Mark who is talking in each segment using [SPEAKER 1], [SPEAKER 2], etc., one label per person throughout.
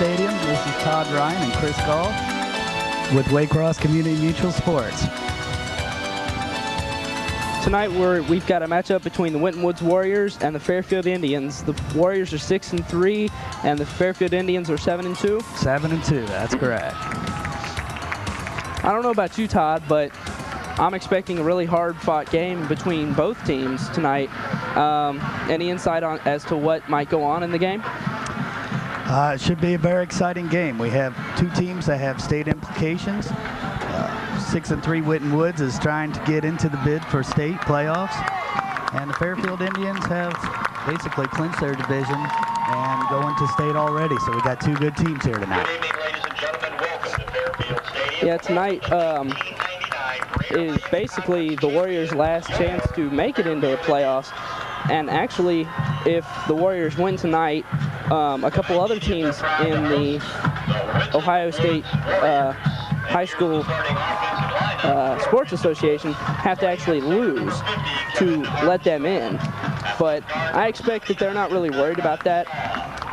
[SPEAKER 1] Stadium. This is Todd Ryan and Chris Gall with Waycross Community Mutual Sports.
[SPEAKER 2] Tonight we've got a matchup between the Winton Woods Warriors and the Fairfield Indians. The Warriors are 6-3 and the Fairfield Indians are 7-2.
[SPEAKER 1] 7-2, that's correct.
[SPEAKER 2] I don't know about you, Todd, but I'm expecting a really hard-fought game between both teams tonight. Any insight on as to what might go on in the game?
[SPEAKER 1] It should be a very exciting game. We have two teams that have state implications. 6-3 Winton Woods is trying to get into the bid for state playoffs, and the Fairfield Indians have basically clinched their division and go into state already. So we got two good teams here tonight.
[SPEAKER 3] Good evening, ladies and gentlemen. Welcome to Fairfield Stadium.
[SPEAKER 2] Yeah, tonight is basically the Warriors' last chance to make it into the playoffs. And actually, if the Warriors win tonight, a couple other teams in the Ohio State High School Sports Association have to actually lose to let them in. But I expect that they're not really worried about that.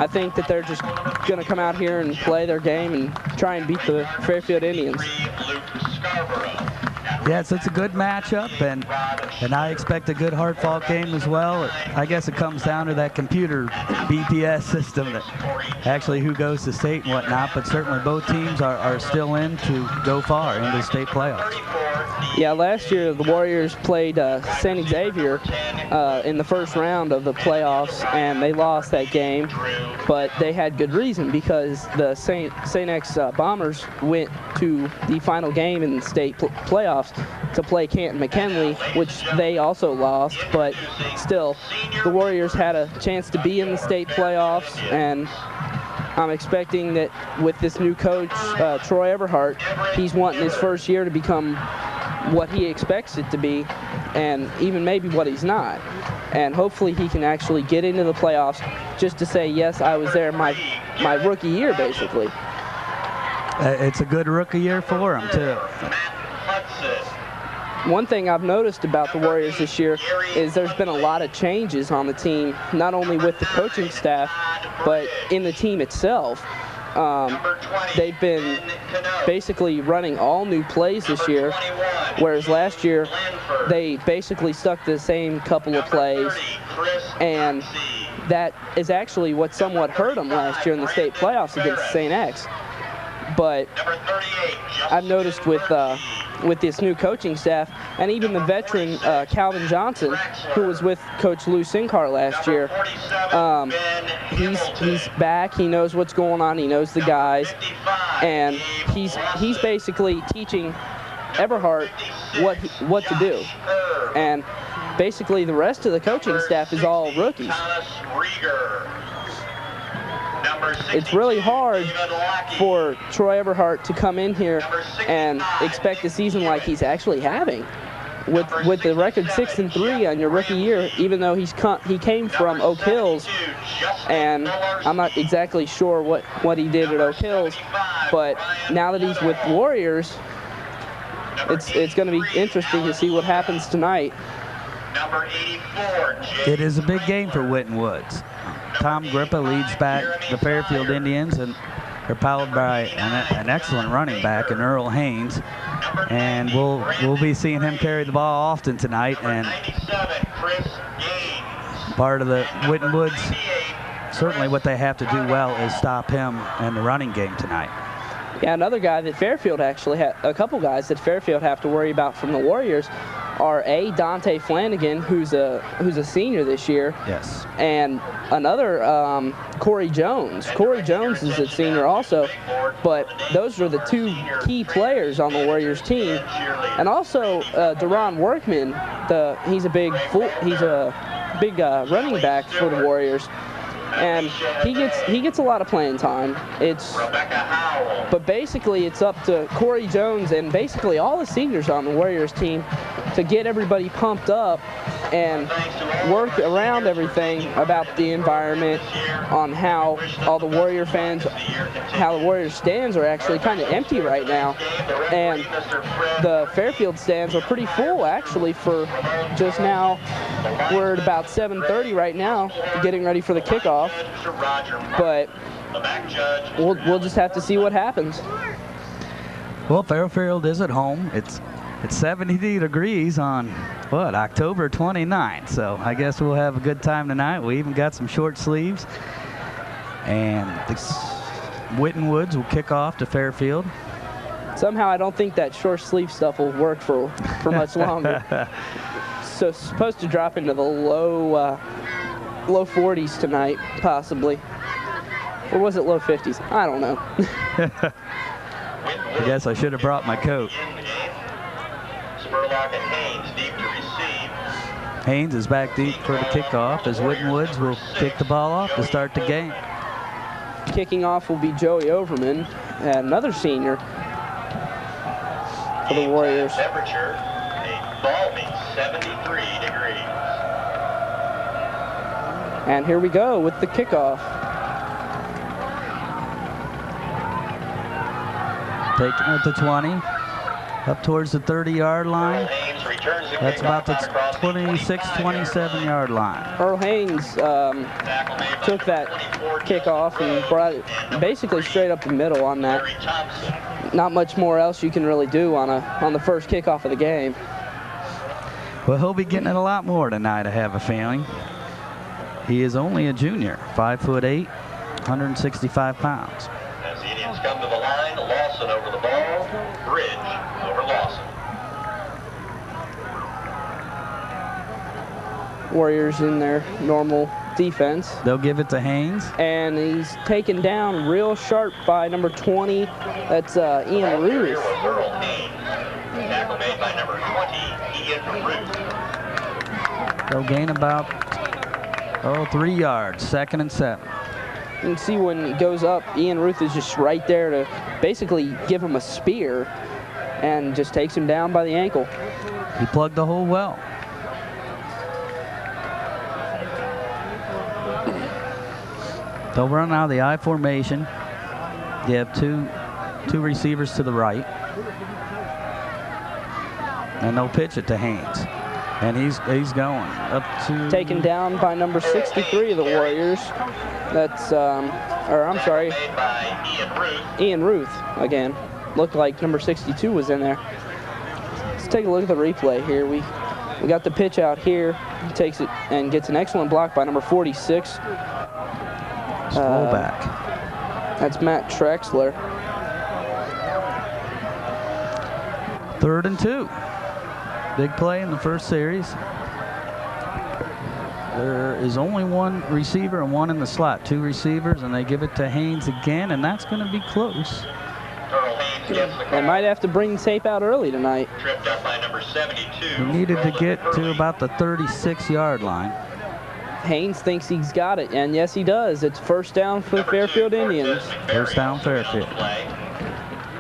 [SPEAKER 2] I think that they're just going to come out here and play their game and try and beat the Fairfield Indians.
[SPEAKER 1] Yes, it's a good matchup, and I expect a good hard-fought game as well. I guess it comes down to that computer BPS system, that actually who goes to state and whatnot, but certainly both teams are still in to go far into the state playoffs.
[SPEAKER 2] Yeah, last year the Warriors played St. Xavier in the first round of the playoffs, and they lost that game, but they had good reason because the St. X Bombers went to the final game in the state playoffs to play Canton McKinley, which they also lost, but still the Warriors had a chance to be in the state playoffs, and I'm expecting that with this new coach, Troy Everhart, he's wanting his first year to become what he expects it to be, and even maybe what he's not. And hopefully he can actually get into the playoffs just to say, yes, I was there my rookie year, basically.
[SPEAKER 1] It's a good rookie year for him, too.
[SPEAKER 2] One thing I've noticed about the Warriors this year is there's been a lot of changes on the team, not only with the coaching staff, but in the team itself. They've been basically running all new plays this year, whereas last year they basically stuck to the same couple of plays, and that is actually what somewhat hurt them last year in the state playoffs against St. X. But I've noticed with this new coaching staff, and even the veteran Calvin Johnson, who was with Coach Lou Sincar last year, he's back. He knows what's going on. He knows the guys, and he's basically teaching Everhart what to do. And basically, the rest of the coaching staff is all rookies. It's really hard for Troy Everhart to come in here and expect a season like he's actually having. With the record 6-3 on your rookie year, even though he came from Oak Hills, and I'm not exactly sure what he did at Oak Hills, but now that he's with Warriors, it's going to be interesting to see what happens tonight.
[SPEAKER 1] It is a big game for Winton Woods. Tom Grippa leads back the Fairfield Indians, and they're powered by an excellent running back in Earl Haynes. And we'll be seeing him carry the ball often tonight. And part of the Winton Woods, certainly what they have to do well is stop him in the running game tonight.
[SPEAKER 2] Yeah, another guy that Fairfield actually a couple guys that Fairfield have to worry about from the Warriors are Dante Flanagan, who's a senior this year.
[SPEAKER 1] Yes. And
[SPEAKER 2] another Corey Jones. Corey Jones is a senior also, but those are the two key players on the Warriors team. And also Deron Workman, he's a big running back for the Warriors. And he gets a lot of playing time. But basically it's up to Corey Jones and basically all the seniors on the Warriors team to get everybody pumped up and work around everything about the environment, on how all the Warrior fans, how the Warriors stands are actually kind of empty right now. And the Fairfield stands are pretty full actually for just now. We're at about 7:30 right now, getting ready for the kickoff. But
[SPEAKER 3] The back judge.
[SPEAKER 2] We'll just have to see what happens.
[SPEAKER 1] Well, Fairfield is at home. It's 70 degrees on, what, October 29th. So I guess we'll have a good time tonight. We even got some short sleeves. And the Winton Woods will kick off to Fairfield.
[SPEAKER 2] Somehow I don't think that short sleeve stuff will work for much longer. So it's supposed to drop into the low 40s tonight, possibly. Or was it low 50s? I don't know.
[SPEAKER 1] I guess I should have brought my coat.
[SPEAKER 3] Spurlock and Haynes deep to receive.
[SPEAKER 1] Haynes is back deep for the kickoff as Winton Woods will kick the ball off to start the game.
[SPEAKER 2] Kicking off will be Joey Overman, another senior for the Warriors.
[SPEAKER 3] Temperature, a balmy 73 degrees.
[SPEAKER 2] And here we go with the kickoff.
[SPEAKER 1] Taking it to 20, up towards the 30-yard line.
[SPEAKER 3] Haynes returns the
[SPEAKER 1] That's about the
[SPEAKER 3] kickoff across
[SPEAKER 1] 26, 27-yard line.
[SPEAKER 2] Earl Haynes took that kickoff and brought it basically straight up the middle on that.
[SPEAKER 3] Larry Thompson.
[SPEAKER 2] Not much more else you can really do on the first kickoff of the game.
[SPEAKER 1] Well, he'll be getting it a lot more tonight, I have a feeling. He is only a junior, 5'8", 165 pounds.
[SPEAKER 3] As the Indians come to the line, Lawson over the ball, Bridge over Lawson.
[SPEAKER 2] Warriors in their normal defense.
[SPEAKER 1] They'll give it to Haynes.
[SPEAKER 2] And he's taken down real sharp by number 20. That's Ian Ruth.
[SPEAKER 3] Here was Earl Haynes. Tackle made by number 20, Ian Ruth.
[SPEAKER 1] They'll gain about 3 yards, 2nd and 7.
[SPEAKER 2] You can see when he goes up, Ian Ruth is just right there to basically give him a spear and just takes him down by the ankle.
[SPEAKER 1] He plugged the hole well. They'll run out of the I formation. You have two receivers to the right. And they'll pitch it to Haynes. And he's going up to...
[SPEAKER 2] Taken down by number 63 of the Warriors. That's, I'm sorry,
[SPEAKER 3] Made by Ian Ruth.
[SPEAKER 2] Ian Ruth again. Looked like number 62 was in there. Let's take a look at the replay here. We got the pitch out here. He takes it and gets an excellent block by number 46.
[SPEAKER 1] Fullback.
[SPEAKER 2] That's Matt Trexler.
[SPEAKER 1] 3rd and 2. Big play in the first series. There is only one receiver and one in the slot. 2 receivers, and they give it to Haynes again, and that's going to be close.
[SPEAKER 3] Earl Haynes gets the
[SPEAKER 2] They might have to bring the tape out early tonight.
[SPEAKER 3] tripped up by number 72.
[SPEAKER 1] He needed to get to about the 36-yard line.
[SPEAKER 2] Haynes thinks he's got it, and yes, he does. It's first down for the Fairfield Indians.
[SPEAKER 1] First down, Fairfield.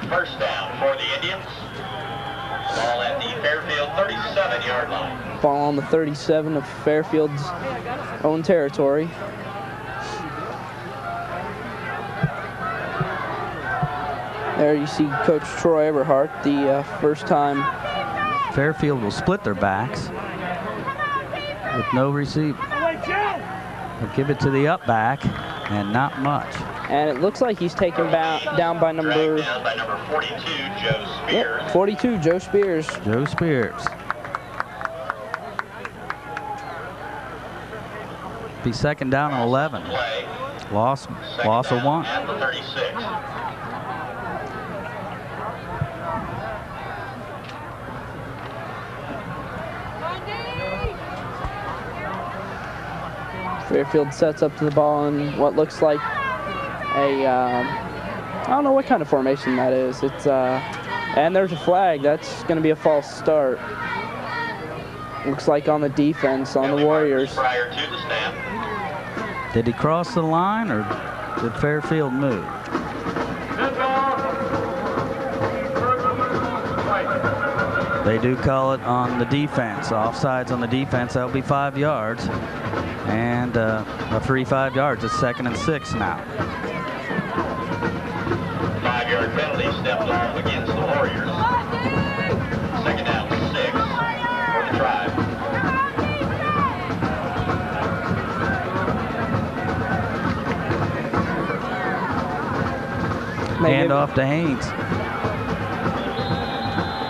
[SPEAKER 3] First down for the Indians. Ball at the Fairfield 37-yard line.
[SPEAKER 2] Ball on the 37 of Fairfield's own territory. There you see Coach Troy Eberhardt, the first time.
[SPEAKER 1] Fairfield will split their backs with no receiver. They'll give it to the up back, and not much.
[SPEAKER 2] And it looks like he's taken down by number...
[SPEAKER 3] Dragged down by number 42, Joe Spears.
[SPEAKER 2] Yep, 42, Joe Spears.
[SPEAKER 1] Joe Spears. Be 2nd down and 11.
[SPEAKER 3] Play.
[SPEAKER 1] Loss of 1.
[SPEAKER 3] At the 36.
[SPEAKER 2] Fairfield sets up to the ball in what looks like a, I don't know what kind of formation that is. It's, and there's a flag. That's going to be a false start. Looks like on the defense, on the Warriors.
[SPEAKER 3] Prior to the snap.
[SPEAKER 1] Did he cross the line, or did Fairfield move? They do call it on the defense. Offsides on the defense. That'll be 5 yards. And a free 5 yards. It's 2nd and 6 now.
[SPEAKER 3] 5-yard penalty stepped off against the Warriors. 2nd down, 6 for the Tribe.
[SPEAKER 1] Hand off to Haynes.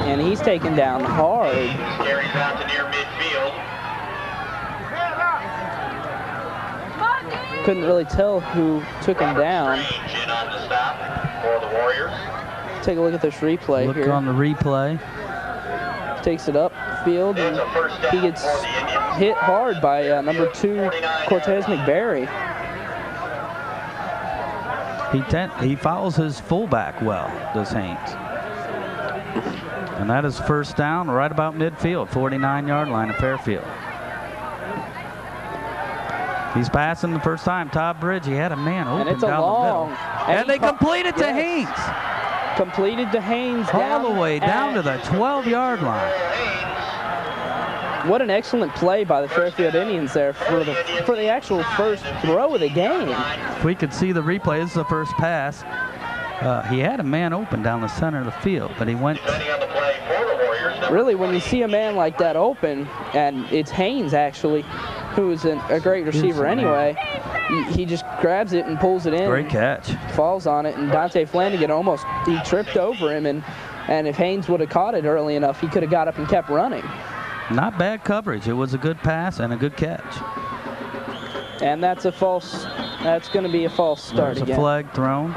[SPEAKER 2] And he's taken down hard.
[SPEAKER 3] Carries out to near midfield.
[SPEAKER 2] Couldn't really tell who took him down.
[SPEAKER 3] Strange in on the stop for the Warriors.
[SPEAKER 2] Take a look at this replay
[SPEAKER 1] Look
[SPEAKER 2] here.
[SPEAKER 1] on the replay.
[SPEAKER 2] Takes it up field, and he gets hit hard by number 2, Cortez McBarry.
[SPEAKER 1] He follows his fullback well, does Haynes. And that is first down right about midfield, 49-yard line of Fairfield. He's passing the first time. Todd Bridge, he had a man open
[SPEAKER 2] And it's a
[SPEAKER 1] down
[SPEAKER 2] long.
[SPEAKER 1] the middle. And they complete it to Haynes.
[SPEAKER 2] Completed to Haynes.
[SPEAKER 1] All the way down to the 12-yard line.
[SPEAKER 2] What an excellent play by the Fairfield Indians there for the actual first throw of the game.
[SPEAKER 1] If we could see the replay, this is the first pass. He had a man open down the center of the field, but he went.
[SPEAKER 2] Really, when you see a man like that open, and it's Haynes actually, who is a great receiver anyway, he just grabs it and pulls it in.
[SPEAKER 1] Great catch.
[SPEAKER 2] Falls on it, and Dante Flanagan he tripped over him, and if Haynes would have caught it early enough, he could have got up and kept running.
[SPEAKER 1] Not bad coverage. It was a good pass and a good catch.
[SPEAKER 2] And that's going to be a false start
[SPEAKER 1] There's
[SPEAKER 2] again.
[SPEAKER 1] a flag thrown.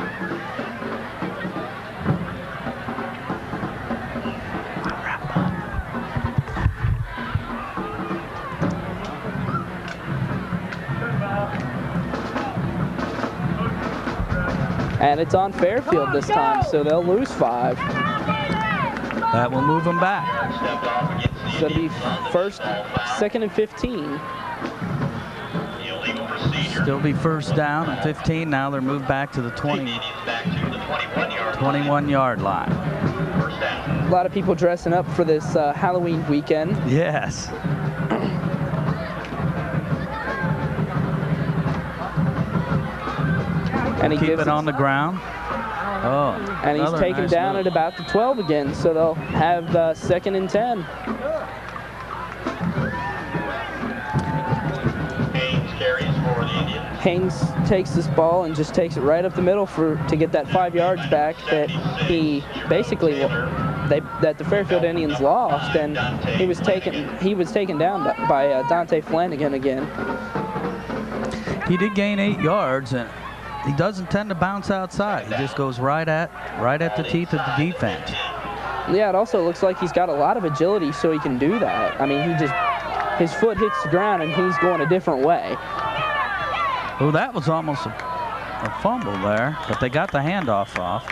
[SPEAKER 2] And it's on Fairfield this time, so they'll lose 5.
[SPEAKER 1] That will move them back.
[SPEAKER 2] So it'll be second and 15.
[SPEAKER 3] Illegal
[SPEAKER 1] Still be first down and 15. Now they're moved back to the 21-yard line.
[SPEAKER 2] A lot of people dressing up for this Halloween weekend.
[SPEAKER 1] Yes.
[SPEAKER 2] And he
[SPEAKER 1] Keep
[SPEAKER 2] gives
[SPEAKER 1] it on the ground. Oh,
[SPEAKER 2] and he's taken
[SPEAKER 1] nice
[SPEAKER 2] down
[SPEAKER 1] move.
[SPEAKER 2] at about the 12 again, so they'll have second and 10.
[SPEAKER 3] Haynes carries for the Indians.
[SPEAKER 2] Haynes takes this ball and just takes it right up the middle to get that 5 yards back that he basically that the Fairfield Indians lost, and he was taken down by Dante Flanagan again.
[SPEAKER 1] He did gain 8 yards, and he doesn't tend to bounce outside. He just goes right at the teeth of the defense.
[SPEAKER 2] Yeah, it also looks like he's got a lot of agility, so he can do that. I mean, his foot hits the ground and he's going a different way.
[SPEAKER 1] Oh, that was almost a fumble there, but they got the handoff off.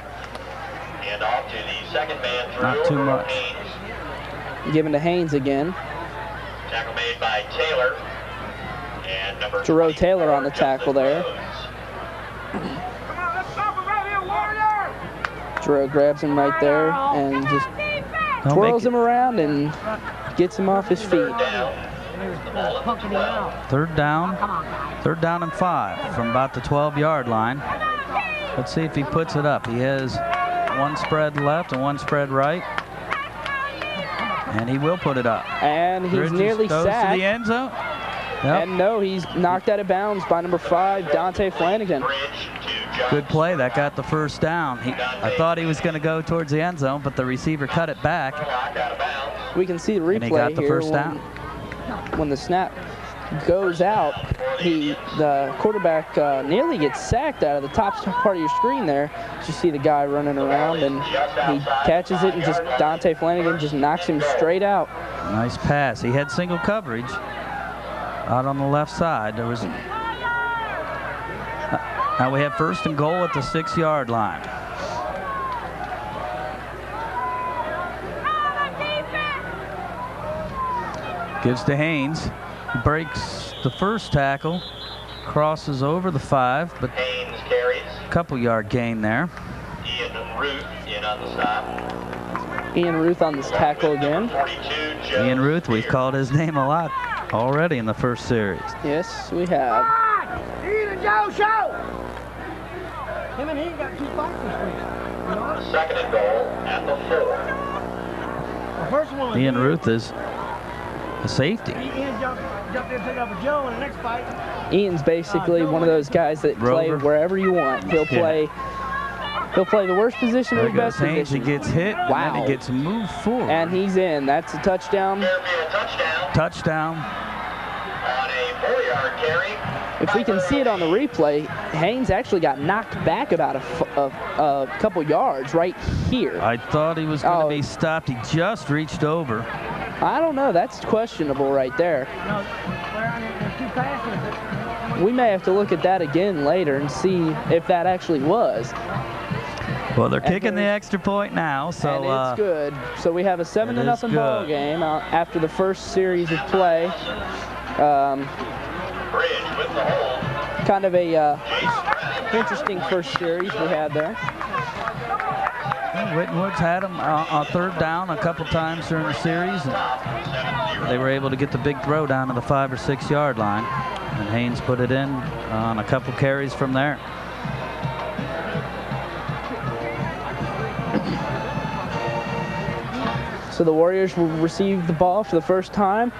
[SPEAKER 3] And off to the second man through.
[SPEAKER 1] Not too much.
[SPEAKER 3] Haynes.
[SPEAKER 2] Given to Haynes again.
[SPEAKER 3] Tackle made by Taylor. And number
[SPEAKER 2] Jerome Taylor on the tackle there. Jerome grabs him right there and just twirls him around and gets him off his feet.
[SPEAKER 1] Third down and 5 from about the 12-yard line. Let's see if he puts it up. He has one spread left and one spread right. And he will put it up.
[SPEAKER 2] And he's
[SPEAKER 1] Bridges
[SPEAKER 2] nearly
[SPEAKER 1] goes
[SPEAKER 2] sacked.
[SPEAKER 1] to the end zone. Yep.
[SPEAKER 2] And no, he's knocked out of bounds by number 5, Dante Flanagan.
[SPEAKER 1] Good play. That got the first down. I thought he was going to go towards the end zone, but the receiver cut it back.
[SPEAKER 2] We can see the replay
[SPEAKER 1] And he got the
[SPEAKER 2] here
[SPEAKER 1] first down.
[SPEAKER 2] when the snap goes out. The quarterback nearly gets sacked out of the top part of your screen there. You see the guy running around, and he catches it, and just Dante Flanagan just knocks him straight out.
[SPEAKER 1] Nice pass. He had single coverage out on the left side. There was. Now we have first and goal at the 6-yard line. Gives to Haynes. He breaks the first tackle, crosses over the 5, but
[SPEAKER 3] Haynes carries.
[SPEAKER 1] a couple-yard gain there.
[SPEAKER 3] Ian Ruth in on the stop.
[SPEAKER 2] Ian Ruth on this tackle again.
[SPEAKER 3] 42, Joe
[SPEAKER 1] Ian Ruth, we've
[SPEAKER 3] Spear.
[SPEAKER 1] called his name a lot already in the first series.
[SPEAKER 2] Yes, we have.
[SPEAKER 4] Him and he got 2 boxes for you.
[SPEAKER 3] Second and goal at the 4.
[SPEAKER 4] The first one.
[SPEAKER 1] Ian Ruth is a safety.
[SPEAKER 4] Ian jumped in and took up a Joe in the next fight.
[SPEAKER 2] Ian's basically one of those guys that play
[SPEAKER 1] Rover.
[SPEAKER 2] wherever you want. He'll play He'll play the worst position or
[SPEAKER 1] There
[SPEAKER 2] the
[SPEAKER 1] goes
[SPEAKER 2] best
[SPEAKER 1] Haynes. He
[SPEAKER 2] position.
[SPEAKER 1] gets hit, and
[SPEAKER 2] Wow.
[SPEAKER 1] then he gets moved forward.
[SPEAKER 2] And he's in. That's a touchdown.
[SPEAKER 3] Fairfield touchdown
[SPEAKER 1] Touchdown.
[SPEAKER 3] on a 4-yard carry.
[SPEAKER 2] If we can see it on the replay, Haynes actually got knocked back about a couple yards right here.
[SPEAKER 1] I thought he was going to
[SPEAKER 2] Oh.
[SPEAKER 1] be stopped. He just reached over.
[SPEAKER 2] I don't know. That's questionable right there.
[SPEAKER 4] No, they're too fast.
[SPEAKER 2] We may have to look at that again later and see if that actually was.
[SPEAKER 1] Well, they're kicking the extra point now, so
[SPEAKER 2] And it's good. So we have a 7-0 ball
[SPEAKER 1] good.
[SPEAKER 2] game after the first series of play.
[SPEAKER 3] Bridge with the hold.
[SPEAKER 2] Kind of a interesting first series we had there.
[SPEAKER 1] Winton Woods had him on third down a couple times during the series, and they were able to get the big throw down to the 5 or 6 yard line, and Haynes put it in on a couple carries from there.
[SPEAKER 2] So the Warriors will receive the ball for the first time.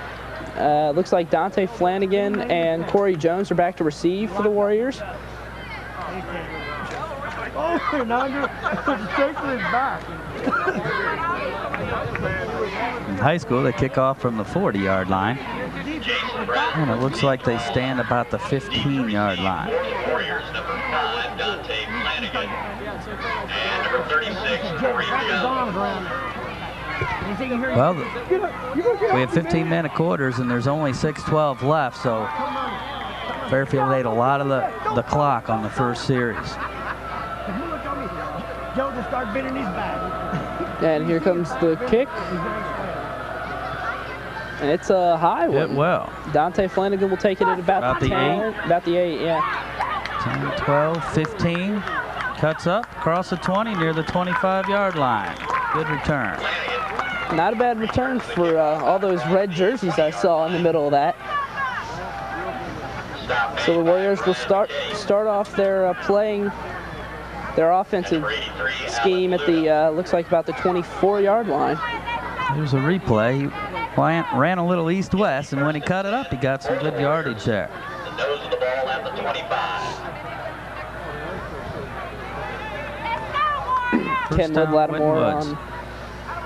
[SPEAKER 2] Looks like Dante Flanagan and Corey Jones are back to receive for the Warriors.
[SPEAKER 4] Oh, now you're straight to his back.
[SPEAKER 1] In high school, they kick off from the 40-yard line, and it looks like they stand about the 15-yard line.
[SPEAKER 3] Warriors, number 5, Dante Flanagan. And number 36, Corey Jones.
[SPEAKER 1] Well, we have 15-minute quarters, and there's only 6:12 left, so Fairfield ate a lot of the clock on the first series.
[SPEAKER 4] Joe just started bending his back.
[SPEAKER 2] And here comes the kick. And it's a high one.
[SPEAKER 1] Hit well.
[SPEAKER 2] Dante Flanagan will take it at about the 10,
[SPEAKER 1] 8.
[SPEAKER 2] about the 8, yeah.
[SPEAKER 1] 10, 12, 15. Cuts up, across the 20, near the 25-yard line. Good return.
[SPEAKER 2] Not a bad return for all those red jerseys I saw in the middle of that. So the Warriors will start off their playing their offensive scheme at the looks like about the 24-yard line.
[SPEAKER 1] Here's a replay. He ran a little east-west, and when he cut it up, he got some good yardage there.
[SPEAKER 3] The nose of the ball at the 25.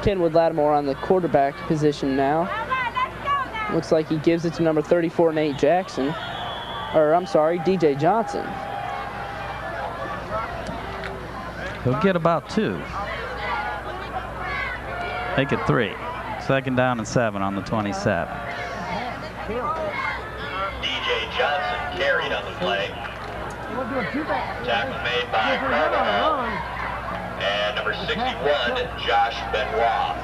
[SPEAKER 2] Kenwood Lattimore on the quarterback position now. Looks like he gives it to number 34, Nate Jackson. Or, I'm sorry, DJ Johnson.
[SPEAKER 1] He'll get about 2. Make it 3. 2nd down and 7 on the 27.
[SPEAKER 3] DJ Johnson carried on the play. Tackle made by Carvajal. And number 61, Josh Benoit.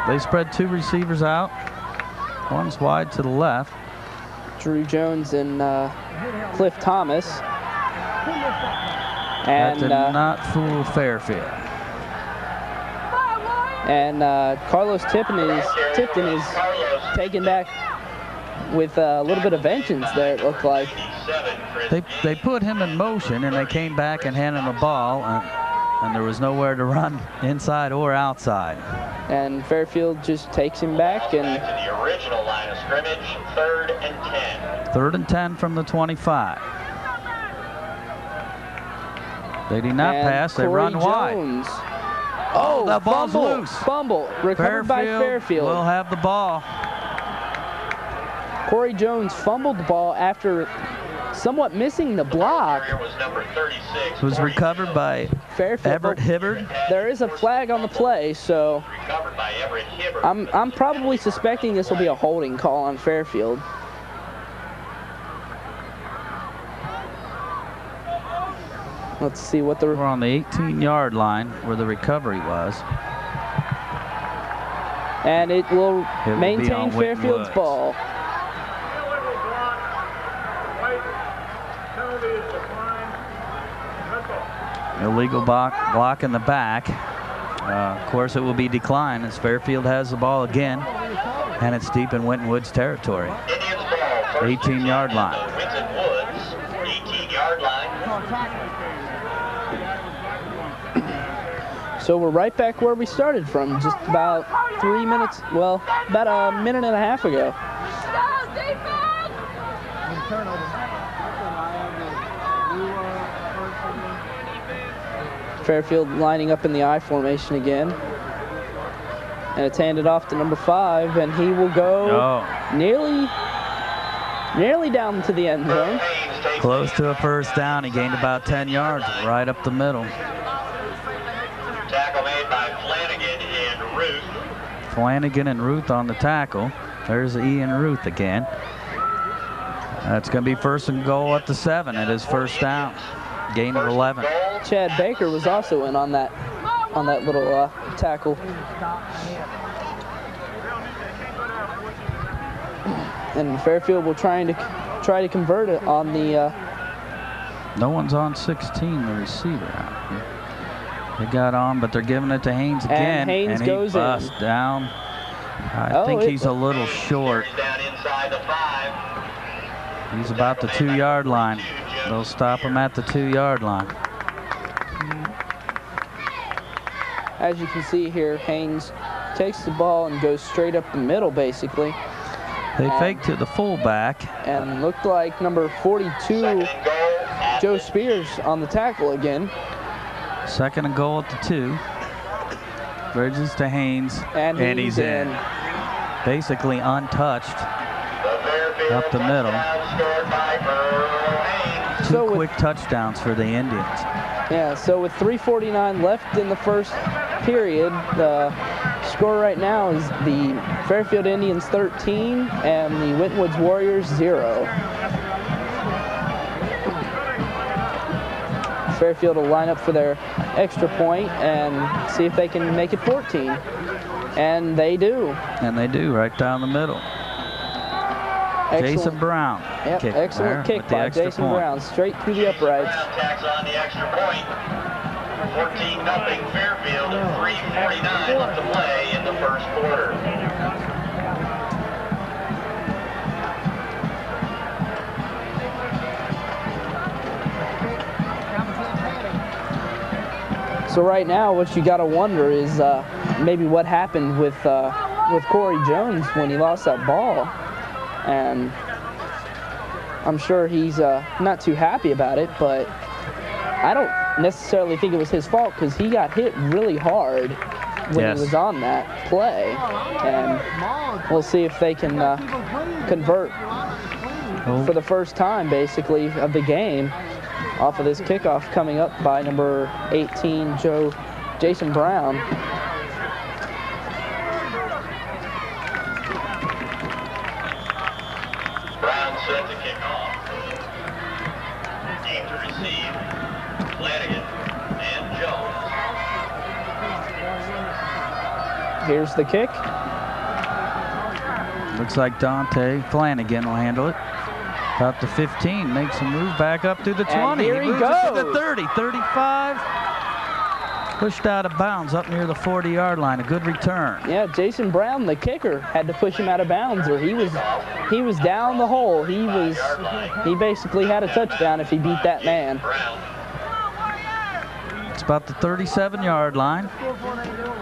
[SPEAKER 1] They spread 2 receivers out. One's wide to the left.
[SPEAKER 2] Drew Jones and Cliff Thomas.
[SPEAKER 1] That
[SPEAKER 2] And
[SPEAKER 1] did not fool Fairfield.
[SPEAKER 2] And Carlos Tipton is taken back with a little bit of vengeance there, it looked like.
[SPEAKER 1] They put him in motion, and they came back and handed him the ball, and there was nowhere to run inside or outside.
[SPEAKER 2] And Fairfield just takes him back, and
[SPEAKER 3] Back to the original line of scrimmage, 3rd and 10.
[SPEAKER 1] 3rd and 10 from the 25. They do not pass, they
[SPEAKER 2] Corey
[SPEAKER 1] run wide.
[SPEAKER 2] Jones. Oh,
[SPEAKER 1] that ball's loose.
[SPEAKER 2] Fumble. Recovered by Fairfield.
[SPEAKER 1] Will have the ball.
[SPEAKER 2] Corey Jones fumbled the ball after somewhat missing the block.
[SPEAKER 3] Carrier was number 36.
[SPEAKER 1] It was recovered by
[SPEAKER 2] Fairfield.
[SPEAKER 1] Everett Hibbard.
[SPEAKER 2] There is a flag on the play, so
[SPEAKER 3] Recovered by Everett Hibbard.
[SPEAKER 2] I'm probably suspecting this will be a holding call on Fairfield. Let's see what the...
[SPEAKER 1] We're on the 18-yard line where the recovery was.
[SPEAKER 2] And it will
[SPEAKER 1] be
[SPEAKER 2] maintain
[SPEAKER 1] on Winton
[SPEAKER 2] Fairfield's
[SPEAKER 1] Woods.
[SPEAKER 2] ball.
[SPEAKER 1] Illegal block in the back. Of course, it will be declined as Fairfield has the ball again, and it's deep in Winton Woods territory.
[SPEAKER 3] Indians ball,
[SPEAKER 1] 18-yard line.
[SPEAKER 3] Winton Woods, 18-yard line.
[SPEAKER 2] So we're right back where we started from, just about 3 minutes, well, about a minute and a half ago. Fairfield lining up in the I formation again. And it's handed off to number 5, and he will go nearly down to the end zone.
[SPEAKER 1] Close to a first down. He gained about 10 yards right up the middle.
[SPEAKER 3] Tackle made by Flanagan and Ruth.
[SPEAKER 1] Flanagan and Ruth on the tackle. There's Ian Ruth again. That's going to be first and goal at the 7. It is first down. Gain of 11.
[SPEAKER 2] Chad Baker was also in on that little tackle. And Fairfield will try to convert it on the.
[SPEAKER 1] No one's on 16, the receiver out here. They got on, but they're giving it to Haynes again.
[SPEAKER 2] And
[SPEAKER 1] he
[SPEAKER 2] goes
[SPEAKER 1] busts
[SPEAKER 2] in.
[SPEAKER 1] Down. I think he's a little short.
[SPEAKER 3] Down inside the 5.
[SPEAKER 1] He's about the 2-yard line. They'll stop him at the 2-yard line.
[SPEAKER 2] As you can see here, Haynes takes the ball and goes straight up the middle, basically.
[SPEAKER 1] They fake to the fullback.
[SPEAKER 2] And looked like number 42, Joe Spears, on the tackle again.
[SPEAKER 1] Second and goal at the 2. Bridges to Haynes, and he's in. Basically untouched up the middle. Two quick touchdowns for the Indians.
[SPEAKER 2] Yeah, so with 3:49 left in the first period, the score right now is the Fairfield Indians 13 and the Winton Woods Warriors 0. Fairfield will line up for their extra point and see if they can make it 14. And they do.
[SPEAKER 1] And they do, right down the middle. Jason Brown.
[SPEAKER 2] Yep, excellent kick by Jason Brown, straight through the uprights.
[SPEAKER 3] Tacks on the extra point. 14-0 Fairfield, 3:49 left to play in the first quarter.
[SPEAKER 2] So right now, what you got to wonder is maybe what happened with Corey Jones when he lost that ball. And I'm sure he's not too happy about it, but I don't necessarily think it was his fault because he got hit really hard when he was on that play. And we'll see if they can convert for the first time, basically, of the game off of this kickoff coming up by number 18, Jason Brown.
[SPEAKER 3] Brown set to kick off. Game to receive. Flanagan and Jones.
[SPEAKER 2] Here's the kick.
[SPEAKER 1] Looks like Dante Flanagan will handle it. About the 15, makes a move back up to the 20.
[SPEAKER 2] And here he
[SPEAKER 1] moves
[SPEAKER 2] goes.
[SPEAKER 1] it to the 30, 35. Pushed out of bounds up near the 40-yard line. A good return.
[SPEAKER 2] Yeah, Jason Brown, the kicker, had to push him out of bounds, or he was down the hole. He basically had a touchdown if he beat that man.
[SPEAKER 1] It's about the 37-yard line.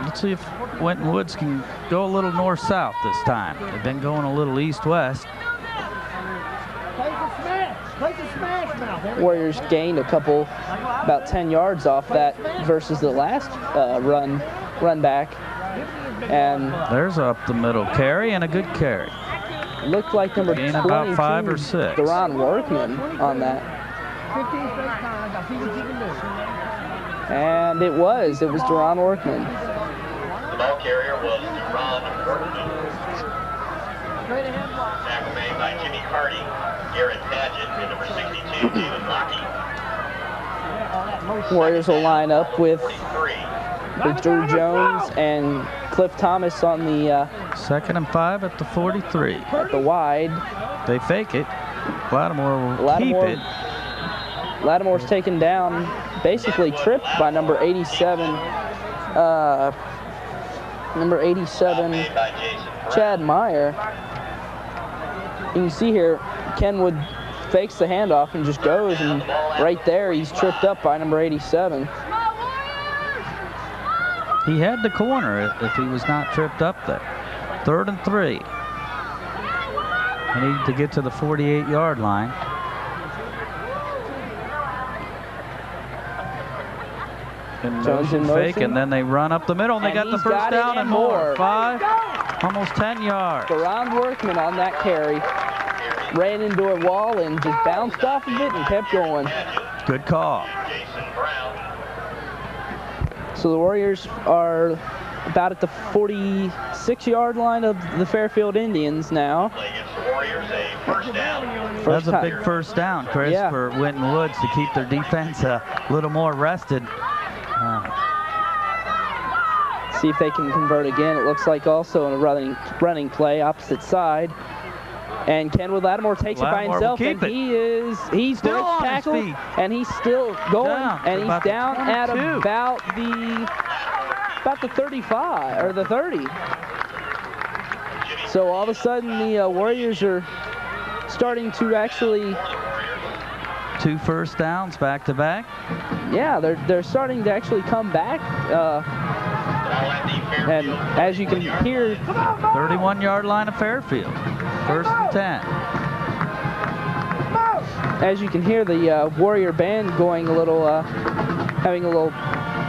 [SPEAKER 1] Let's see if Winton Woods can go a little north-south this time. They've been going a little east-west.
[SPEAKER 2] Warriors gained about 10 yards off that versus the last run back. And
[SPEAKER 1] there's up the middle carry and a good carry.
[SPEAKER 2] Looked like number 22,
[SPEAKER 1] about 5 or 6.
[SPEAKER 2] Deron Workman on that. And it was Deron Workman.
[SPEAKER 3] The ball carrier was Deron Workman. Tackle made by Jimmy Hardy, Garrett Padgett, and number 62, David Lockie.
[SPEAKER 2] Warriors will line up with Drew Jones and Cliff Thomas on the
[SPEAKER 1] 2nd and 5 at the 43.
[SPEAKER 2] At the wide.
[SPEAKER 1] They fake it. Lattimore will keep it.
[SPEAKER 2] Lattimore's taken down, basically tripped by number 87. Number 87, Chad Meyer. You can see here, Kenwood fakes the handoff and just goes, and right there he's tripped up by number 87.
[SPEAKER 1] He had the corner if he was not tripped up there. 3rd and 3. They need to get to the 48-yard line.
[SPEAKER 2] Jones in
[SPEAKER 5] fake,
[SPEAKER 2] motion.
[SPEAKER 5] and then they run up the middle, and they got the
[SPEAKER 2] he's
[SPEAKER 5] first
[SPEAKER 2] got it
[SPEAKER 5] down
[SPEAKER 2] and
[SPEAKER 5] and more.
[SPEAKER 2] more.
[SPEAKER 5] 5, almost 10 yards.
[SPEAKER 2] Deron Workman on that carry. Ran into a wall and just bounced off of it and kept going.
[SPEAKER 5] Good call.
[SPEAKER 2] So the Warriors are about at the 46-yard line of the Fairfield Indians now.
[SPEAKER 5] That's a big first down, Chris,
[SPEAKER 2] Yeah.
[SPEAKER 5] for Winton Woods to keep their defense a little more rested.
[SPEAKER 2] See if they can convert again. It looks like also a running play, opposite side. And Kenwood Lattimore takes
[SPEAKER 5] Lattimore
[SPEAKER 2] it by himself,
[SPEAKER 5] will keep
[SPEAKER 2] and
[SPEAKER 5] it.
[SPEAKER 2] he's
[SPEAKER 5] Still on his
[SPEAKER 2] tackled,
[SPEAKER 5] feet.
[SPEAKER 2] and he's still going,
[SPEAKER 5] Down
[SPEAKER 2] and
[SPEAKER 5] about
[SPEAKER 2] he's
[SPEAKER 5] the
[SPEAKER 2] down at
[SPEAKER 5] 22.
[SPEAKER 2] about the 35 or the 30. So all of a sudden the Warriors are starting to actually,
[SPEAKER 5] 2 first downs back to back.
[SPEAKER 2] yeah, they're starting to actually come back. And as you can hear,
[SPEAKER 5] 31-yard line of Fairfield. First and 10.
[SPEAKER 2] as you can hear the Warrior band going a little, having a little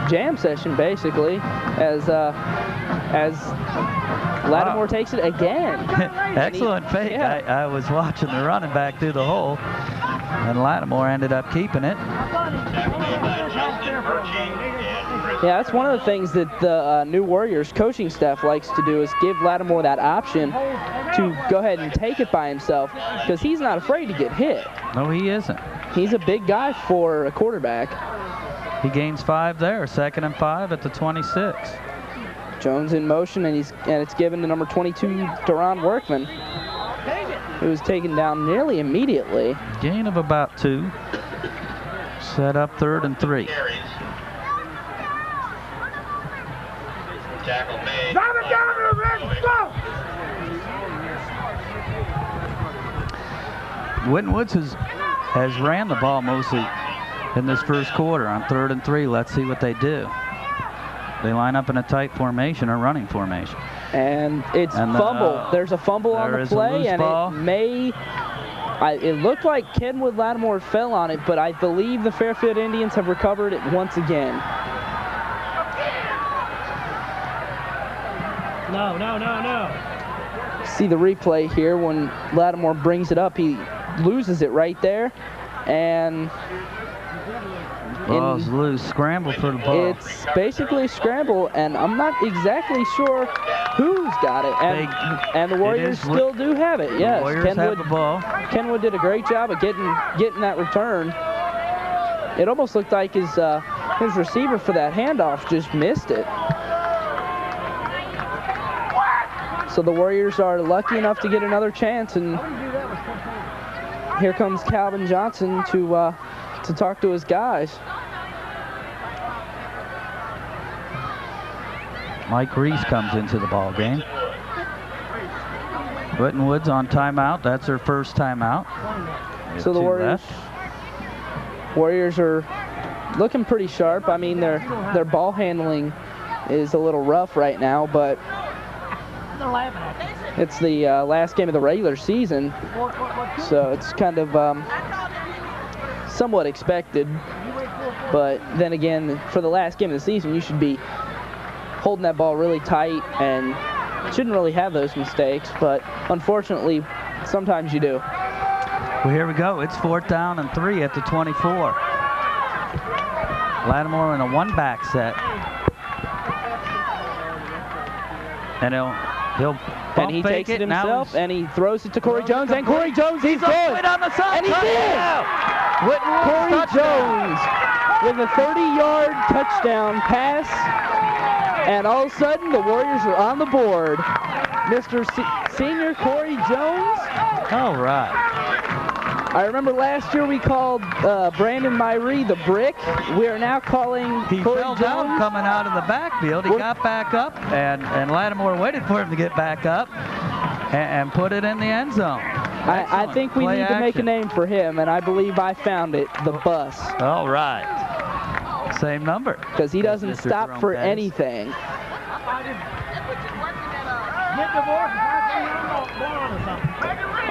[SPEAKER 2] jam session basically, as Lattimore takes it again.
[SPEAKER 5] Excellent fake.
[SPEAKER 2] Yeah.
[SPEAKER 5] I was watching the running back through the hole, and Lattimore ended up keeping it.
[SPEAKER 2] Yeah, that's one of the things that the new Warriors coaching staff likes to do, is give Lattimore that option to go ahead and take it by himself, because he's not afraid to get hit.
[SPEAKER 5] No, he isn't.
[SPEAKER 2] He's a big guy for a quarterback.
[SPEAKER 5] He gains 5 there. 2nd and 5 at the 26.
[SPEAKER 2] Jones in motion, and it's given to number 22, Deron Workman, who was taken down nearly immediately.
[SPEAKER 5] Gain of about 2. Set up 3rd and 3.
[SPEAKER 3] Tackle made.
[SPEAKER 5] Winton Woods has ran the ball mostly in this first quarter on 3rd and 3. Let's see what they do. They line up in a tight formation, or running formation.
[SPEAKER 2] And it's fumble. There's a fumble on the play, and
[SPEAKER 5] ball.
[SPEAKER 2] it looked like Kenwood Lattimore fell on it, but I believe the Fairfield Indians have recovered it once again.
[SPEAKER 4] No.
[SPEAKER 2] See the replay here. When Lattimore brings it up, he loses it right there, and
[SPEAKER 5] Ball's loose. Scramble for the ball.
[SPEAKER 2] it's basically a scramble, and I'm not exactly sure who's got it. And the Warriors still do have it. Yes,
[SPEAKER 5] The Warriors have the ball.
[SPEAKER 2] Kenwood did a great job of getting that return. It almost looked like his receiver for that handoff just missed it. So the Warriors are lucky enough to get another chance, and here comes Calvin Johnson to talk to his guys.
[SPEAKER 5] Mike Reese comes into the ball game. Winton Woods on timeout. That's their first timeout.
[SPEAKER 2] So the Warriors are looking pretty sharp. I mean, their ball handling is a little rough right now, but it's the last game of the regular season, so it's kind of somewhat expected. But then again, for the last game of the season, you should be holding that ball really tight and shouldn't really have those mistakes, but unfortunately, sometimes you do.
[SPEAKER 5] Well, here we go. It's 4th down and 3 at the 24. Lattimore in a 1-back set. And he'll
[SPEAKER 2] And he takes it himself, and he throws it to Corey Jones, and Corey Jones, he's good!
[SPEAKER 5] on the side.
[SPEAKER 2] And he did! Corey Jones with a 30-yard touchdown pass, and all of a sudden the Warriors are on the board. Mr. Senior Corey Jones.
[SPEAKER 5] All right.
[SPEAKER 2] I remember last year we called Brandon Myrie the brick. We are now calling
[SPEAKER 5] He
[SPEAKER 2] Corey
[SPEAKER 5] fell
[SPEAKER 2] Jones.
[SPEAKER 5] down coming out of the backfield. He got back up, and Lattimore waited for him to get back up and put it in the end zone.
[SPEAKER 2] I think we need to make a name for him, and I believe I found it, the Bus.
[SPEAKER 5] All right. Same number.
[SPEAKER 2] Because he doesn't
[SPEAKER 5] Mr.
[SPEAKER 2] stop
[SPEAKER 5] Jerome
[SPEAKER 2] for
[SPEAKER 5] Pettis.
[SPEAKER 2] anything.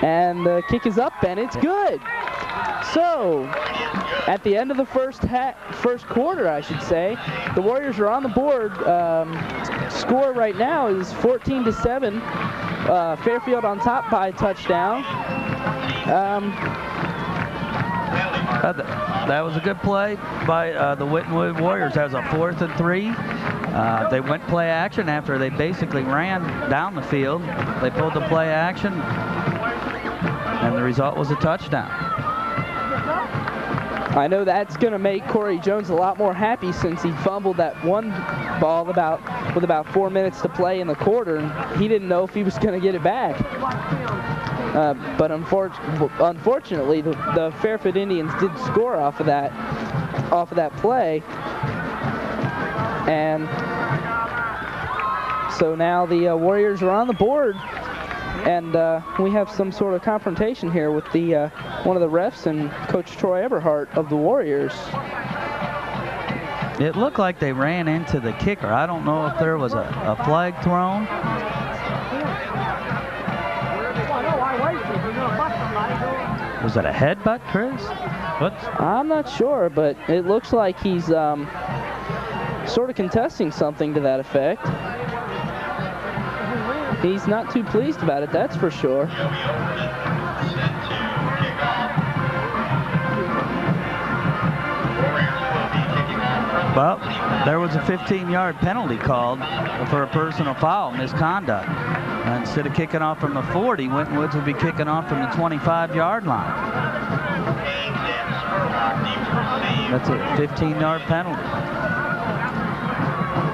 [SPEAKER 2] And the kick is up, and it's good. So, at the end of the first quarter, I should say, the Warriors are on the board. Score right now is 14-7. Fairfield on top by a touchdown.
[SPEAKER 5] That was a good play by the Winton Warriors. That was a 4th and 3. They went play action after they basically ran down the field. They pulled the play action, and the result was a touchdown.
[SPEAKER 2] I know that's going to make Corey Jones a lot more happy since he fumbled that one ball with about 4 minutes to play in the quarter, and he didn't know if he was going to get it back. But unfortunately, the Fairfield Indians did score off of that play, and so now the Warriors are on the board, and we have some sort of confrontation here with the one of the refs and Coach Troy Eberhardt of the Warriors.
[SPEAKER 5] It looked like they ran into the kicker. I don't know if there was a flag thrown. Was that a headbutt, Chris? What?
[SPEAKER 2] I'm not sure, but it looks like he's sort of contesting something to that effect. He's not too pleased about it, that's for sure.
[SPEAKER 5] Well, there was a 15-yard penalty called for a personal foul, misconduct. And instead of kicking off from the 40, Winton Woods would be kicking off from the 25-yard line. That's a 15-yard penalty.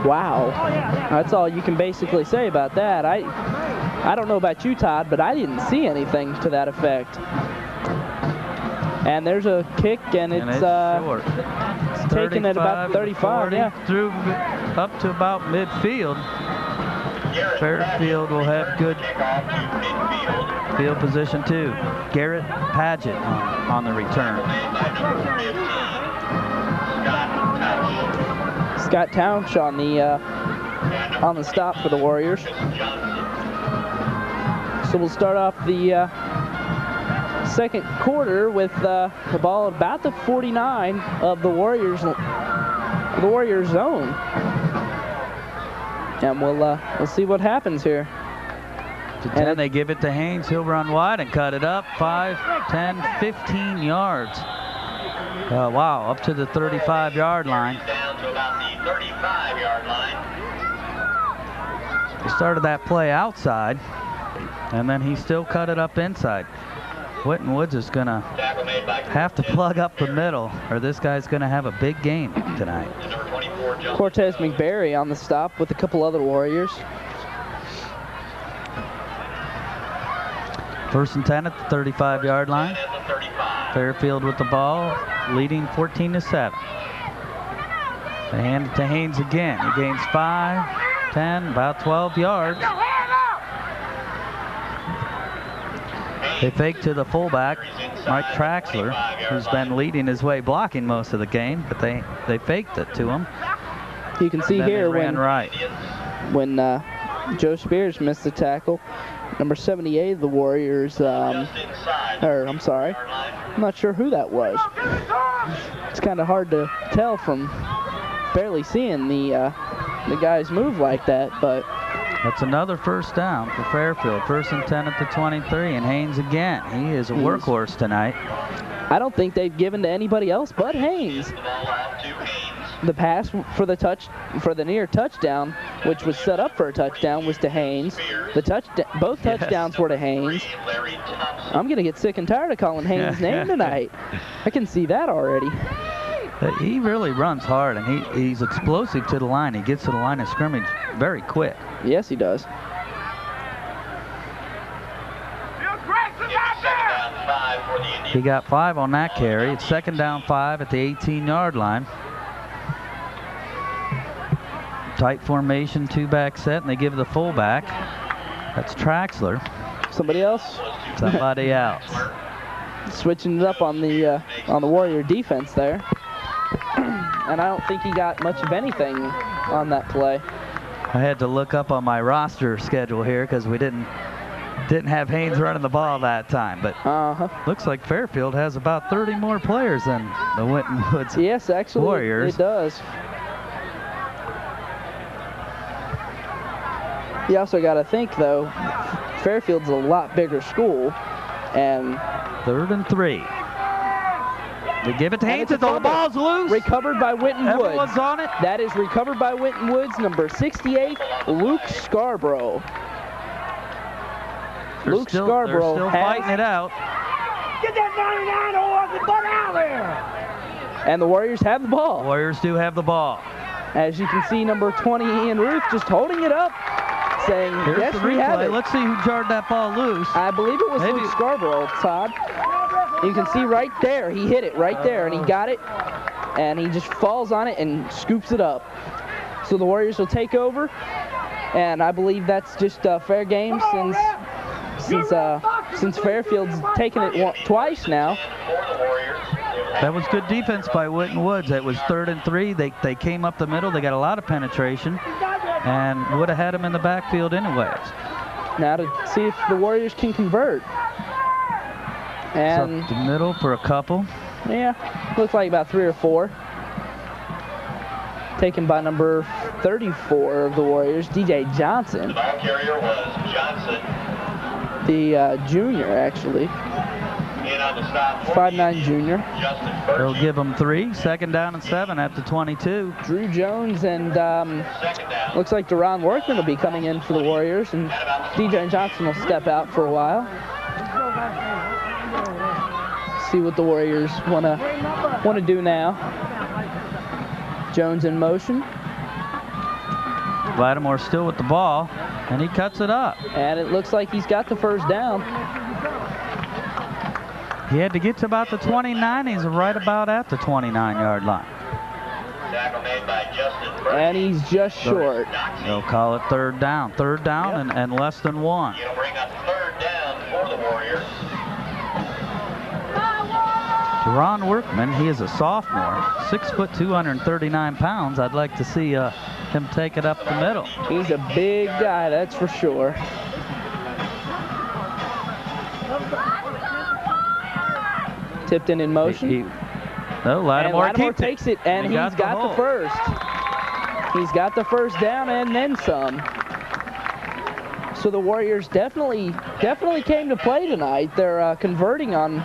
[SPEAKER 2] Wow. That's all you can basically say about that. I don't know about you, Todd, but I didn't see anything to that effect. And there's a kick, and it's
[SPEAKER 5] short.
[SPEAKER 2] It's taken at about 35, yeah.
[SPEAKER 5] Through up to about midfield. Fairfield will have good field position too. Garrett Paget on the return.
[SPEAKER 2] Scott Townsend on the stop for the Warriors. So we'll start off the second quarter with the ball about the 49 of the Warriors zone. And we'll see what happens here.
[SPEAKER 5] And they give it to Haynes. He'll run wide and cut it up 5, 10, 15 yards. Wow, up to the 35-yard line.
[SPEAKER 3] Down to about the 35-yard line.
[SPEAKER 5] He started that play outside, and then he still cut it up inside. Winton Woods is going to have to plug up the middle, or this guy's going to have a big game tonight.
[SPEAKER 2] Cortez McBarry on the stop with a couple other Warriors.
[SPEAKER 5] 1st and 10 at the 35-yard line. Fairfield with the ball, leading 14-7. They hand it to Haynes again. He gains 5, 10, about 12 yards. They fake to the fullback, Mike Traxler, who's been leading his way blocking most of the game, but they faked it to him.
[SPEAKER 2] You can see here when Joe Spears missed the tackle, number 78 of the Warriors, I'm not sure who that was. It's kind of hard to tell from barely seeing the guys move like that, but
[SPEAKER 5] that's another first down for Fairfield. 1st and 10 at the 23, and Haynes again. He is a workhorse tonight.
[SPEAKER 2] I don't think they've given to anybody else but Haynes. The pass for the near touchdown, which was set up for a touchdown, was to Haynes. Both touchdowns were to Haynes. I'm gonna get sick and tired of calling Haynes' name tonight. I can see that already.
[SPEAKER 5] He really runs hard, and he's explosive to the line. He gets to the line of scrimmage very quick.
[SPEAKER 2] Yes, he does.
[SPEAKER 5] He got 5 on that carry. It's 2nd down 5 at the 18-yard line. Tight formation, 2-back set, and they give the fullback. That's Traxler.
[SPEAKER 2] Somebody else?
[SPEAKER 5] Somebody else.
[SPEAKER 2] Switching it up on the Warrior defense there. And I don't think he got much of anything on that play.
[SPEAKER 5] I had to look up on my roster schedule here because we didn't Didn't have Haynes running the ball that time, but looks like Fairfield has about 30 more players than the Winton Woods
[SPEAKER 2] Yes, actually,
[SPEAKER 5] Warriors.
[SPEAKER 2] it does. You also got to think, though, Fairfield's a lot bigger school, and
[SPEAKER 5] 3rd and 3. They give it to Haynes,
[SPEAKER 2] it's a
[SPEAKER 5] the
[SPEAKER 2] fumble.
[SPEAKER 5] ball's loose.
[SPEAKER 2] Recovered by Winton Woods.
[SPEAKER 5] Everyone's on it.
[SPEAKER 2] That is recovered by Winton Woods, number 68, Luke Scarborough.
[SPEAKER 5] They're
[SPEAKER 2] Luke
[SPEAKER 5] still
[SPEAKER 2] Scarborough
[SPEAKER 5] fighting it out.
[SPEAKER 4] Get that 99 off the butt out there.
[SPEAKER 2] And the Warriors have the ball.
[SPEAKER 5] Warriors do have the ball.
[SPEAKER 2] As you can see, number 20, Ian Ruth, just holding it up, saying,
[SPEAKER 5] Here's
[SPEAKER 2] yes,
[SPEAKER 5] the
[SPEAKER 2] we have
[SPEAKER 5] replay.
[SPEAKER 2] it.
[SPEAKER 5] Let's see who jarred that ball loose.
[SPEAKER 2] I believe it was
[SPEAKER 5] Maybe.
[SPEAKER 2] Luke Scarborough, Todd. You can see right there, he hit it right there, and he got it, and he just falls on it and scoops it up. So the Warriors will take over, and I believe that's just a fair game since Fairfield's taken it twice now.
[SPEAKER 5] That was good defense by Winton Woods. It was 3rd and 3. They came up the middle. They got a lot of penetration and would have had them in the backfield anyways.
[SPEAKER 2] Now to see if the Warriors can convert. And
[SPEAKER 5] It's up the middle for a couple.
[SPEAKER 2] yeah, looks like about 3 or 4. Taken by number 34 of the Warriors, DJ Johnson.
[SPEAKER 3] The ball carrier was Johnson.
[SPEAKER 2] The junior, actually.
[SPEAKER 3] In on the stop.
[SPEAKER 2] 5'9" junior.
[SPEAKER 3] Justin
[SPEAKER 5] They'll
[SPEAKER 3] Burgess.
[SPEAKER 5] give them 3. 2nd down and 7 at the 22.
[SPEAKER 2] Drew Jones and
[SPEAKER 3] Second down.
[SPEAKER 2] looks like Deron Workman will be coming in for the Warriors, and DJ Johnson will step out for a while. See what the Warriors wanna do now. Jones in motion,
[SPEAKER 5] Lattimore still with the ball, and he cuts it up.
[SPEAKER 2] and it looks like he's got the first down.
[SPEAKER 5] He had to get to about the 29. He's right about at the 29-yard line.
[SPEAKER 3] Tackle made by Justin Burgess.
[SPEAKER 2] And he's just short.
[SPEAKER 5] They'll call it 3rd down. 3rd down and less than 1.
[SPEAKER 3] It'll bring up 3rd down for the Warriors.
[SPEAKER 5] Deron Workman, he is a sophomore, 6 foot 239 pounds. I'd like to see him take it up the middle.
[SPEAKER 2] He's a big guy, that's for sure. Tipton in motion.
[SPEAKER 5] No, Lattimore,
[SPEAKER 2] and Lattimore
[SPEAKER 5] keeps
[SPEAKER 2] takes it, and
[SPEAKER 5] He
[SPEAKER 2] he's got the
[SPEAKER 5] hole.
[SPEAKER 2] first. He's got the first down and then some. So the Warriors definitely came to play tonight. They're converting on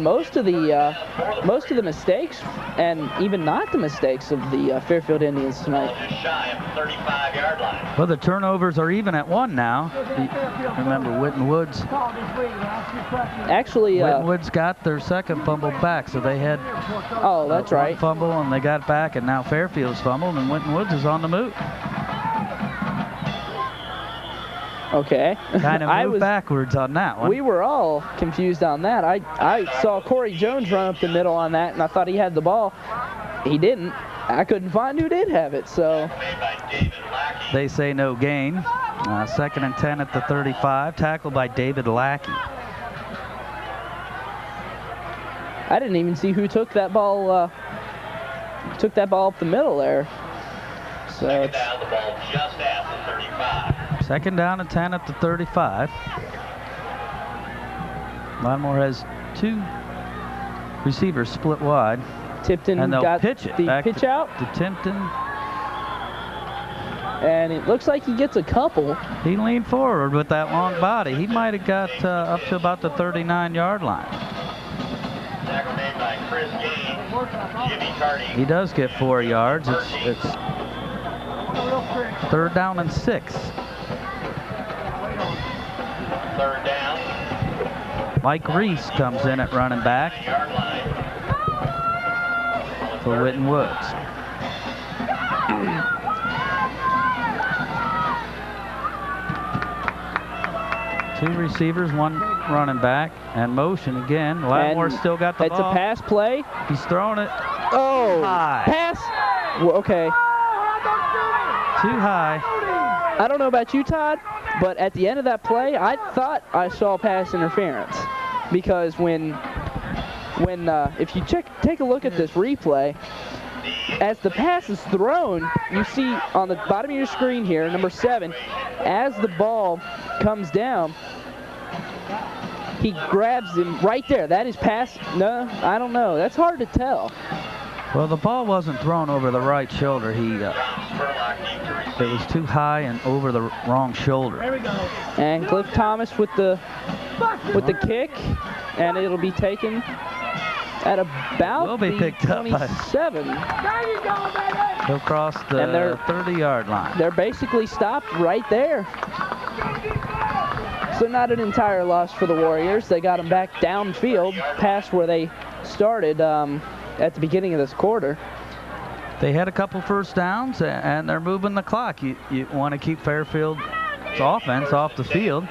[SPEAKER 2] most of the mistakes, and even not the mistakes of the Fairfield Indians tonight.
[SPEAKER 3] Just shy of the 35-yard line.
[SPEAKER 5] Well, the turnovers are even at 1 now. Remember, Winton Woods.
[SPEAKER 2] Actually,
[SPEAKER 5] Winton Woods got their 2nd fumble back, so they had
[SPEAKER 2] oh, that's
[SPEAKER 5] one
[SPEAKER 2] right.
[SPEAKER 5] fumble, and they got it back, and now Fairfield's fumbled, and Winton Woods is on the move.
[SPEAKER 2] Okay.
[SPEAKER 5] Kind of moved backwards on that one.
[SPEAKER 2] We were all confused on that. I saw Corey Jones run up the middle on that, and I thought he had the ball. He didn't. I couldn't find who did have it, so.
[SPEAKER 3] Made by David Lackey.
[SPEAKER 5] They say no gain. 2nd and 10 at the 35. Tackled by David Lackey.
[SPEAKER 2] I didn't even see who took that ball up the middle there. So
[SPEAKER 3] Second down, the ball just at the 35.
[SPEAKER 5] 2nd down and 10 at the 35. Lattimore has 2 receivers split wide.
[SPEAKER 2] Tipton
[SPEAKER 5] And they'll
[SPEAKER 2] got
[SPEAKER 5] pitch it
[SPEAKER 2] the
[SPEAKER 5] back
[SPEAKER 2] pitch
[SPEAKER 5] to,
[SPEAKER 2] out,
[SPEAKER 5] to Tipton.
[SPEAKER 2] and it looks like he gets a couple.
[SPEAKER 5] He leaned forward with that long body. He might have got up to about the 39-yard line.
[SPEAKER 3] Tackle made by Chris Gaines. Jimmy Carty.
[SPEAKER 5] He does get 4 yards. It's 3rd down and 6.
[SPEAKER 3] 3rd down.
[SPEAKER 5] Mike Reese comes in at running back
[SPEAKER 3] Yard line.
[SPEAKER 5] for Winton Woods. Two receivers, 1 running back, and motion again. Lattimore
[SPEAKER 2] And
[SPEAKER 5] still got the
[SPEAKER 2] It's
[SPEAKER 5] ball.
[SPEAKER 2] a pass play.
[SPEAKER 5] He's throwing it
[SPEAKER 2] Oh,
[SPEAKER 5] high.
[SPEAKER 2] pass. Well, okay.
[SPEAKER 5] Too high.
[SPEAKER 2] I don't know about you, Todd, but at the end of that play, I thought I saw pass interference, because if you take a look at this replay, as the pass is thrown, you see on the bottom of your screen here, number 7, as the ball comes down, He grabs him right there. That is pass. No, I don't know. That's hard to tell.
[SPEAKER 5] Well, the ball wasn't thrown over the right shoulder. It was too high and over the wrong shoulder.
[SPEAKER 2] And Cliff Thomas with the kick, and it'll be taken at about
[SPEAKER 5] Will be
[SPEAKER 2] the
[SPEAKER 5] picked up by
[SPEAKER 2] 27.
[SPEAKER 5] He'll cross the 30-yard line.
[SPEAKER 2] They're basically stopped right there. So not an entire loss for the Warriors. They got them back downfield, past where they started at the beginning of this quarter.
[SPEAKER 5] They had a couple first downs, and they're moving the clock. You want to keep Fairfield's offense off the field.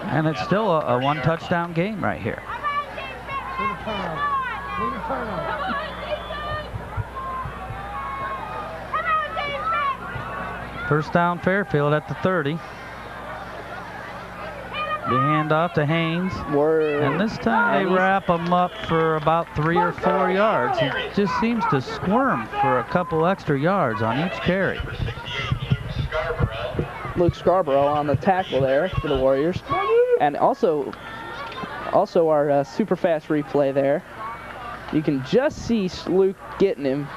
[SPEAKER 5] And it's still a one-touchdown game right here. First down Fairfield at the 30. The handoff to Haynes. And this time they wrap him up for about 3 or 4 yards. He just seems to squirm for a couple extra yards on each carry.
[SPEAKER 2] Luke Scarborough on the tackle there for the Warriors. And also our super fast replay there. You can just see Luke getting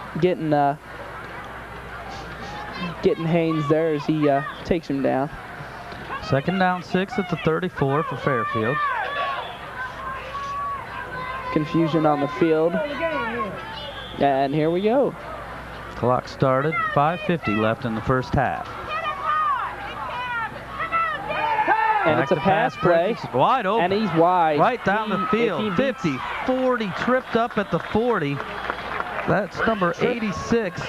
[SPEAKER 2] Haynes there as he takes him down.
[SPEAKER 5] Second down 6 at the 34 for Fairfield.
[SPEAKER 2] Confusion on the field. And here we go.
[SPEAKER 5] Clock started, 5:50 left in the first half.
[SPEAKER 2] And it's a pass play.
[SPEAKER 5] Wide open.
[SPEAKER 2] And he's wide.
[SPEAKER 5] Right down the field. 50, 40, tripped up at the 40. That's number 86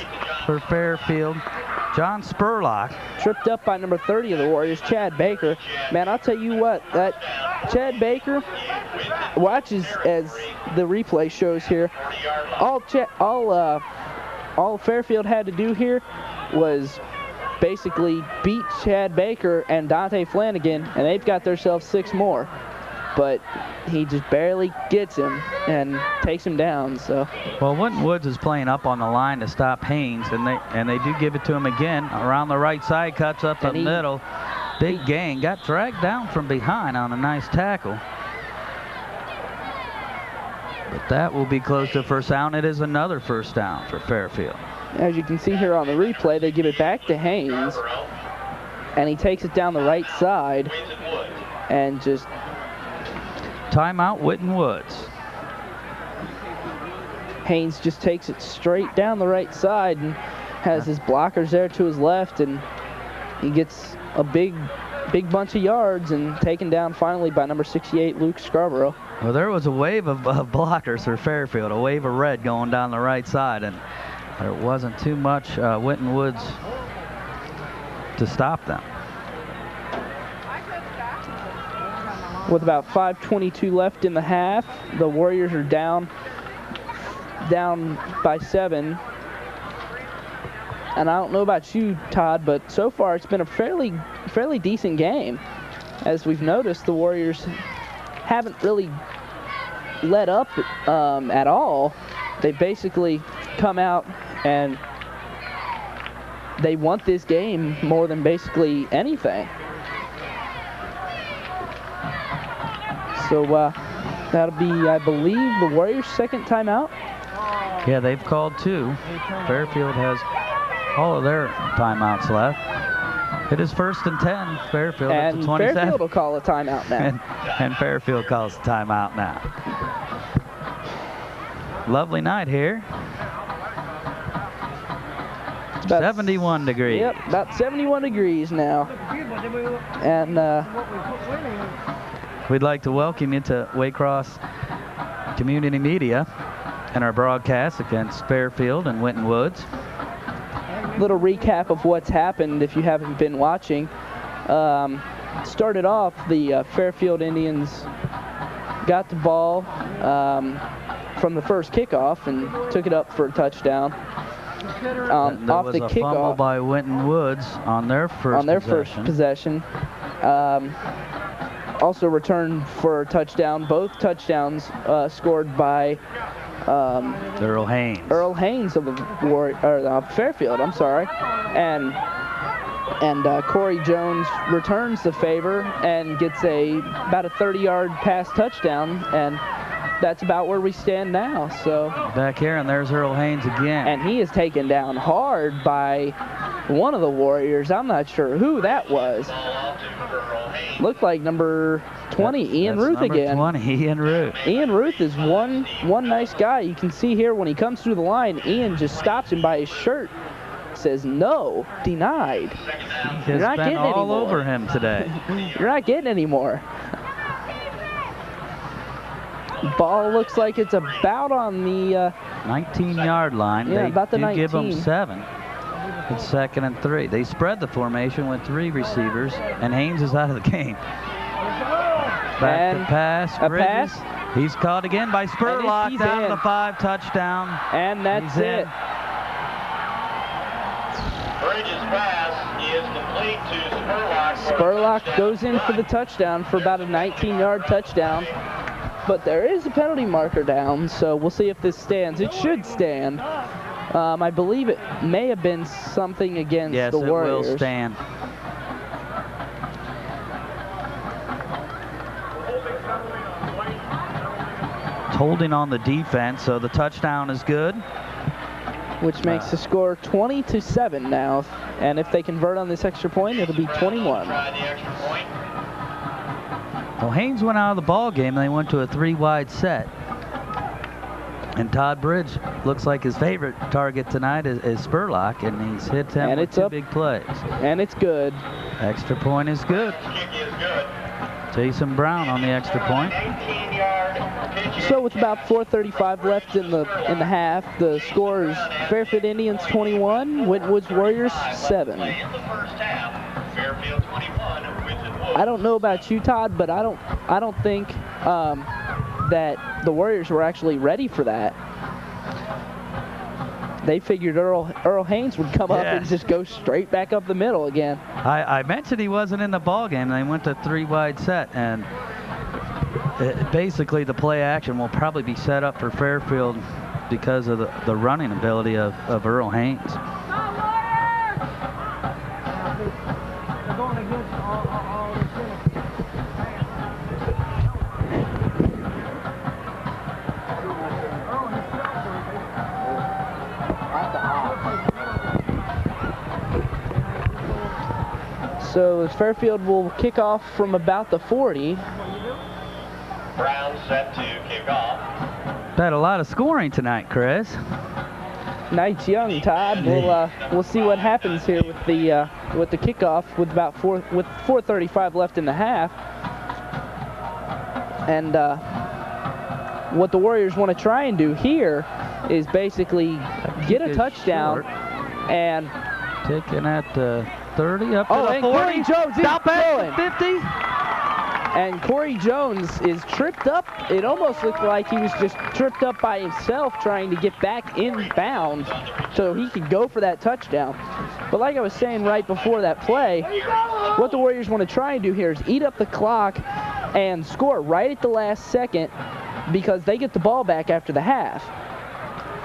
[SPEAKER 5] for Fairfield. John Spurlock.
[SPEAKER 2] Tripped up by number 30 of the Warriors, Chad Baker. Man, I'll tell you what, that Chad Baker, watch as the replay shows here. All Fairfield had to do here was basically beat Chad Baker and Dante Flanagan, and they've got themselves 6 more. But he just barely gets him and takes him down. So.
[SPEAKER 5] Well, Winton Woods is playing up on the line to stop Haynes, and they do give it to him again around the right side, cuts up the middle. Big gain, got dragged down from behind on a nice tackle. But that will be close to first down. It is another first down for Fairfield.
[SPEAKER 2] As you can see here on the replay, they give it back to Haynes, and he takes it down the right side and just.
[SPEAKER 5] Timeout, Winton Woods.
[SPEAKER 2] Haynes just takes it straight down the right side and has his blockers there to his left, and he gets a big bunch of yards and taken down finally by number 68, Luke Scarborough.
[SPEAKER 5] Well, there was a wave of blockers for Fairfield, a wave of red going down the right side, and there wasn't too much Winton Woods to stop them.
[SPEAKER 2] With about 5:22 left in the half, the Warriors are down by 7. And I don't know about you, Todd, but so far it's been a fairly decent game. As we've noticed, the Warriors haven't really let up at all. They basically come out and they want this game more than basically anything. So that'll be, I believe, the Warriors' second timeout.
[SPEAKER 5] Yeah, they've called 2. Fairfield has all of their timeouts left. It is 1st and 10. Fairfield at the 27.
[SPEAKER 2] And Fairfield will call a timeout now.
[SPEAKER 5] and Fairfield calls a timeout now. Lovely night here. 71 degrees.
[SPEAKER 2] Yep, about 71 degrees now. And
[SPEAKER 5] we'd like to welcome you to Waycross Community Media and our broadcast against Fairfield and Winton Woods.
[SPEAKER 2] Little recap of what's happened if you haven't been watching. Started off, the Fairfield Indians got the ball from the first kickoff and took it up for a touchdown.
[SPEAKER 5] There
[SPEAKER 2] off
[SPEAKER 5] was
[SPEAKER 2] the
[SPEAKER 5] a
[SPEAKER 2] kickoff
[SPEAKER 5] fumble by Winton Woods on their first
[SPEAKER 2] possession. Also returned for a touchdown. Both touchdowns scored by
[SPEAKER 5] Earl Haynes.
[SPEAKER 2] Earl Haynes of the Fairfield, I'm sorry. And And Corey Jones returns the favor and gets about a 30-yard pass touchdown, and that's about where we stand now. So
[SPEAKER 5] back here, and there's Earl Haynes again.
[SPEAKER 2] And he is taken down hard by one of the Warriors. I'm not sure who that was. Looked like number 20, Ian Ruth again.
[SPEAKER 5] Number 20, Ian Ruth.
[SPEAKER 2] Ian Ruth is one nice guy. You can see here when he comes through the line, Ian just stops him by his shirt. Says no, denied.
[SPEAKER 5] You're not getting all over him today.
[SPEAKER 2] You're not getting any more. Ball looks like it's about on the
[SPEAKER 5] 19-yard line.
[SPEAKER 2] Yeah, about the 19.
[SPEAKER 5] Give them 7. It's 2nd and 3. They spread the formation with 3 receivers, and Haynes is out of the game. Back to pass.
[SPEAKER 2] A
[SPEAKER 5] Bridges.
[SPEAKER 2] pass.
[SPEAKER 5] He's caught again by Spurlock down to the 5, touchdown.
[SPEAKER 2] And that's it.
[SPEAKER 3] Bridges' pass is complete to Spurlock.
[SPEAKER 2] Spurlock goes in for the touchdown for about a 19-yard touchdown. But there is a penalty marker down, so we'll see if this stands. It should stand. I believe it may have been something against the Warriors.
[SPEAKER 5] Yes, it will stand. It's holding on the defense, so the touchdown is good.
[SPEAKER 2] Which makes the score 20-7 now. And if they convert on this extra point, it'll be 21.
[SPEAKER 5] Well, Haynes went out of the ball game, and they went to a 3-wide set. And Todd Bridge looks like his favorite target tonight is Spurlock, and he's hit him with 2 big plays.
[SPEAKER 2] And it's good.
[SPEAKER 5] Extra point is good. Jason Brown on the extra point.
[SPEAKER 2] So with about 4:35 left in the half, the score is Fairfield Indians 21, Winton Woods Warriors 7. I don't know about you, Todd, but I don't think that the Warriors were actually ready for that. They figured Earl Haynes would come up and just go straight back up the middle again.
[SPEAKER 5] I mentioned he wasn't in the ball game. They went to 3-wide set, and basically the play action will probably be set up for Fairfield because of the running ability of Earl Haynes.
[SPEAKER 2] So Fairfield will kick off from about the 40.
[SPEAKER 3] Brown set to kick off.
[SPEAKER 5] Had a lot of scoring tonight, Chris.
[SPEAKER 2] Night's young, Todd. We'll see what happens here with the kickoff with about 4:35 left in the half. And what the Warriors want to try and do here is basically get a touchdown and
[SPEAKER 5] taking at the 30 up to the 40.
[SPEAKER 2] Corey Jones is going.
[SPEAKER 5] 50.
[SPEAKER 2] And Corey Jones is tripped up. It almost looked like he was just tripped up by himself trying to get back in bounds so he could go for that touchdown. But like I was saying right before that play, what the Warriors want to try and do here is eat up the clock and score right at the last second because they get the ball back after the half.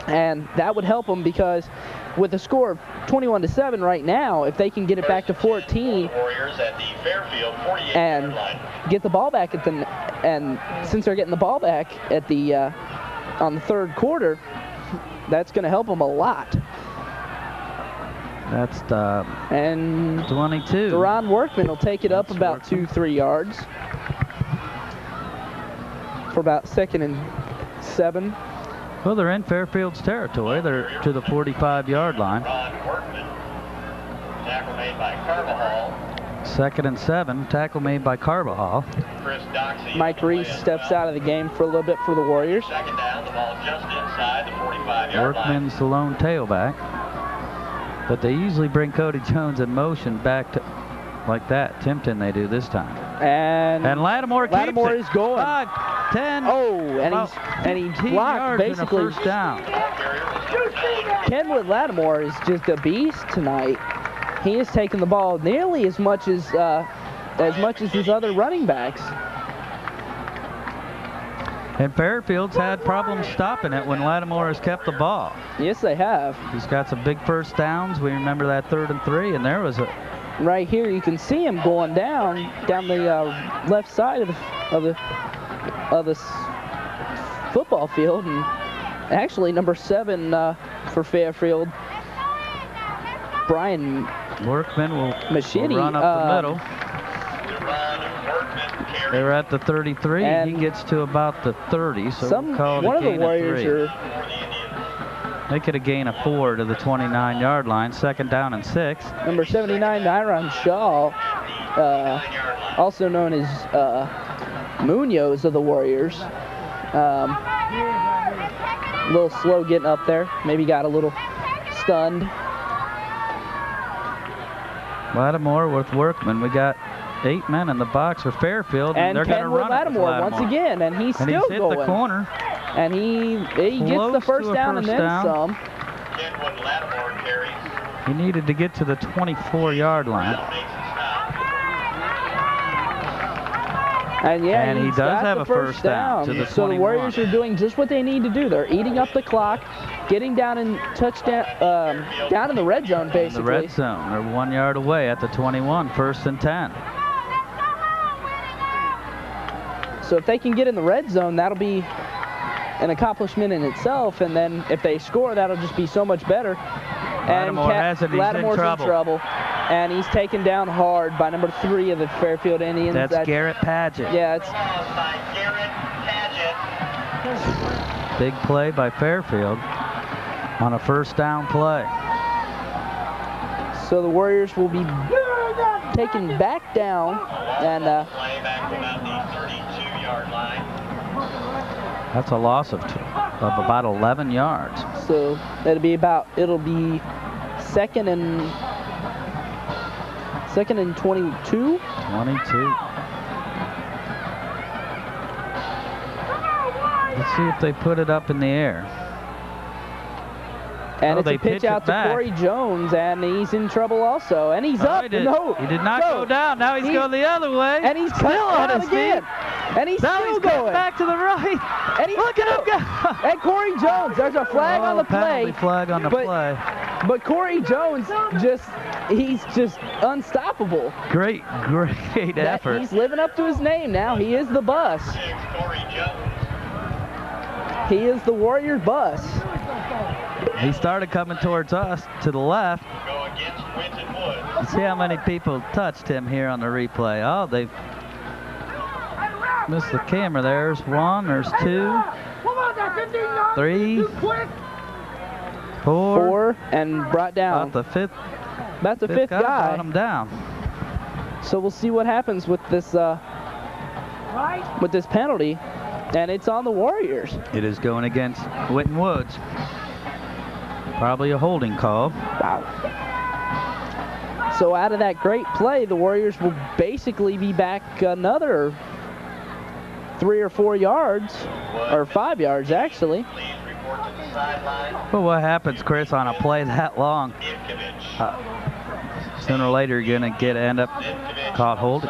[SPEAKER 2] And that would help them because with a score of 21-7 right now, if they can get it back to 14 and get the ball back and since they're getting the ball back at the on the third quarter, that's going to help them a lot.
[SPEAKER 5] That's the 22.
[SPEAKER 2] Deron Workman will take it up about 2-3 yards for about 2nd and 7.
[SPEAKER 5] Well, they're in Fairfield's territory. They're to the 45-yard line.
[SPEAKER 3] Tackle made by Carbajal.
[SPEAKER 5] 2nd and 7. Tackle made by Carbajal.
[SPEAKER 2] Mike Reese steps out of the game for a little bit for the Warriors.
[SPEAKER 3] 2nd down, the ball just inside the 45-yard line.
[SPEAKER 5] Workman's the lone tailback. But they usually bring Cody Jones in motion back to like that. Timpton they do this time.
[SPEAKER 2] And
[SPEAKER 5] Lattimore keeps it.
[SPEAKER 2] Is going.
[SPEAKER 5] 5, 10.
[SPEAKER 2] Oh, and he blocked basically.
[SPEAKER 5] First down.
[SPEAKER 2] Kenwood Lattimore is just a beast tonight. He has taken the ball nearly as much as his other running backs.
[SPEAKER 5] And Fairfield's had problems stopping it when Lattimore has kept the ball.
[SPEAKER 2] Yes, they have.
[SPEAKER 5] He's got some big first downs. We remember that 3rd and 3, and there was
[SPEAKER 2] right here, you can see him going down the left side of the football field, and actually number 7 for Fairfield, Brian
[SPEAKER 5] Workman will
[SPEAKER 2] Machete,
[SPEAKER 5] run up the middle. They're at the 33.
[SPEAKER 2] and
[SPEAKER 5] He gets to about the 30, so we'll call it
[SPEAKER 2] one
[SPEAKER 5] a
[SPEAKER 2] of the
[SPEAKER 5] gain
[SPEAKER 2] Warriors
[SPEAKER 5] of 3.
[SPEAKER 2] are
[SPEAKER 5] Make it a gain of 4 to the 29-yard line. 2nd down and 6.
[SPEAKER 2] number 79, Nyron Shaw, also known as Munoz of the Warriors. A little slow getting up there. Maybe got a little stunned.
[SPEAKER 5] Lattimore with Workman. We got 8 men in the box for Fairfield, and they're going to run
[SPEAKER 2] Lattimore
[SPEAKER 5] it with
[SPEAKER 2] once again, and he's
[SPEAKER 5] and
[SPEAKER 2] still
[SPEAKER 5] he's hit
[SPEAKER 2] going.
[SPEAKER 5] the corner.
[SPEAKER 2] And he gets the first down and then some.
[SPEAKER 5] He needed to get to the 24-yard line.
[SPEAKER 2] And yeah,
[SPEAKER 5] And he
[SPEAKER 2] he's
[SPEAKER 5] does
[SPEAKER 2] got
[SPEAKER 5] have
[SPEAKER 2] the
[SPEAKER 5] a first down to the
[SPEAKER 2] So the
[SPEAKER 5] 21.
[SPEAKER 2] Warriors are doing just what they need to do. They're eating up the clock, getting down in touchdown, down in the red zone, basically.
[SPEAKER 5] The red zone. They're 1 yard away at the 21, 1st and 10.
[SPEAKER 2] So if they can get in the red zone, that'll be an accomplishment in itself. And then if they score, that'll just be so much better.
[SPEAKER 5] Lattimore has it. He's
[SPEAKER 2] Lattimore's
[SPEAKER 5] in trouble.
[SPEAKER 2] And he's taken down hard by number 3 of the Fairfield Indians.
[SPEAKER 5] That's Garrett Padgett.
[SPEAKER 2] Yeah, it's
[SPEAKER 5] big play by Fairfield on a first down play.
[SPEAKER 2] so the Warriors will be taken back down, and
[SPEAKER 5] That's a loss of about 11 yards.
[SPEAKER 2] so it'll be 2nd and 22.
[SPEAKER 5] 22. Let's see if they put it up in the air.
[SPEAKER 2] And
[SPEAKER 5] Oh,
[SPEAKER 2] it's a
[SPEAKER 5] they
[SPEAKER 2] pitch
[SPEAKER 5] pitch it
[SPEAKER 2] out to
[SPEAKER 5] back.
[SPEAKER 2] Corey Jones, and he's in trouble also. And he's
[SPEAKER 5] Oh,
[SPEAKER 2] up.
[SPEAKER 5] he did not
[SPEAKER 2] No.
[SPEAKER 5] go down. Now he's going the other way.
[SPEAKER 2] And he's
[SPEAKER 5] still on
[SPEAKER 2] down
[SPEAKER 5] his
[SPEAKER 2] again.
[SPEAKER 5] feet.
[SPEAKER 2] And he's
[SPEAKER 5] Now
[SPEAKER 2] still
[SPEAKER 5] he's
[SPEAKER 2] going.
[SPEAKER 5] back to the right.
[SPEAKER 2] And he's
[SPEAKER 5] Look at him
[SPEAKER 2] still-
[SPEAKER 5] go.
[SPEAKER 2] And Corey Jones, there's a flag on the
[SPEAKER 5] penalty
[SPEAKER 2] play.
[SPEAKER 5] flag on the play.
[SPEAKER 2] But Corey Jones he's just unstoppable.
[SPEAKER 5] Great effort.
[SPEAKER 2] He's living up to his name now. He is the bus. He is the Warrior bus.
[SPEAKER 5] He started coming towards us to the left. Let's see how many people touched him here on the replay. Oh, they've missed the camera. There's 1, there's 2, 3, 4,
[SPEAKER 2] and brought down.
[SPEAKER 5] about the fifth
[SPEAKER 2] Fifth
[SPEAKER 5] guy.
[SPEAKER 2] guy.
[SPEAKER 5] Brought him down.
[SPEAKER 2] So we'll see what happens with this penalty, and it's on the Warriors.
[SPEAKER 5] It is going against Winton Woods. Probably a holding call.
[SPEAKER 2] Wow. So out of that great play, the Warriors will basically be back another 3 or 4 yards, or 5 yards actually.
[SPEAKER 5] Well, what happens, Chris, on a play that long? Sooner or later, you're going to end up caught holding.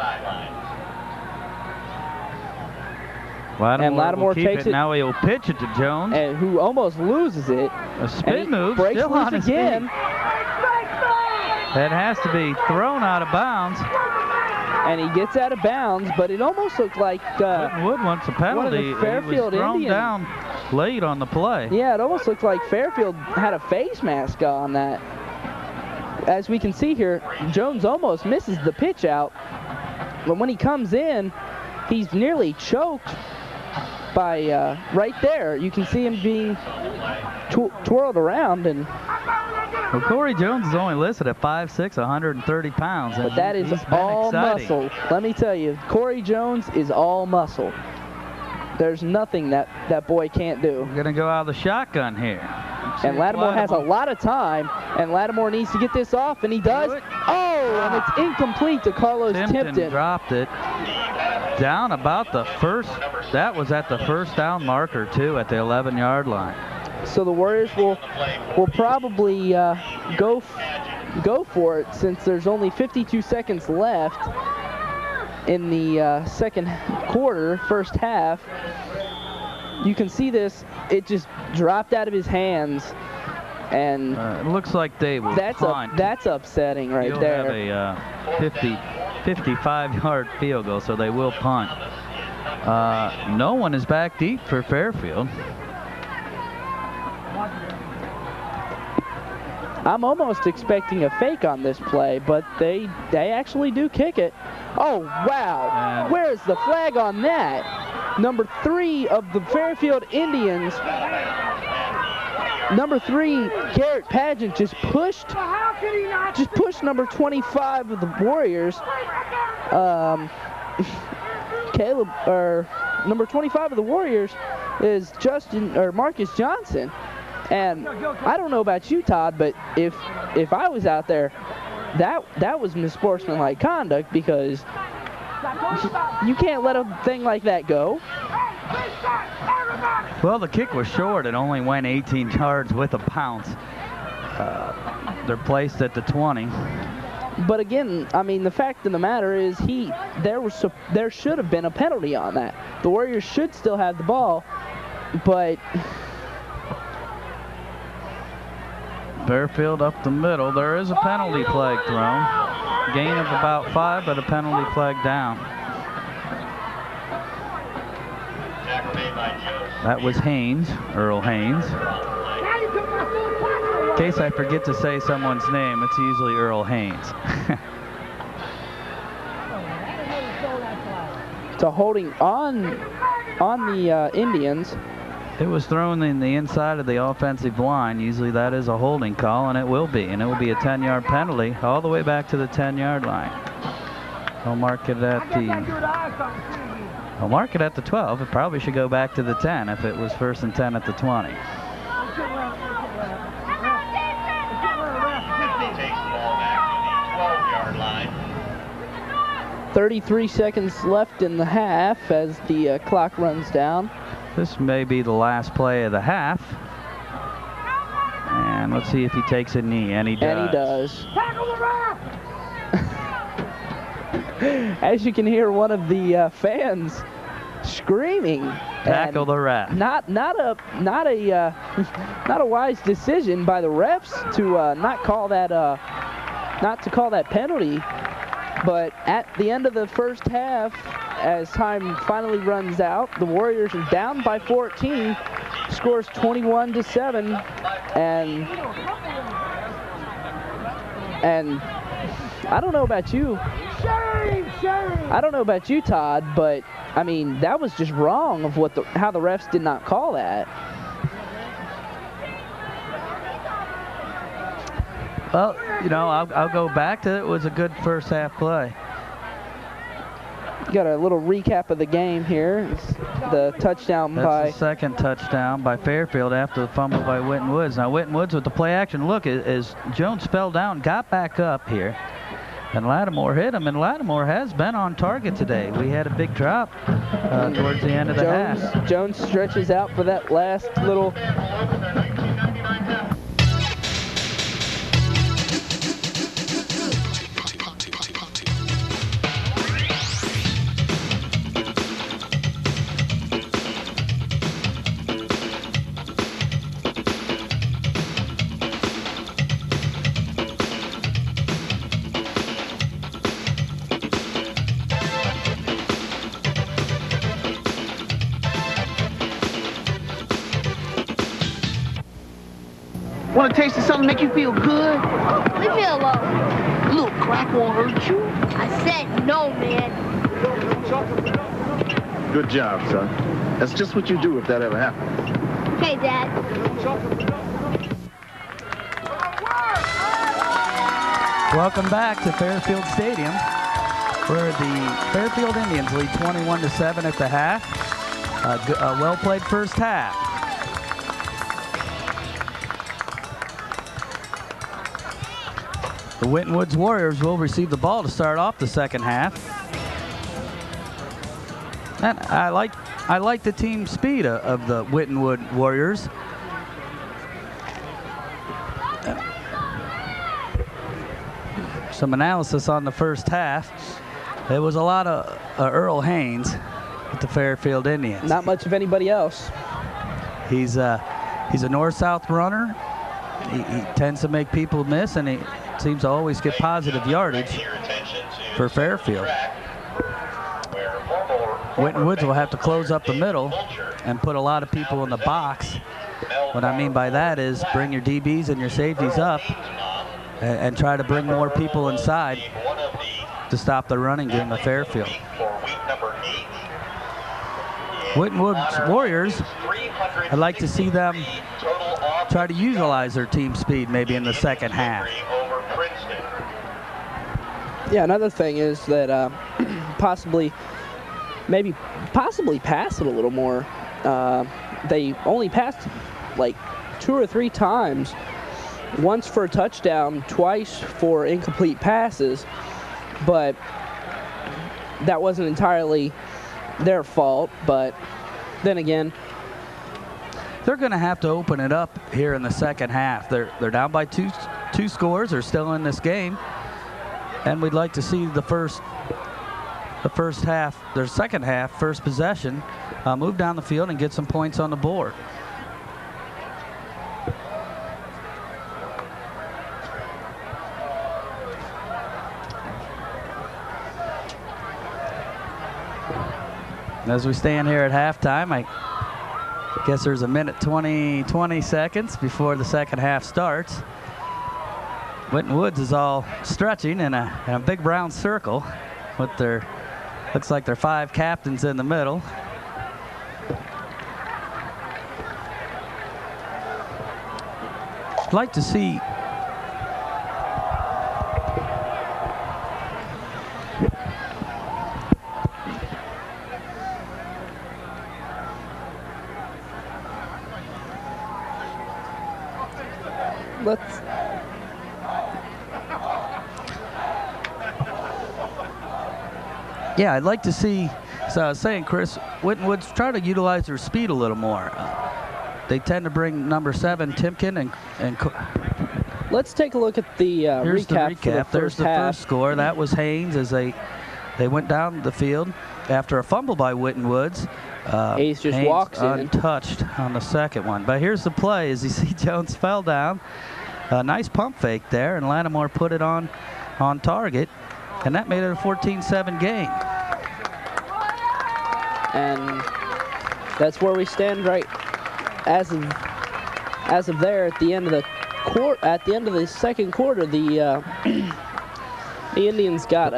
[SPEAKER 2] Lattimore
[SPEAKER 5] will keep
[SPEAKER 2] takes
[SPEAKER 5] it.
[SPEAKER 2] it.
[SPEAKER 5] Now he'll pitch it to Jones.
[SPEAKER 2] And who almost loses it.
[SPEAKER 5] A spin move,
[SPEAKER 2] breaks
[SPEAKER 5] still
[SPEAKER 2] loose
[SPEAKER 5] on his
[SPEAKER 2] again.
[SPEAKER 5] feet. That has to be thrown out of bounds.
[SPEAKER 2] And he gets out of bounds, but it almost looked like
[SPEAKER 5] Winton Wood wants a penalty.
[SPEAKER 2] one of the Fairfield
[SPEAKER 5] he was thrown
[SPEAKER 2] Indians.
[SPEAKER 5] down late on the play.
[SPEAKER 2] Yeah, it almost looked like Fairfield had a face mask on that. As we can see here, Jones almost misses the pitch out. But when he comes in, he's nearly choked by right there. You can see him being twirled around.
[SPEAKER 5] Well, Corey Jones is only listed at 5'6", 130 pounds.
[SPEAKER 2] But that is
[SPEAKER 5] he's been
[SPEAKER 2] all
[SPEAKER 5] exciting.
[SPEAKER 2] muscle. Let me tell you, Corey Jones is all muscle. There's nothing that boy can't do.
[SPEAKER 5] We're going to go out of the shotgun here.
[SPEAKER 2] And Lattimore has a lot of time, and Lattimore needs to get this off, and he does. Oh, and it's incomplete to Carlos Timpton.
[SPEAKER 5] Dropped it down about the first. That was at the first down marker, too, at the 11-yard line.
[SPEAKER 2] So the Warriors will probably go for it, since there's only 52 seconds left in the second quarter, first half. You can see this, it just dropped out of his hands. And
[SPEAKER 5] it looks like they will punt.
[SPEAKER 2] That's upsetting right
[SPEAKER 5] You'll
[SPEAKER 2] there.
[SPEAKER 5] have a 55-yard field goal, so they will punt. No one is back deep for Fairfield.
[SPEAKER 2] I'm almost expecting a fake on this play, but they actually do kick it. Oh, wow.
[SPEAKER 5] And
[SPEAKER 2] where's the flag on that? Number 3 of the Fairfield Indians, number 3, Garrett Pageant, just pushed number 25 of the Warriors, number 25 of the Warriors is Marcus Johnson. And I don't know about you, Todd, but if I was out there, that was unsportsmanlike conduct, because you can't let a thing like that go.
[SPEAKER 5] Well, the kick was short. It only went 18 yards with a bounce. They're placed at the 20.
[SPEAKER 2] But again, I mean, the fact of the matter is there should have been a penalty on that. The Warriors should still have the ball, but
[SPEAKER 5] Fairfield up the middle. There is a penalty flag thrown. Gain of about 5, but a penalty flag down. That was Haynes, Earl Haynes. In case I forget to say someone's name, it's usually Earl Haynes.
[SPEAKER 2] It's a holding on the Indians.
[SPEAKER 5] It was thrown in the inside of the offensive line. Usually that is a holding call, and it will be. And it will be a 10-yard penalty all the way back to the 10-yard line. I'll mark it at the 12. It probably should go back to the 10 if it was 1st and 10 at the 20.
[SPEAKER 2] 33 seconds left in the half as the clock runs down.
[SPEAKER 5] This may be the last play of the half. And let's see if he takes a knee, and he does.
[SPEAKER 2] And he does. As you can hear, one of the fans screaming.
[SPEAKER 5] Tackle the ref.
[SPEAKER 2] Not a wise decision by the refs to not to call that penalty. But at the end of the first half, as time finally runs out, the Warriors are down by 14, scores 21-7, and I don't know about you. I don't know about you, Todd, but I mean, that was just wrong of how the refs did not call that.
[SPEAKER 5] Well, you know, I'll go back to it. It was a good first half play.
[SPEAKER 2] Got a little recap of the game here. It's the touchdown
[SPEAKER 5] That's the second touchdown by Fairfield after the fumble by Winton Woods. Now Winton Woods with the play action. Look, as Jones fell down, got back up here, and Lattimore hit him. And Lattimore has been on target today. We had a big drop towards the end of the half.
[SPEAKER 2] Jones stretches out for that last little.
[SPEAKER 6] Want a taste of something make you feel good?
[SPEAKER 4] Leave me alone.
[SPEAKER 6] Look, crack won't hurt you.
[SPEAKER 4] I said no, man.
[SPEAKER 7] Good job, son. That's just what you do if that ever happens.
[SPEAKER 4] Okay, Dad.
[SPEAKER 1] Welcome back to Fairfield Stadium, where the Fairfield Indians lead 21-7 at the half. A well-played first half. The Winton Woods Warriors will receive the ball to start off the second half. And I like the team speed of the Winton Woods Warriors. Some analysis on the first half. It was a lot of Earl Haynes with the Fairfield Indians.
[SPEAKER 2] Not much of anybody else.
[SPEAKER 1] He's a north-south runner.
[SPEAKER 5] he tends to make people miss, and he seems to always get positive yardage for Fairfield. Winton Woods will have to close up the middle and put a lot of people in the box. What I mean by that is bring your DBs and your safeties up and try to bring more people inside to stop the running game of Fairfield. Winton Woods Warriors, I'd like to see them try to utilize their team speed maybe in the second half.
[SPEAKER 2] Yeah, another thing is that possibly pass it a little more. They only passed like 2 or 3 times, once for a touchdown, twice for incomplete passes, but that wasn't entirely their fault. But then again,
[SPEAKER 5] they're going to have to open it up here in the second half. They're down by two scores. They're still in this game, and we'd like to see the second half, first possession, move down the field and get some points on the board. As we stand here at halftime, I guess there's a minute 20 seconds before the second half starts. Winton Woods is all stretching in a big brown circle with their, looks like their 5 captains in the middle. I'd like to see Yeah, I'd like to see, so I was saying, Chris, Winton Woods try to utilize their speed a little more. They tend to bring number 7, Timken, and
[SPEAKER 2] let's take a look at the
[SPEAKER 5] here's
[SPEAKER 2] recap.
[SPEAKER 5] The recap. There's the first score. That was Haynes as they went down the field after a fumble by Winton Woods.
[SPEAKER 2] Haynes just
[SPEAKER 5] Haynes
[SPEAKER 2] walks in.
[SPEAKER 5] Untouched on the second one. But here's the play. As you see, Jones fell down. A nice pump fake there, and Lattimore put it on target, and that made it a 14-7 game.
[SPEAKER 2] And that's where we stand right as of there at the end of the second quarter. The Indians got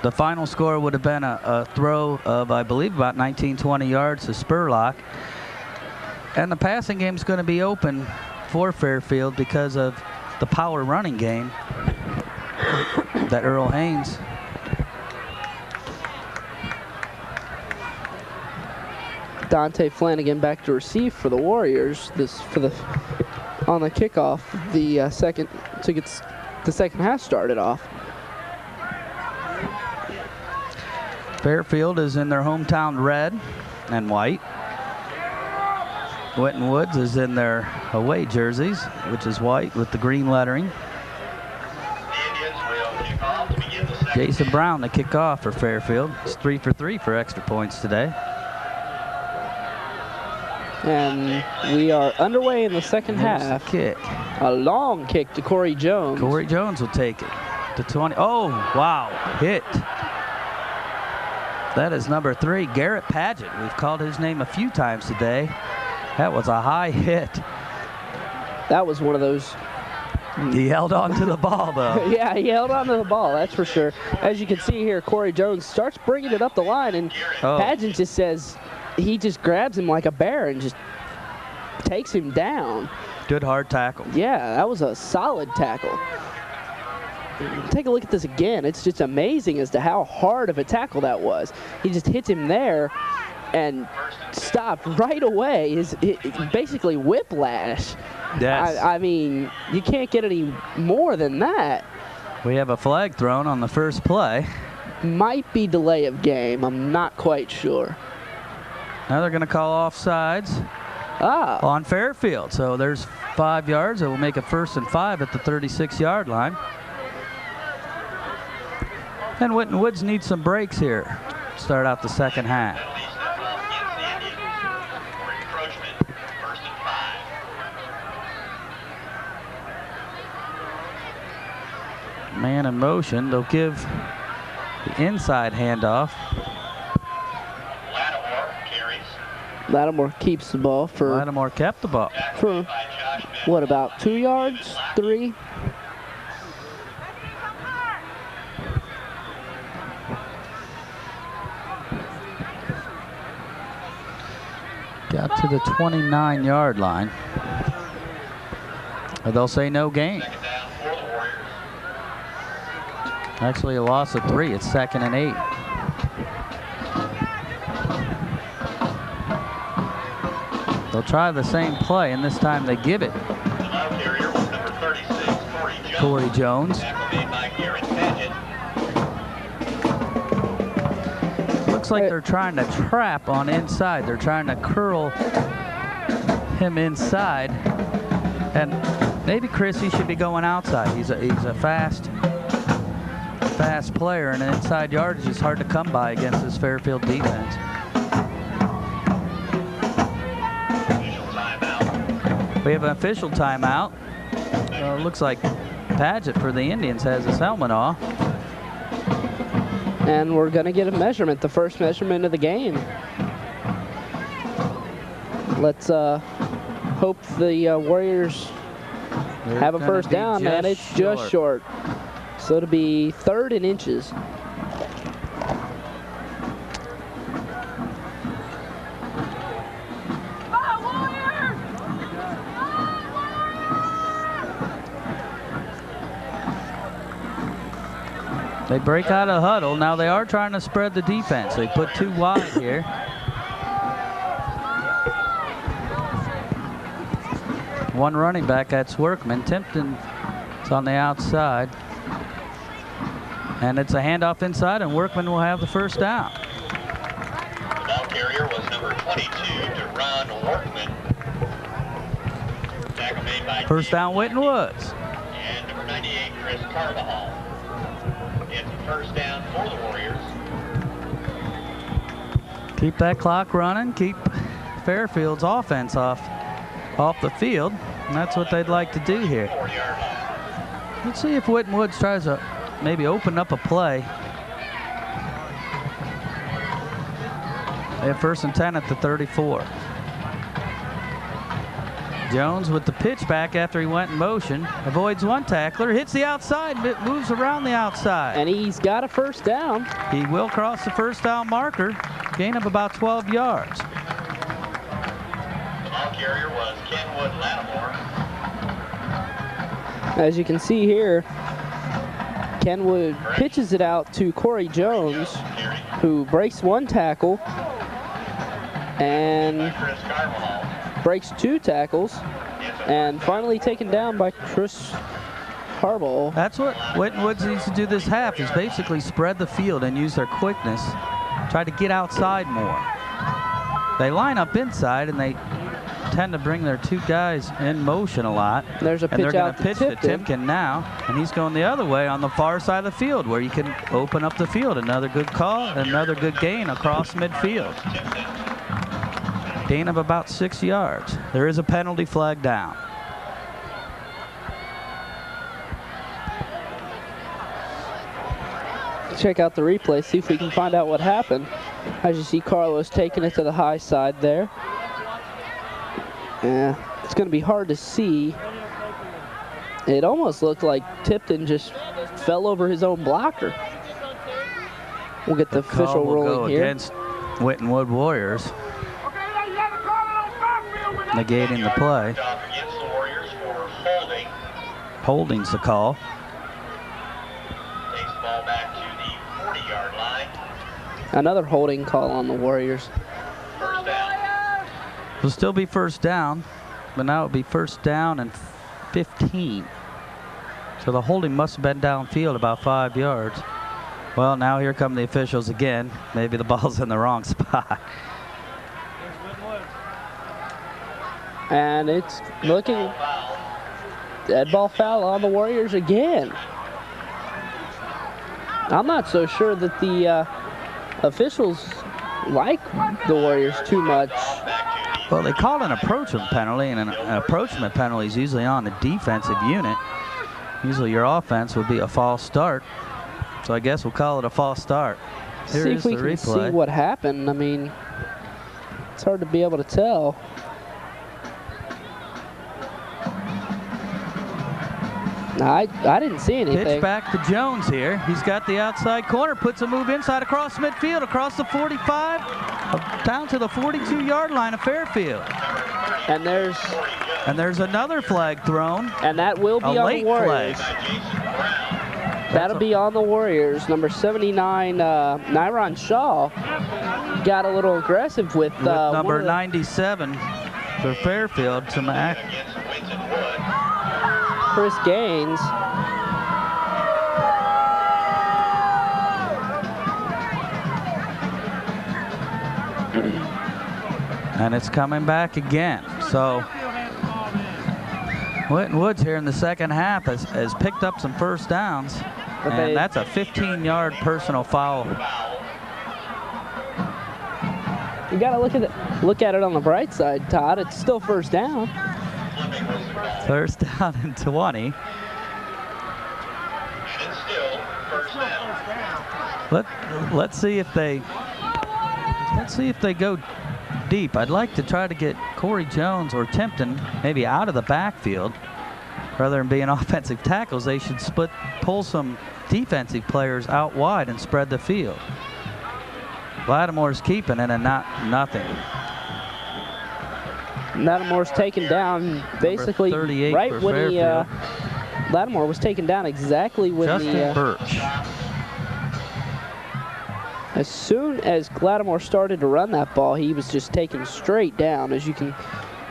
[SPEAKER 5] the final score would have been a throw of, I believe, about 19-20 yards to Spurlock, and the passing game is going to be open for Fairfield because of the power running game that Earl Haynes
[SPEAKER 2] Dante Flanagan back to receive for the Warriors. On the kickoff, the second to get the second half started off.
[SPEAKER 5] Fairfield is in their hometown red and white. Winton Woods is in their away jerseys, which is white with the green lettering. Jason Brown to kick off for Fairfield. He's 3 for 3 for extra points today.
[SPEAKER 2] And we are underway in the second half.
[SPEAKER 5] Kick.
[SPEAKER 2] A long kick to Corey Jones.
[SPEAKER 5] Corey Jones will take it to 20. Oh, wow. Hit. That is number 3, Garrett Paget. We've called his name a few times today. That was a high hit.
[SPEAKER 2] That was one of those.
[SPEAKER 5] He held on to the ball, though.
[SPEAKER 2] Yeah, he held on to the ball, that's for sure. As you can see here, Corey Jones starts bringing it up the line, and Paget just says, he just grabs him like a bear and just takes him down.
[SPEAKER 5] Good hard tackle.
[SPEAKER 2] Yeah, that was a solid tackle. Take a look at this again. It's just amazing as to how hard of a tackle that was. He just hits him there and stopped right away. Basically whiplash.
[SPEAKER 5] Yes.
[SPEAKER 2] I mean, you can't get any more than that.
[SPEAKER 5] We have a flag thrown on the first play.
[SPEAKER 2] Might be delay of game. I'm not quite sure.
[SPEAKER 5] Now they're going to call offsides on Fairfield. So there's 5 yards. It will make a 1st and 5 at the 36-yard line. And Winton Woods needs some breaks here. Start out the second half. Man in motion. They'll give the inside handoff.
[SPEAKER 3] Lattimore carries.
[SPEAKER 2] Lattimore keeps the ball for
[SPEAKER 5] Lattimore kept the ball.
[SPEAKER 2] for what, about 2 yards, 3?
[SPEAKER 5] Got to the 29-yard line. Or they'll say no gain.
[SPEAKER 3] Second down for the Warriors.
[SPEAKER 5] Actually a loss of 3. It's 2nd and 8. They'll try the same play, and this time they give it.
[SPEAKER 3] The ball carrier was number 36,
[SPEAKER 5] Corey Jones.
[SPEAKER 3] Tackle made by Garrett Paget.
[SPEAKER 5] Looks like they're trying to trap on inside. They're trying to curl him inside. And maybe Chrissy should be going outside. He's a fast player, and inside yardage is hard to come by against this Fairfield defense.
[SPEAKER 3] Official timeout.
[SPEAKER 5] We have an official timeout. Looks like Paget for the Indians has his helmet off.
[SPEAKER 2] And we're going to get a measurement, the first measurement of the game. Let's hope the Warriors have a first down, and it's just short. So it'll be 3rd and inches.
[SPEAKER 5] They break out of huddle. Now they are trying to spread the defense. They put 2 wide here. One running back, that's Workman. Timpton's on the outside. And it's a handoff inside, and Workman will have the first down.
[SPEAKER 3] The ball carrier was number 22, Deron Workman. Tackle made by
[SPEAKER 5] First down, Winton Woods.
[SPEAKER 3] and number 98, Chris Carvajal. It's a first down for the Warriors.
[SPEAKER 5] Keep that clock running. Keep Fairfield's offense off the field. And that's what they'd like to do here.
[SPEAKER 3] 4-yard line.
[SPEAKER 5] Let's see if Winton Woods tries to maybe open up a play. They have 1st and 10 at the 34. Jones with the pitch back after he went in motion. Avoids one tackler, hits the outside, but moves around the outside.
[SPEAKER 2] And he's got a first down.
[SPEAKER 5] He will cross the first down marker, gain of about 12 yards.
[SPEAKER 3] Ball carrier was Kenwood Lattimore.
[SPEAKER 2] As you can see here, Kenwood pitches it out to Corey Jones, who breaks one tackle and
[SPEAKER 3] Chris Carvajal.
[SPEAKER 2] breaks 2 tackles, and finally taken down by Chris Harbaugh.
[SPEAKER 5] That's what Winton Woods needs to do this half, is basically spread the field and use their quickness. Try to get outside more. They line up inside, and they tend to bring their 2 guys in motion a lot.
[SPEAKER 2] There's a
[SPEAKER 5] and they're
[SPEAKER 2] pitch
[SPEAKER 5] going
[SPEAKER 2] out
[SPEAKER 5] to pitch to Timken now, and he's going the other way on the far side of the field where you can open up the field. Another good call, another good gain across midfield. Gain of about 6 yards. There is a penalty flag down.
[SPEAKER 2] Check out the replay, see if we can find out what happened. As you see, Carlos taking it to the high side there. Yeah, it's going to be hard to see. It almost looked like Tipton just fell over his own blocker. We'll get the official ruling here.
[SPEAKER 5] Against Winton Wood Warriors, negating the play.
[SPEAKER 3] Against the Warriors for holding.
[SPEAKER 5] Holding's the call.
[SPEAKER 3] Takes the ball back to the 40-yard line.
[SPEAKER 2] Another holding call on the Warriors.
[SPEAKER 3] First down.
[SPEAKER 5] It'll still be first down, but now it'll be first down and 15. So the holding must have been downfield about 5 yards. Well, now here come the officials again. Maybe the ball's in the wrong spot.
[SPEAKER 2] And it's looking dead ball foul on the Warriors again. I'm not so sure that the officials like the Warriors too much.
[SPEAKER 5] Well, they called an approachment penalty, and an approachment penalty is usually on the defensive unit. Usually your offense would be a false start. So I guess we'll call it a false start. Here
[SPEAKER 2] See
[SPEAKER 5] is
[SPEAKER 2] if we
[SPEAKER 5] the
[SPEAKER 2] can
[SPEAKER 5] replay.
[SPEAKER 2] see what happened. I mean, it's hard to be able to tell. No, I didn't see anything.
[SPEAKER 5] Pitch back to Jones here. He's got the outside corner, puts a move inside across midfield, across the 45, down to the 42-yard line of Fairfield.
[SPEAKER 2] And
[SPEAKER 5] there's another flag thrown.
[SPEAKER 2] And that will be
[SPEAKER 5] A
[SPEAKER 2] on
[SPEAKER 5] late
[SPEAKER 2] the Warriors.
[SPEAKER 5] flag.
[SPEAKER 2] That'll be on the Warriors. Number 79, Nyron Shaw, got a little aggressive with
[SPEAKER 5] number 97 for Fairfield.
[SPEAKER 2] Chris Gaines.
[SPEAKER 5] And it's coming back again. So Winton Woods here in the second half has picked up some first downs. And that's a 15-yard personal foul.
[SPEAKER 2] You got to look at it on the bright side, Todd. It's still first down.
[SPEAKER 5] First down and 20. Let's see if they go deep. I'd like to try to get Corey Jones or Timpton maybe out of the backfield. Rather than being offensive tackles, they should pull some defensive players out wide and spread the field. Lattimore's keeping it and nothing.
[SPEAKER 2] Lattimore's taken down basically right when Lattimore was taken down exactly when
[SPEAKER 5] Justin Birch.
[SPEAKER 2] As soon as Lattimore started to run that ball, he was just taken straight down, as you can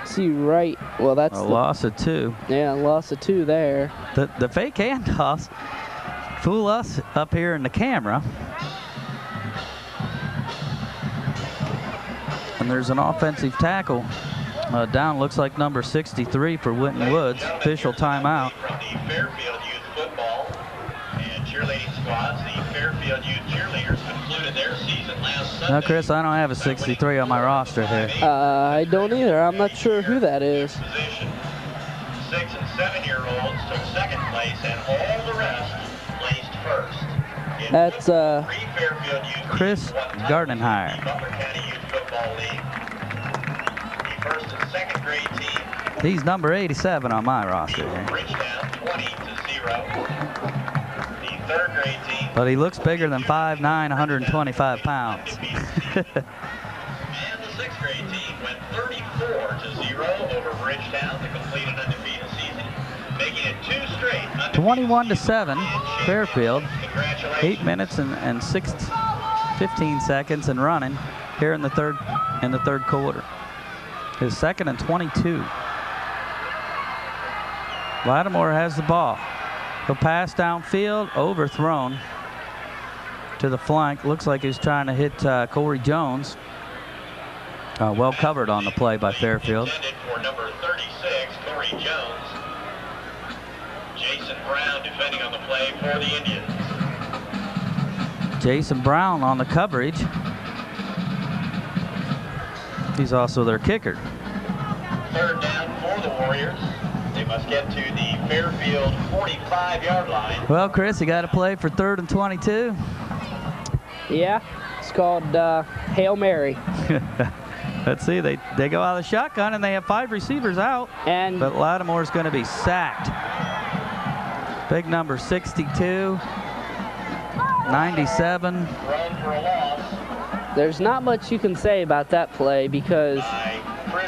[SPEAKER 2] see right. Well, that's
[SPEAKER 5] a loss of 2.
[SPEAKER 2] Yeah, loss of 2 there.
[SPEAKER 5] The fake handoffs fool us up here in the camera. And there's an offensive tackle down, looks like number 63 for Winton Woods. Official timeout.
[SPEAKER 3] From the Fairfield Youth Football and Cheerleading Squads, the Fairfield Youth Cheerleaders concluded their season last Sunday.
[SPEAKER 5] Now, Chris, I don't have a 63 on my roster here.
[SPEAKER 2] I don't either. I'm not sure who that is.
[SPEAKER 3] 6- and 7-year-olds took second place, and all the rest placed first.
[SPEAKER 2] That's
[SPEAKER 5] Chris Gardenhire.
[SPEAKER 3] The Butler County Youth Football League. The first and second grade team.
[SPEAKER 5] He's number 87 on my roster here.
[SPEAKER 3] Bridgetown 20-0. The third grade team.
[SPEAKER 5] But he looks bigger than 5'9", 125 pounds.
[SPEAKER 3] And the sixth grade team went 34-0 over Bridgetown to complete an undefeated season, making it 2 straight.
[SPEAKER 5] 21-7, Fairfield. 8 minutes and 15 seconds and running here in the third quarter. His second and 22. Lattimore has the ball. He'll pass downfield, overthrown to the flank. Looks like he's trying to hit Corey Jones. Well covered on the play by Fairfield.
[SPEAKER 3] For number 36, Corey Jones. Jason Brown defending on the play for the Indians.
[SPEAKER 5] Jason Brown on the coverage. He's also their kicker.
[SPEAKER 3] Third down for the Warriors. They must get to the Fairfield 45-yard line.
[SPEAKER 5] Well, Chris, you got to play for 3rd and 22.
[SPEAKER 2] Yeah, it's called Hail Mary.
[SPEAKER 5] Let's see, they go out of the shotgun and they have 5 receivers out. But Lattimore's going to be sacked. Big number 62, 97.
[SPEAKER 2] There's not much you can say about that play because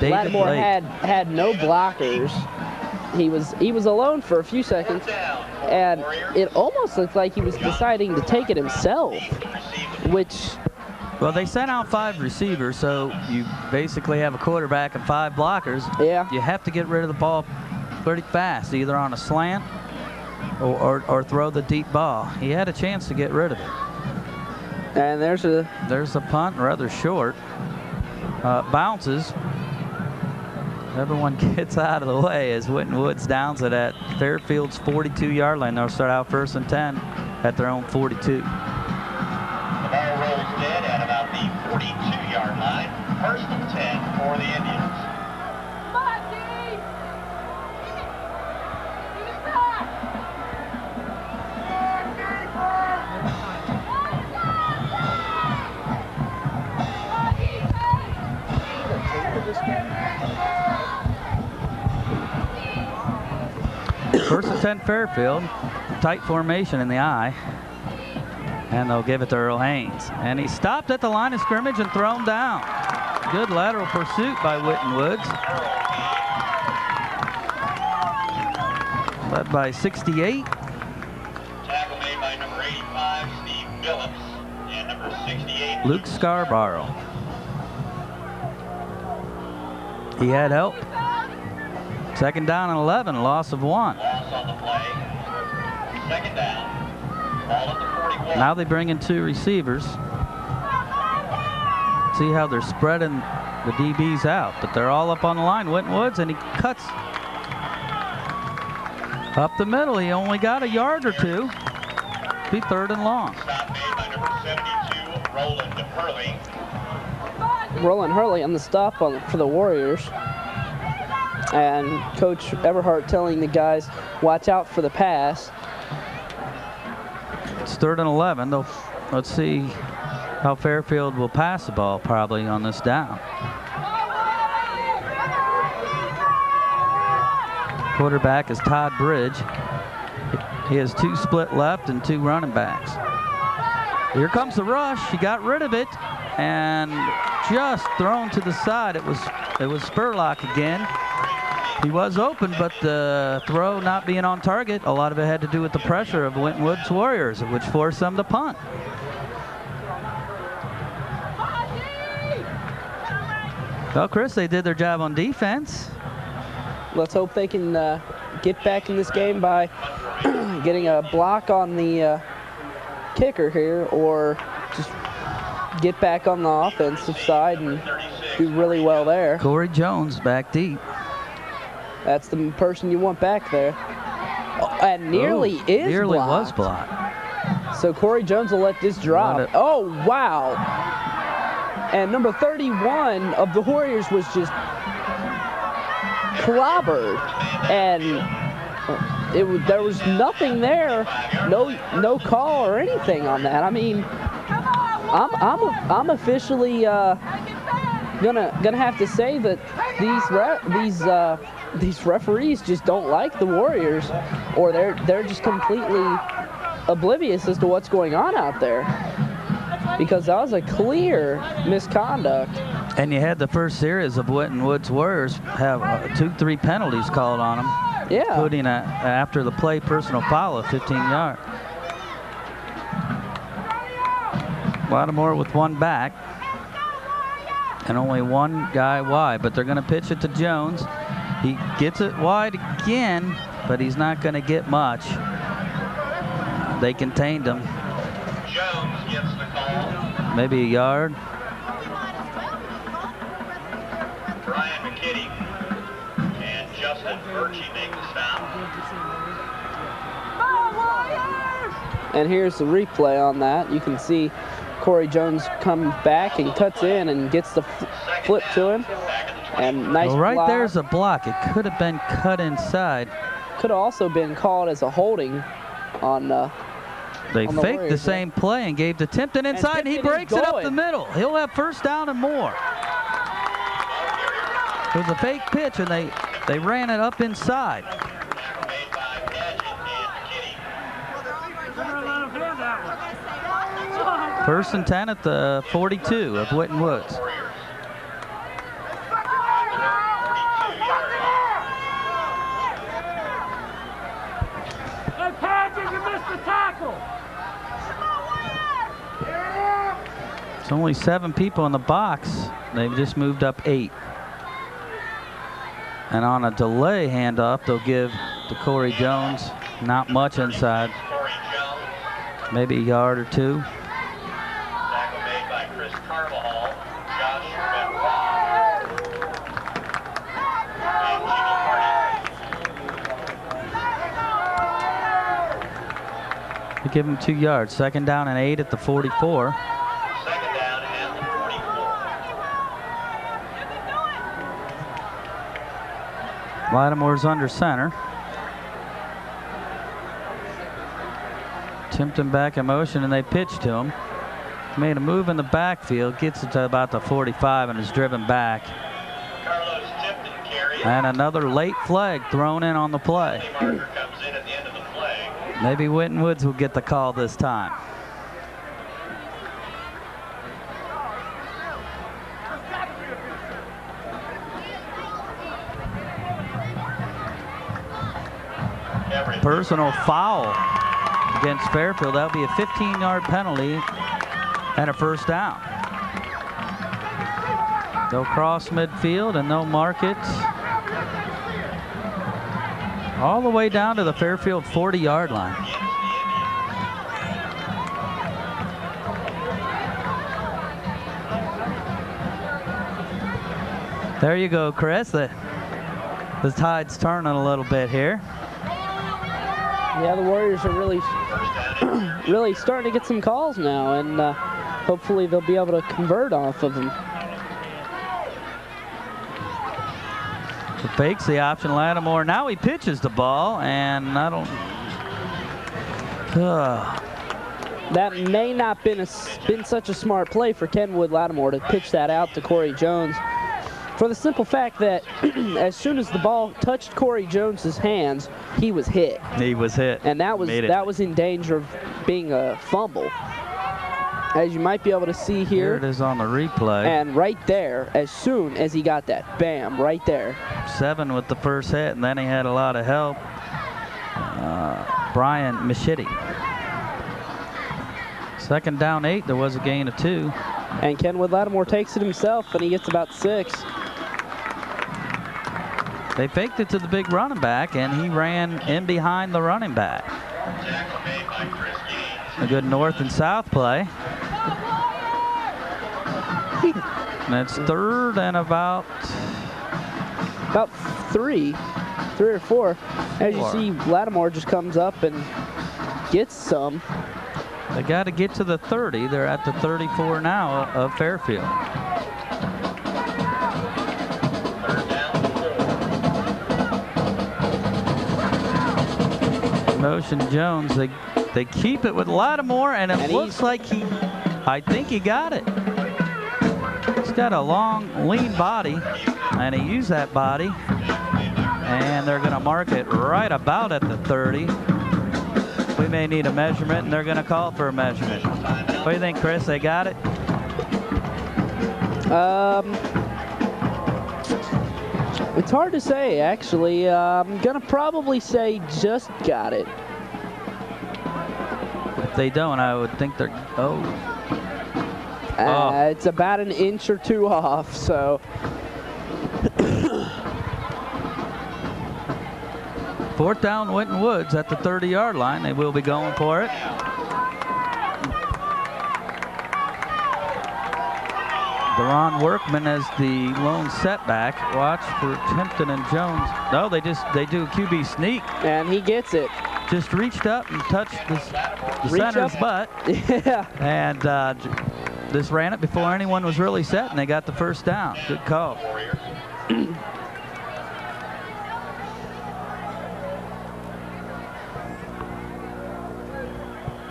[SPEAKER 2] Lattimore had no blockers. He was alone for a few seconds, and it almost looked like he was deciding to take it himself, which...
[SPEAKER 5] Well, they sent out 5 receivers, so you basically have a quarterback and 5 blockers.
[SPEAKER 2] Yeah.
[SPEAKER 5] You have to get rid of the ball pretty fast, either on a slant or throw the deep ball. He had a chance to get rid of it.
[SPEAKER 2] And there's a
[SPEAKER 5] punt, rather short. Bounces. Everyone gets out of the way as Winton Woods downs it at Fairfield's 42-yard line. They'll start out 1st and 10 at their own 42.
[SPEAKER 3] The ball rolls dead at about the 42-yard line. 1st and 10 for the Indians.
[SPEAKER 5] First and 10 Fairfield. Tight formation in the eye. And they'll give it to Earl Haynes. And he stopped at the line of scrimmage and thrown down. Good lateral pursuit by Winton Woods. Led by 68.
[SPEAKER 3] Tackle made by number 85, Steve Phillips, and number 68,
[SPEAKER 5] Luke Scarborough. He had help. Second down and 11, loss of 1.
[SPEAKER 3] Loss on the play. Second down. Ball at the 41.
[SPEAKER 5] Now they bring in 2 receivers. See how they're spreading the DBs out, but they're all up on the line. Winton Woods, and he cuts up the middle. He only got a yard or 2. Be third and long.
[SPEAKER 3] Stop made by number 72, Roland Hurley.
[SPEAKER 2] Roland Hurley on the stop for the Warriors. And Coach Everhart telling the guys, watch out for the pass.
[SPEAKER 5] It's third and 11. Let's see how Fairfield will pass the ball probably on this down. Quarterback is Todd Bridge. He has 2 split left and 2 running backs. Here comes the rush. He got rid of it and just thrown to the side. It was Spurlock again. He was open, but the throw not being on target, a lot of it had to do with the pressure of Winton Woods Warriors, which forced them to punt. Well, Chris, they did their job on defense.
[SPEAKER 2] Let's hope they can get back in this game by getting a block on the kicker here, or just get back on the offensive side and do really well there.
[SPEAKER 5] Corey Jones back deep.
[SPEAKER 2] That's the person you want back there. Oh, and nearly
[SPEAKER 5] nearly
[SPEAKER 2] blocked.
[SPEAKER 5] Was blocked.
[SPEAKER 2] So Corey Jones will let this drop. Oh, wow. And number 31 of the Warriors was just clobbered. And there was nothing there. No call or anything on that. I mean, I'm officially gonna have to say that these referees just don't like the Warriors, or they're just completely oblivious as to what's going on out there, because that was a clear misconduct.
[SPEAKER 5] And you had the first series of Winton Woods Warriors have 2-3 penalties called on them,
[SPEAKER 2] Yeah.
[SPEAKER 5] including after the play personal foul of 15 yards. Lattimore with 1 back and only 1 guy wide, but they're going to pitch it to Jones. He gets it wide again, but he's not going to get much. They contained him.
[SPEAKER 3] Jones gets the call.
[SPEAKER 5] Maybe a yard.
[SPEAKER 3] Brian McKitty and Justin Birchie make the stop.
[SPEAKER 2] And here's the replay on that. You can see Corey Jones comes back and cuts in and gets the flip to him. And nice
[SPEAKER 5] right
[SPEAKER 2] block.
[SPEAKER 5] there's a block. It could have been cut inside.
[SPEAKER 2] Could have also been called as a holding on
[SPEAKER 5] They
[SPEAKER 2] on the
[SPEAKER 5] faked the
[SPEAKER 2] Warriors,
[SPEAKER 5] same play and gave to Tipton inside, and he
[SPEAKER 2] Tipton is
[SPEAKER 5] breaks it up
[SPEAKER 2] going.
[SPEAKER 5] the middle. He'll have first down and more. It was a fake pitch, and they ran it up inside.
[SPEAKER 3] Tackle made by Padgett and McKitty.
[SPEAKER 5] First and 10 at the 42 of Winton Woods.
[SPEAKER 4] Hey, Padgett, you missed the tackle.
[SPEAKER 5] It's only 7 people in the box. They've just moved up 8. And on a delay handoff, they'll give to Corey Jones. Not much inside.
[SPEAKER 3] Corey Jones.
[SPEAKER 5] Maybe a yard or 2.
[SPEAKER 3] Tackle made by Chris Carvajal, Josh Benoit, and Jimmy Hardy.
[SPEAKER 5] They give him 2 yards. Second down and 8 at the 44.
[SPEAKER 3] Second down and the 44.
[SPEAKER 5] Lattimore's under center. Tipton back in motion, and they pitch to him. Made a move in the backfield, gets it to about the 45 and is driven back.
[SPEAKER 3] Carlos Tipton carry
[SPEAKER 5] And another late flag thrown in on the play.
[SPEAKER 3] Marker comes in at the end of the play.
[SPEAKER 5] Maybe Winton Woods will get the call this time. Personal foul against Fairfield. That'll be a 15-yard penalty and a first down. They'll cross midfield and they'll mark it all the way down to the Fairfield 40-yard line. There you go, Chris. The tide's turning a little bit here.
[SPEAKER 2] Yeah, the Warriors are really, really starting to get some calls now, and hopefully they'll be able to convert off of them.
[SPEAKER 5] Fakes the option, Lattimore. Now he pitches the ball, and I don't.
[SPEAKER 2] That may not been such a smart play for Kenwood Lattimore to pitch that out to Corey Jones, for the simple fact that as soon as the ball touched Corey Jones's hands, he was hit.
[SPEAKER 5] He was hit.
[SPEAKER 2] And that was in danger of being a fumble. As you might be able to see here.
[SPEAKER 5] Here it is on the replay.
[SPEAKER 2] And right there, as soon as he got that, bam, right there.
[SPEAKER 5] 7 with the first hit, and then he had a lot of help. Brian Michetti. 2nd down 8, there was a gain of 2.
[SPEAKER 2] And Kenwood Lattimore takes it himself, and he gets about 6.
[SPEAKER 5] They faked it to the big running back, and he ran in behind the running back. A good north and south play. And it's 3rd and about 3 or 4. As you see, Lattimore just comes up and gets some. They got to get to the 30. They're at the 34 now of Fairfield. Motion Jones. They keep it with Lattimore, and it looks like I think he got it. He's got a long, lean body, and he used that body. And they're going to mark it right about at the 30. We may need a measurement, and they're going to call for a measurement. What do you think, Chris? They got it?
[SPEAKER 2] It's hard to say, actually. I'm going to probably say just got it.
[SPEAKER 5] If they don't, I would think they're...
[SPEAKER 2] It's about an inch or 2 off, so...
[SPEAKER 5] 4th down, Winton Woods at the 30-yard line. They will be going for it. Deron Workman as the lone setback. Watch for Timpton and Jones. No, they do QB sneak.
[SPEAKER 2] And he gets it.
[SPEAKER 5] Just reached up and touched the center's butt.
[SPEAKER 2] Yeah.
[SPEAKER 5] And just ran it before anyone was really set, and they got the first down. Good call.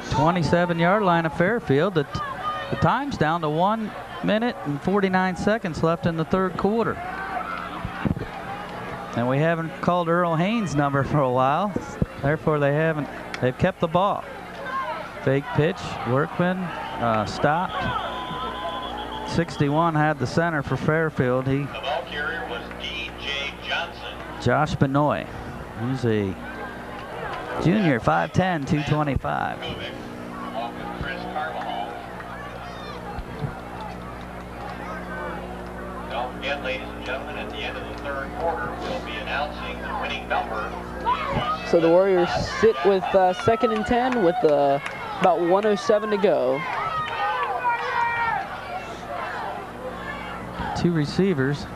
[SPEAKER 5] 27-yard line of Fairfield. The time's down to 1 minute and 49 seconds left in the 3rd quarter. And we haven't called Earl Haynes' number for a while. Therefore, they've kept the ball. Fake pitch, Workman stopped. 61 had the center for Fairfield.
[SPEAKER 3] The ball carrier was D.J. Johnson.
[SPEAKER 5] Josh Benoit. He's a junior, 5'10", 225.
[SPEAKER 3] Along with Chris Carvajal. Don't forget, ladies and gentlemen, at the end of the 3rd quarter, we'll be announcing the winning number.
[SPEAKER 2] So the Warriors sit with 2nd and 10 with about 1:07 to go.
[SPEAKER 5] 2 receivers,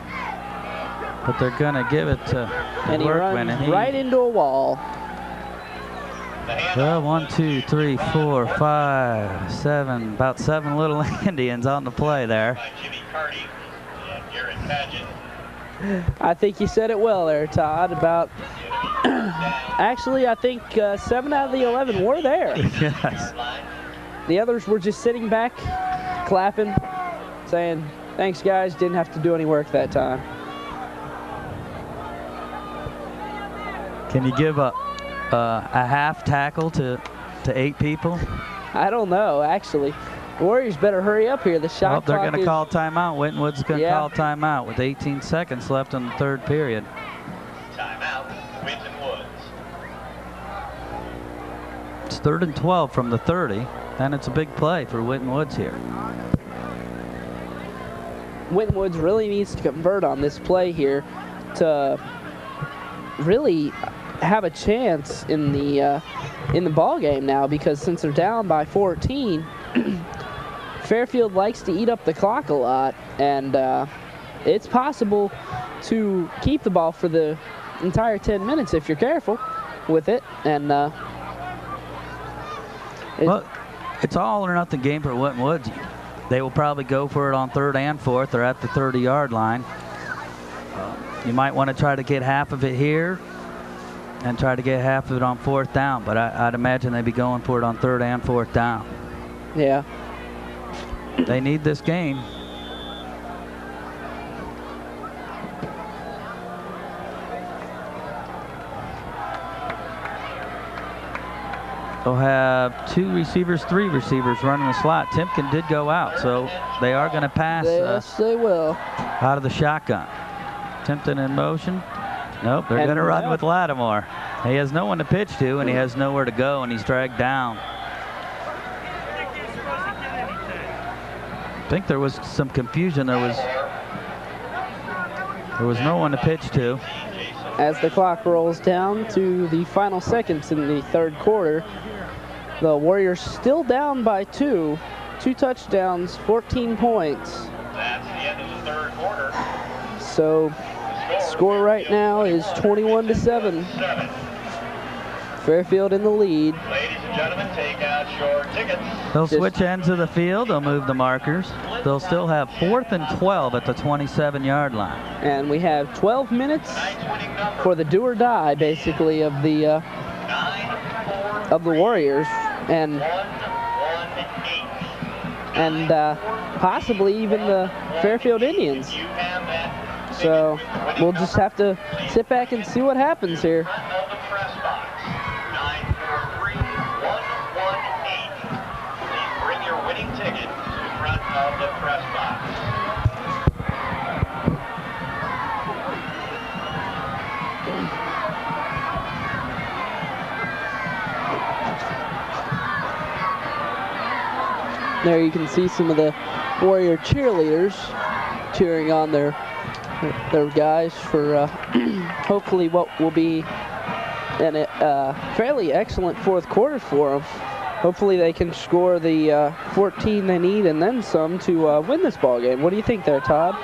[SPEAKER 5] but they're going to give it to Workman.
[SPEAKER 2] And he runs right into a wall.
[SPEAKER 5] Well, 1, 2, 3, 4, 5, 7, about 7 little Indians on the play there.
[SPEAKER 2] I think you said it well there, Todd, about... Actually, I think 7 out of the 11 were there.
[SPEAKER 5] Yes.
[SPEAKER 2] The others were just sitting back, clapping, saying, thanks, guys, didn't have to do any work that time.
[SPEAKER 5] Can you give a half tackle to 8 people?
[SPEAKER 2] I don't know, actually. Warriors better hurry up here. The shot
[SPEAKER 5] They're
[SPEAKER 2] clock
[SPEAKER 5] going to call timeout. Wintonwood's going to call timeout with 18 seconds left in the 3rd period.
[SPEAKER 3] Timeout, Winton Woods.
[SPEAKER 5] It's 3rd and 12 from the 30, and it's a big play for Winton Woods here.
[SPEAKER 2] Winton Woods really needs to convert on this play here to really have a chance in the ball game now, because since they're down by 14, Fairfield likes to eat up the clock a lot, and it's possible to keep the ball for the entire 10 minutes if you're careful with it. And
[SPEAKER 5] well, it's all or nothing game for Winton Woods. They will probably go for it on 3rd and 4th. They're at the 30-yard line. You might want to try to get half of it here and try to get half of it on 4th down, but I'd imagine they'd be going for it on 3rd and 4th down.
[SPEAKER 2] Yeah.
[SPEAKER 5] They need this game. They'll have 2 receivers, 3 receivers running the slot. Timpkin did go out, so they are going to pass.
[SPEAKER 2] Yes, they will.
[SPEAKER 5] Out of the shotgun. Timpton in motion. Nope, they're going to run with Lattimore. He has no one to pitch to, and he has nowhere to go, and he's dragged down. I think there was some confusion. There was no one to pitch to.
[SPEAKER 2] As the clock rolls down to the final seconds in the 3rd quarter, the Warriors still down by 2 touchdowns, 14 points.
[SPEAKER 3] That's the end of the 3rd quarter.
[SPEAKER 2] So score right now is 21-7. Fairfield in the lead.
[SPEAKER 3] Ladies and gentlemen, take out your tickets.
[SPEAKER 5] They'll switch ends of the field. They'll move the markers. They'll still have 4th and 12 at the 27-yard line.
[SPEAKER 2] And we have 12 minutes for the do or die, basically, of the Warriors, and possibly even the Fairfield Indians. So we'll just have to sit back and see what happens here.
[SPEAKER 3] Ticket to front of the press box.
[SPEAKER 2] There you can see some of the Warrior cheerleaders cheering on their guys for hopefully what will be a fairly excellent 4th quarter for them. Hopefully they can score the 14 they need and then some to win this ball game. What do you think there, Todd?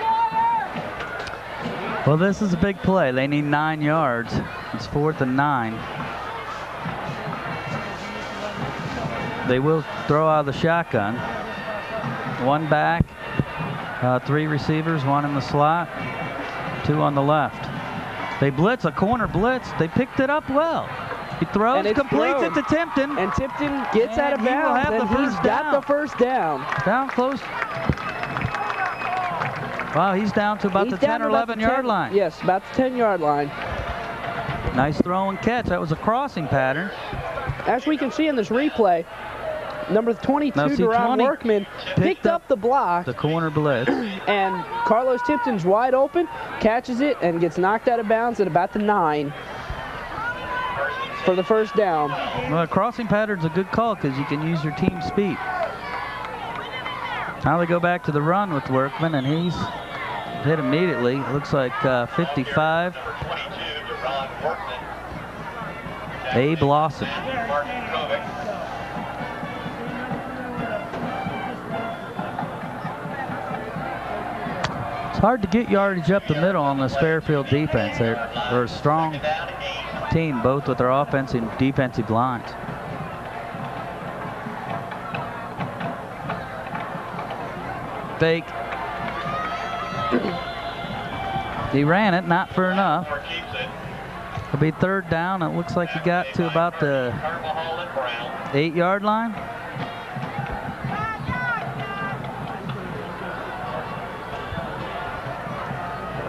[SPEAKER 5] Well, this is a big play. They need 9 yards. It's 4th and 9. They will throw out of the shotgun. 1 back, 3 receivers, 1 in the slot, 2 on the left. They blitz, a corner blitz. They picked it up well. He throws, completes it to Timpton.
[SPEAKER 2] And Timpton gets out of bounds, and he's got the first down.
[SPEAKER 5] Down close. Wow, he's down to about the 10 or 11-yard line.
[SPEAKER 2] Yes, about the 10-yard line.
[SPEAKER 5] Nice throw and catch. That was a crossing pattern.
[SPEAKER 2] As we can see in this replay, number 22, Deron Workman, picked up the block.
[SPEAKER 5] The corner blitz.
[SPEAKER 2] And Carlos Timpton's wide open, catches it, and gets knocked out of bounds at about the 9. For the first down.
[SPEAKER 5] Well, crossing pattern's a good call because you can use your team speed. Now they go back to the run with Workman, and he's hit immediately. It looks like 55. Abe Lawson. It's hard to get yardage up the middle on this Fairfield defense. They're a strong team, both with their offensive and defensive lines. Fake. He ran it, not for enough. It'll be 3rd down. It looks like he got to about the 8-yard line.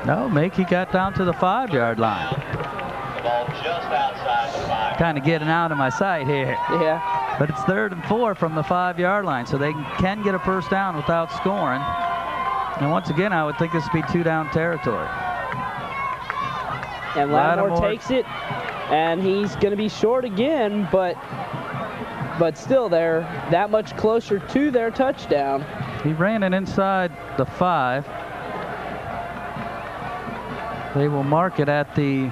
[SPEAKER 5] No, he got down to the 5-yard line.
[SPEAKER 3] The ball just outside.
[SPEAKER 5] kind of getting out of my sight here.
[SPEAKER 2] Yeah.
[SPEAKER 5] But it's 3rd and 4 from the 5-yard line, so they can get a first down without scoring. And once again, I would think this would be 2-down territory.
[SPEAKER 2] And Lattimore takes it, and he's going to be short again, but still they're that much closer to their touchdown.
[SPEAKER 5] He ran it inside the 5. They will mark it at the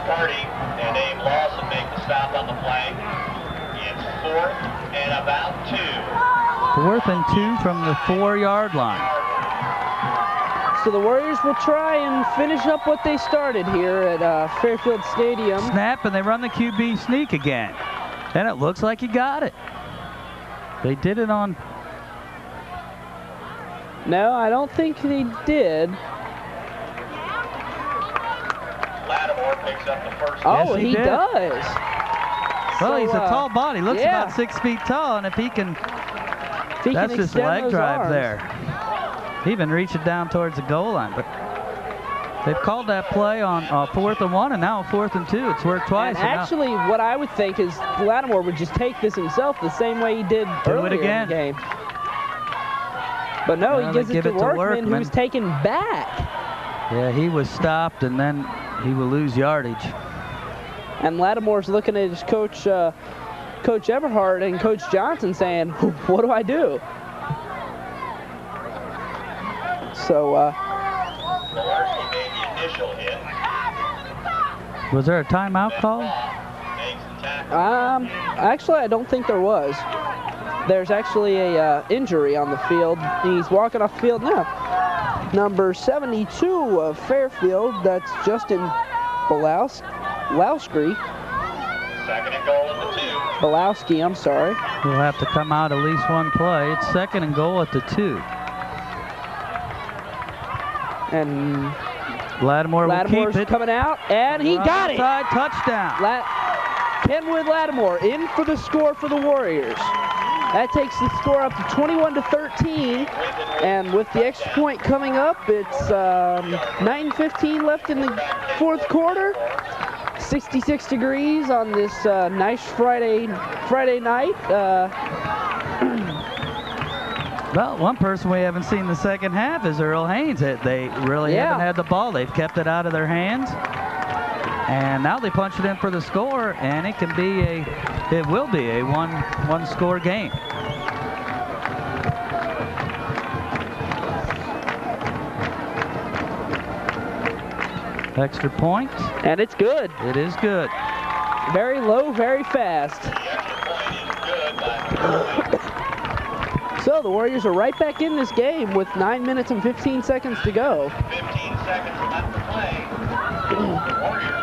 [SPEAKER 3] 30, and Abe Lawson make the stop on the play. It's 4th and about 2.
[SPEAKER 5] 4th and 2 from the 4-yard line.
[SPEAKER 2] So the Warriors will try and finish up what they started here at Fairfield Stadium.
[SPEAKER 5] Snap, and they run the QB sneak again. And it looks like he got it. They did it on...
[SPEAKER 2] No, I don't think they did.
[SPEAKER 3] Lattimore picks up the first.
[SPEAKER 2] Oh,
[SPEAKER 5] Yes, he
[SPEAKER 2] he
[SPEAKER 5] did.
[SPEAKER 2] does.
[SPEAKER 5] Well,
[SPEAKER 2] So,
[SPEAKER 5] he's a tall body. Looks
[SPEAKER 2] yeah.
[SPEAKER 5] about 6 feet tall, and if he can...
[SPEAKER 2] If he
[SPEAKER 5] That's
[SPEAKER 2] can
[SPEAKER 5] just
[SPEAKER 2] extend
[SPEAKER 5] leg
[SPEAKER 2] those
[SPEAKER 5] drive
[SPEAKER 2] arms.
[SPEAKER 5] there. He even reached it down towards the goal line, but they've called that play on 4th and 1, and now 4th and 2. It's worked twice.
[SPEAKER 2] And actually, what I would think is Lattimore would just take this himself the same way he did earlier
[SPEAKER 5] again.
[SPEAKER 2] in the game. But no,
[SPEAKER 5] Well,
[SPEAKER 2] he
[SPEAKER 5] they
[SPEAKER 2] gives it
[SPEAKER 5] give
[SPEAKER 2] to
[SPEAKER 5] it to
[SPEAKER 2] Workman,
[SPEAKER 5] Workman.
[SPEAKER 2] who's taken back.
[SPEAKER 5] Yeah, he was stopped, and then he will lose yardage.
[SPEAKER 2] And Lattimore's looking at his coach, Coach Eberhard and Coach Johnson, saying, "What do I do?" So,
[SPEAKER 3] Malarkey made the initial hit.
[SPEAKER 5] Was there a timeout call?
[SPEAKER 3] Makes the tackle.
[SPEAKER 2] actually, I don't think there was. There's actually a injury on the field. He's walking off the field now. Number 72 of Fairfield, that's Justin Balowski.
[SPEAKER 3] 2nd and goal at the 2.
[SPEAKER 2] Balowski, I'm sorry.
[SPEAKER 5] He'll have to come out at least one play. It's 2nd and goal at the 2.
[SPEAKER 2] And
[SPEAKER 5] Lattimore will
[SPEAKER 2] Lattimore's
[SPEAKER 5] keep it.
[SPEAKER 2] coming out, and he got it.
[SPEAKER 5] Onside touchdown.
[SPEAKER 2] Kenwood Lattimore in for the score for the Warriors. That takes the score up to 21-13, and with the extra point coming up, it's 9:15 left in the 4th quarter. 66 degrees on this nice Friday night.
[SPEAKER 5] Well, one person we haven't seen the second half is Earl Haynes. They really haven't had the ball. They've kept it out of their hands. And now they punch it in for the score, and it will be a one score game. Extra point.
[SPEAKER 2] And it's good.
[SPEAKER 5] It is good.
[SPEAKER 2] Very low, very fast.
[SPEAKER 3] The extra point is good by 1 point.
[SPEAKER 2] So the Warriors are right back in this game with 9 minutes and 15 seconds to go.
[SPEAKER 3] 15 seconds left to play. The Warriors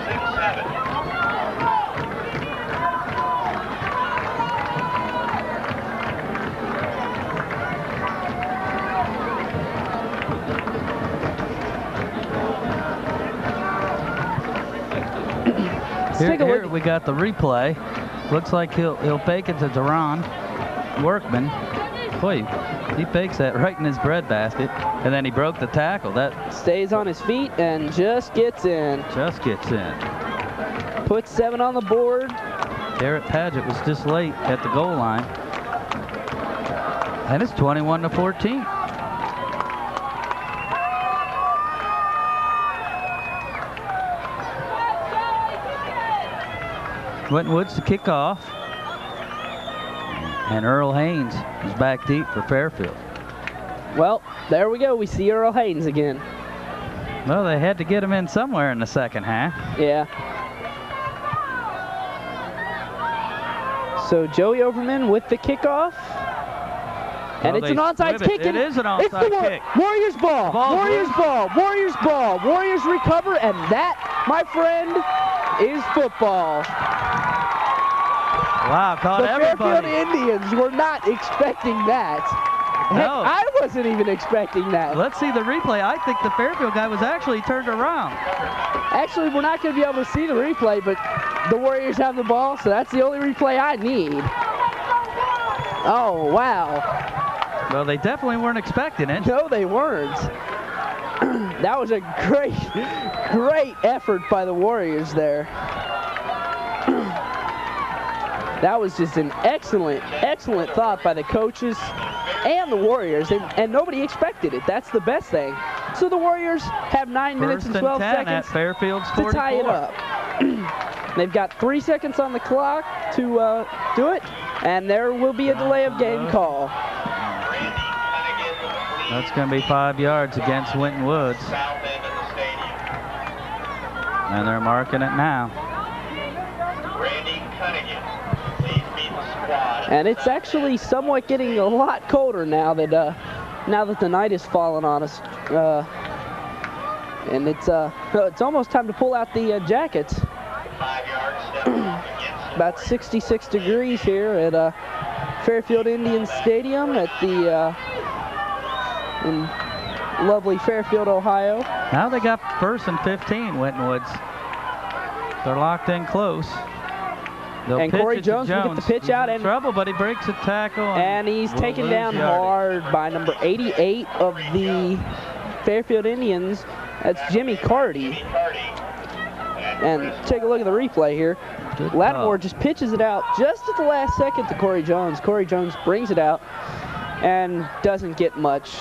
[SPEAKER 3] 6-7.
[SPEAKER 5] Here we got the replay. Looks like he'll fake it to Duran Workman. Boy, he fakes that right in his breadbasket, and then he broke the tackle. That
[SPEAKER 2] stays on his feet and just gets in.
[SPEAKER 5] Just gets in.
[SPEAKER 2] Puts 7 on the board.
[SPEAKER 5] Garrett Padgett was just late at the goal line, and it's 21-14. Winton Woods to kick off. And Earl Haynes is back deep for Fairfield.
[SPEAKER 2] Well, there we go. We see Earl Haynes again.
[SPEAKER 5] Well, they had to get him in somewhere in the second half.
[SPEAKER 2] Yeah. So Joey Overman with the kickoff. And it's an onside kick.
[SPEAKER 5] It is an onside kick.
[SPEAKER 2] Warriors ball. Warriors ball. Warriors ball. Warriors recover, and that, my friend, is football.
[SPEAKER 5] Wow, caught everybody.
[SPEAKER 2] The Fairfield Indians were not expecting that.
[SPEAKER 5] No.
[SPEAKER 2] Heck, I wasn't even expecting that.
[SPEAKER 5] Let's see the replay. I think the Fairfield guy was actually turned around.
[SPEAKER 2] Actually, we're not going to be able to see the replay, but the Warriors have the ball, so that's the only replay I need. Oh, wow.
[SPEAKER 5] Well, they definitely weren't expecting it.
[SPEAKER 2] No, they weren't. That was a great effort by the Warriors there. That was just an excellent thought by the coaches and the Warriors, and nobody expected it. That's the best thing. So the Warriors have 9 minutes and 12 seconds
[SPEAKER 5] at Fairfield's 44.
[SPEAKER 2] to tie it up. They've got 3 seconds on the clock to do it, and there will be a delay of game call.
[SPEAKER 5] That's going to be 5 yards against Winton Woods. And they're marking it now.
[SPEAKER 2] And it's actually somewhat getting a lot colder now that the night has fallen on us. And it's almost time to pull out the jackets. About 66 degrees here at Fairfield Indian Stadium at the in lovely Fairfield, Ohio.
[SPEAKER 5] Now they got 1st and 15, Winton Woods. They're locked in close.
[SPEAKER 2] And Corey Jones will get the pitch out.
[SPEAKER 5] He's in trouble, but he breaks a tackle.
[SPEAKER 2] And he's taken down hard by number 88 of the Fairfield Indians. That's Jimmy Carty. And take a look at the replay here. Lattimore just pitches it out just at the last second to Corey Jones. Corey Jones brings it out and doesn't get much.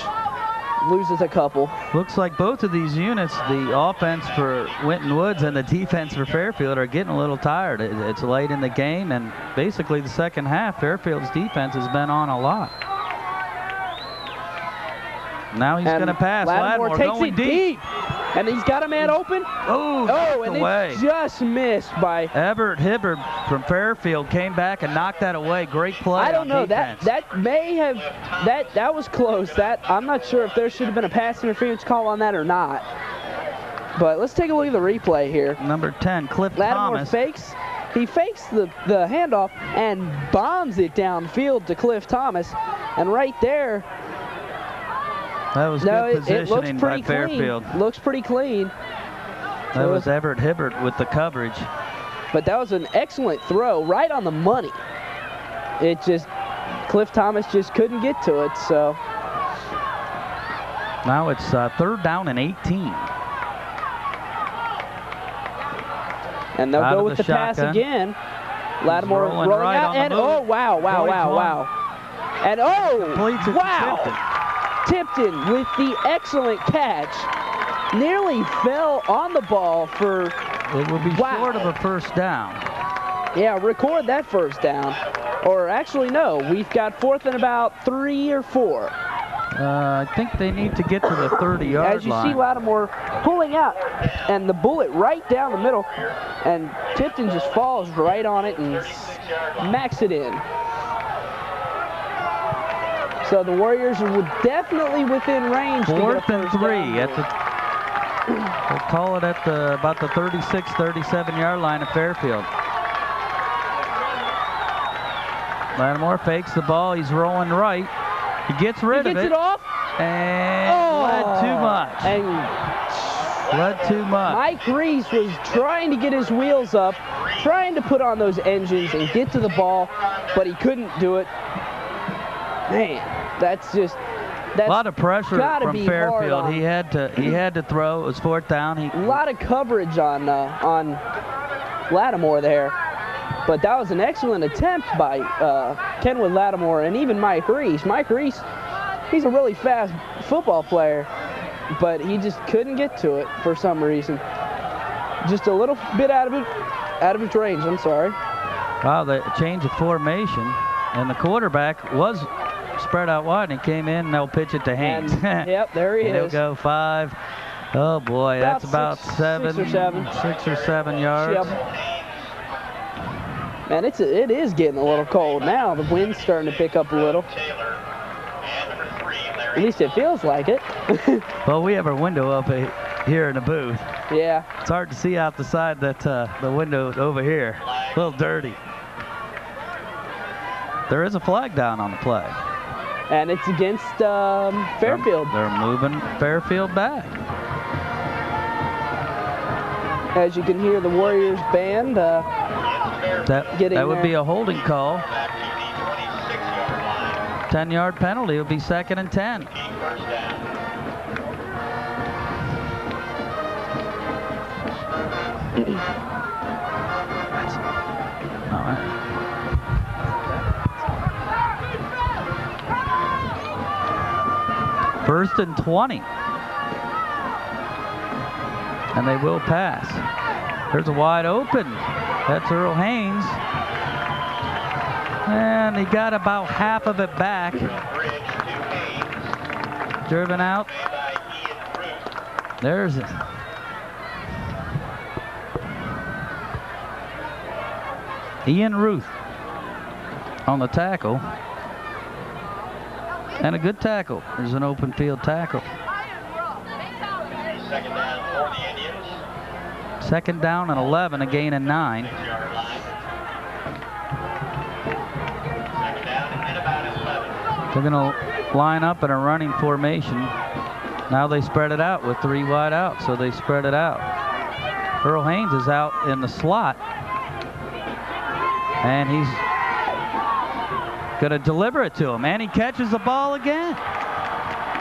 [SPEAKER 2] Loses a couple.
[SPEAKER 5] Looks like both of these units, the offense for Winton Woods and the defense for Fairfield, are getting a little tired. It's late in the game, and basically the second half, Fairfield's defense has been on a lot. Now he's going to pass.
[SPEAKER 2] Lattimore takes
[SPEAKER 5] going
[SPEAKER 2] it deep. And he's got a man open.
[SPEAKER 5] Oh,
[SPEAKER 2] and
[SPEAKER 5] away.
[SPEAKER 2] It just missed by
[SPEAKER 5] Everett Hibbard from Fairfield came back and knocked that away. Great play.
[SPEAKER 2] I don't know.
[SPEAKER 5] Defense.
[SPEAKER 2] That may have that was close. I'm not sure if there should have been a pass interference call on that or not. But let's take a look at the replay here.
[SPEAKER 5] Number 10, Cliff
[SPEAKER 2] Lattimore
[SPEAKER 5] Thomas.
[SPEAKER 2] He fakes the handoff and bombs it downfield to Cliff Thomas. And right there,
[SPEAKER 5] that was good positioning by Fairfield.
[SPEAKER 2] Looks pretty clean.
[SPEAKER 5] That was Everett Hibbert with the coverage.
[SPEAKER 2] But that was an excellent throw, right on the money. Cliff Thomas just couldn't get to it, so.
[SPEAKER 5] Now it's 3rd down and 18.
[SPEAKER 2] And they'll go with the pass again. Lattimore rolling out, and oh, wow. And oh, wow. Tipton with the excellent catch. Nearly fell on the ball for...
[SPEAKER 5] It will be short of a 1st down.
[SPEAKER 2] Yeah, record that 1st down. Or actually, no. We've got 4th and about 3 or 4.
[SPEAKER 5] I think they need to get to the 30-yard line.
[SPEAKER 2] As you see Lattimore pulling out, and the bullet right down the middle, and Tipton just falls right on it and smacks it in. So the Warriors are definitely within range.
[SPEAKER 5] 4th and 3 at the. We'll call it at about the 36, 37-yard line of Fairfield. Lattimore fakes the ball. He's rolling right. He gets rid of it.
[SPEAKER 2] He gets it off.
[SPEAKER 5] And led too much. Led too much.
[SPEAKER 2] Mike Reese was trying to get his wheels up, trying to put on those engines and get to the ball, but he couldn't do it. Man, that's
[SPEAKER 5] a lot of pressure from Fairfield. He had to throw. It was 4th down.
[SPEAKER 2] A lot of coverage on Lattimore there, but that was an excellent attempt by Kenwood Lattimore and even Mike Reese. Mike Reese, he's a really fast football player, but he just couldn't get to it for some reason. Just a little bit out of his range. I'm sorry.
[SPEAKER 5] Wow, the change of formation, and the quarterback was spread out wide and came in, and they'll pitch it to Haynes.
[SPEAKER 2] Yep, there he is.
[SPEAKER 5] He'll go 5. Oh boy, that's about 6 or 7 yards.
[SPEAKER 2] Yep. Man, it is getting a little cold now. The wind's starting to pick up a little. At least it feels like it.
[SPEAKER 5] Well, we have our window up here in the booth.
[SPEAKER 2] Yeah.
[SPEAKER 5] It's hard to see out the side that the window over here. A little dirty. There is a flag down on the play.
[SPEAKER 2] And it's against Fairfield.
[SPEAKER 5] They're moving Fairfield back.
[SPEAKER 2] As you can hear the Warriors band
[SPEAKER 5] that would be a holding call. 10-yard penalty. It would be 2nd and 10. That's, all right. 1st and 20. And they will pass. There's a wide open. That's Earl Haynes. And he got about half of it back. Driven out. There's it. Ian Ruth on the tackle. And a good tackle. There's an open field tackle.
[SPEAKER 3] Second down for the Indians.
[SPEAKER 5] 2nd down and 11, a gain of 9.
[SPEAKER 3] 6-yard line. Second down and about 11.
[SPEAKER 5] They're going to line up in a running formation. Now they spread it out with 3 wide out, so they spread it out. Earl Haynes is out in the slot. And he's going to deliver it to him. And he catches the ball again.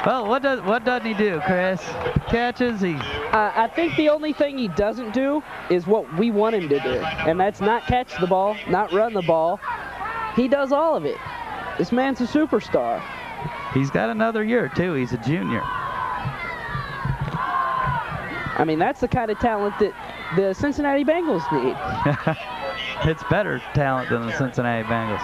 [SPEAKER 5] Well, what doesn't he do, Chris? Catches, he...
[SPEAKER 2] I think the only thing he doesn't do is what we want him to do, and that's not catch the ball, not run the ball. He does all of it. This man's a superstar.
[SPEAKER 5] He's got another year, too. He's a junior.
[SPEAKER 2] I mean, that's the kind of talent that the Cincinnati Bengals need.
[SPEAKER 5] It's better talent than the Cincinnati Bengals.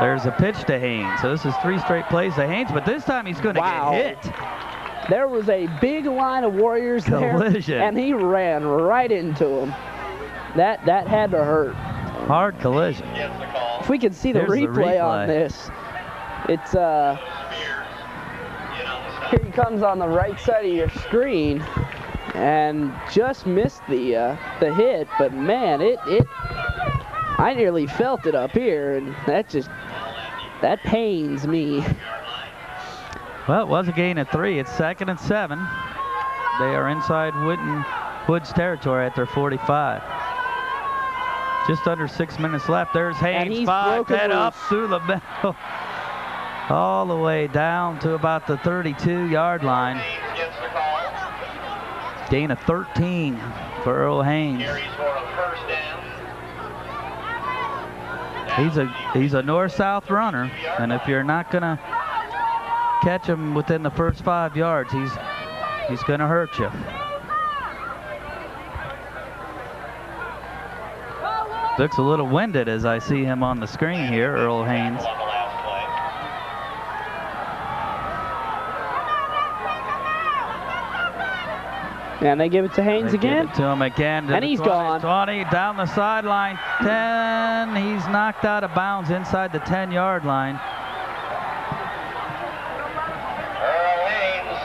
[SPEAKER 5] There's a pitch to Haynes. So this is 3 straight plays to Haynes, but this time he's going to get hit.
[SPEAKER 2] There was a big line of Warriors
[SPEAKER 5] Collision.
[SPEAKER 2] there, and he ran right into him. That had to hurt.
[SPEAKER 5] Hard collision.
[SPEAKER 2] If we could see the replay on this, it's here he comes on the right side of your screen, and just missed the hit. But man, I nearly felt it up here, and that pains me.
[SPEAKER 5] Well, it was a gain of 3. It's 2nd and 7. They are inside Winton Woods territory at their 45. Just under 6 minutes left. There's Haynes, 5, head up through the middle, all the way down to about the 32-yard line. Gain of 13 for Earl Haynes. He's a north-south runner, and if you're not gonna catch him within the first 5 yards, he's gonna hurt you. Looks a little winded as I see him on the screen here, Earl Haynes.
[SPEAKER 2] And they give it to Haynes again.
[SPEAKER 5] Give it to him again.
[SPEAKER 2] And he's gone.
[SPEAKER 5] 20, down the sideline, 10. He's knocked out of bounds inside the 10-yard line.
[SPEAKER 3] Earl Haynes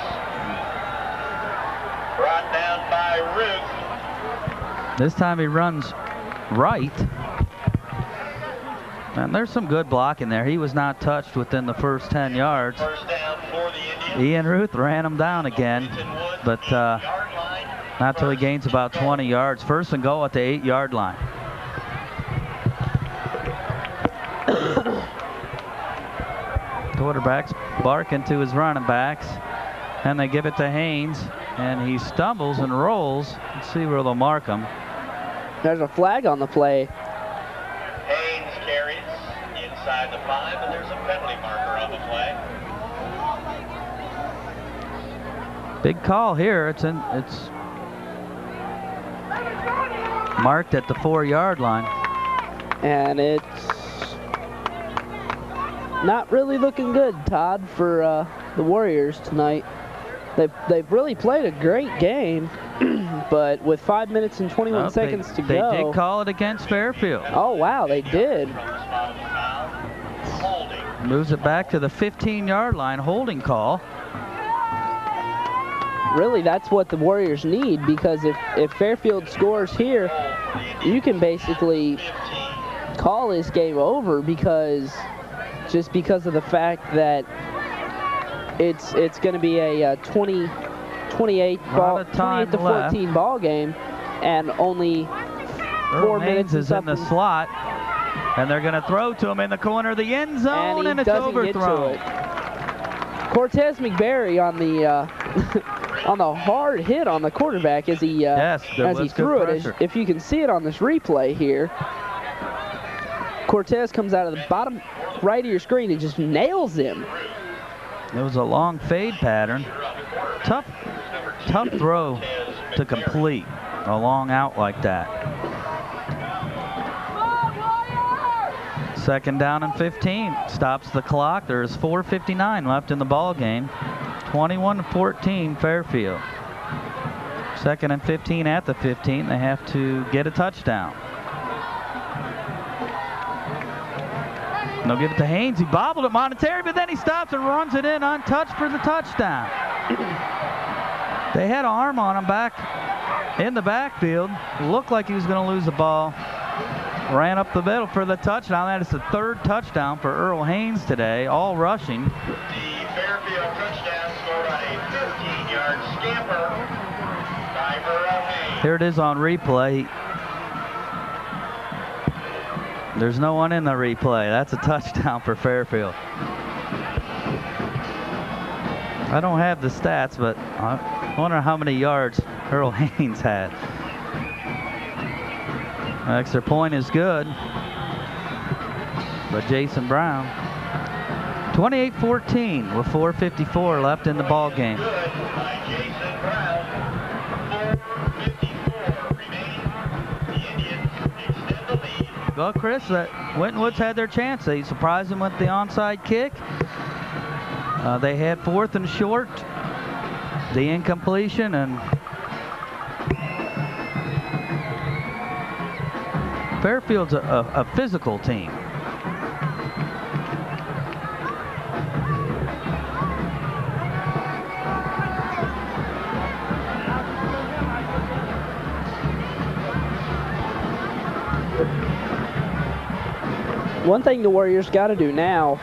[SPEAKER 3] brought down by Ruth.
[SPEAKER 5] This time he runs right. And there's some good blocking there. He was not touched within the first 10 yards.
[SPEAKER 3] First down for the Indians.
[SPEAKER 5] Ian Ruth ran him down again, but not till he gains about 20 yards. 1st and goal at the 8-yard line. Quarterback's barking to his running backs, and they give it to Haynes, and he stumbles and rolls. Let's see where they'll mark him.
[SPEAKER 2] There's a flag on the play.
[SPEAKER 3] Haynes carries inside the 5, and there's a penalty marker on the play.
[SPEAKER 5] Big call here. It's marked at the 4-yard line.
[SPEAKER 2] And it's not really looking good, Todd, for the Warriors tonight. They've really played a great game, but with 5 minutes and 21 seconds to go.
[SPEAKER 5] They did call it against Fairfield.
[SPEAKER 2] Oh, wow, they did.
[SPEAKER 5] Moves it back to the 15-yard line, holding call.
[SPEAKER 2] Really, that's what the Warriors need, because if Fairfield scores here, you can basically call this game over, because of the fact that it's going to be a 28 to 14 ball game, and only 4 minutes
[SPEAKER 5] is in the slot, and they're going to throw to him in the corner of the end zone, and it's overthrown.
[SPEAKER 2] Cortez McBarry on the on the hard hit on the quarterback as he
[SPEAKER 5] Yes, there
[SPEAKER 2] as he
[SPEAKER 5] was good
[SPEAKER 2] threw it.
[SPEAKER 5] pressure.
[SPEAKER 2] If you can see it on this replay here, Cortez comes out of the bottom right of your screen and just nails him.
[SPEAKER 5] It was a long fade pattern. Tough throw to complete a long out like that. 2nd down and 15. Stops the clock. There's 4:59 left in the ball game. 21-14 Fairfield. 2nd and 15 at the 15. They have to get a touchdown. And they'll give it to Haynes. He bobbled it Monetary, but then he stops and runs it in untouched for the touchdown. They had an arm on him back in the backfield. Looked like he was going to lose the ball. Ran up the middle for the touchdown. That is the 3rd touchdown for Earl Haynes today, all rushing.
[SPEAKER 3] The Fairfield touchdown scored on a 15-yard scamper by Earl Haynes.
[SPEAKER 5] Here it is on replay. There's no one in the replay. That's a touchdown for Fairfield. I don't have the stats, but I wonder how many yards Earl Haynes had. Extra point is good. But Jason Brown. 28-14 with 4:54 left in the ball game.
[SPEAKER 3] Good by Jason Brown. 4:54 remaining. The Indians extend the lead.
[SPEAKER 5] Well, Chris, Winton Woods had their chance. They surprised him with the onside kick. They had 4th and short, the incompletion, and Fairfield's a physical team.
[SPEAKER 2] One thing the Warriors got to do now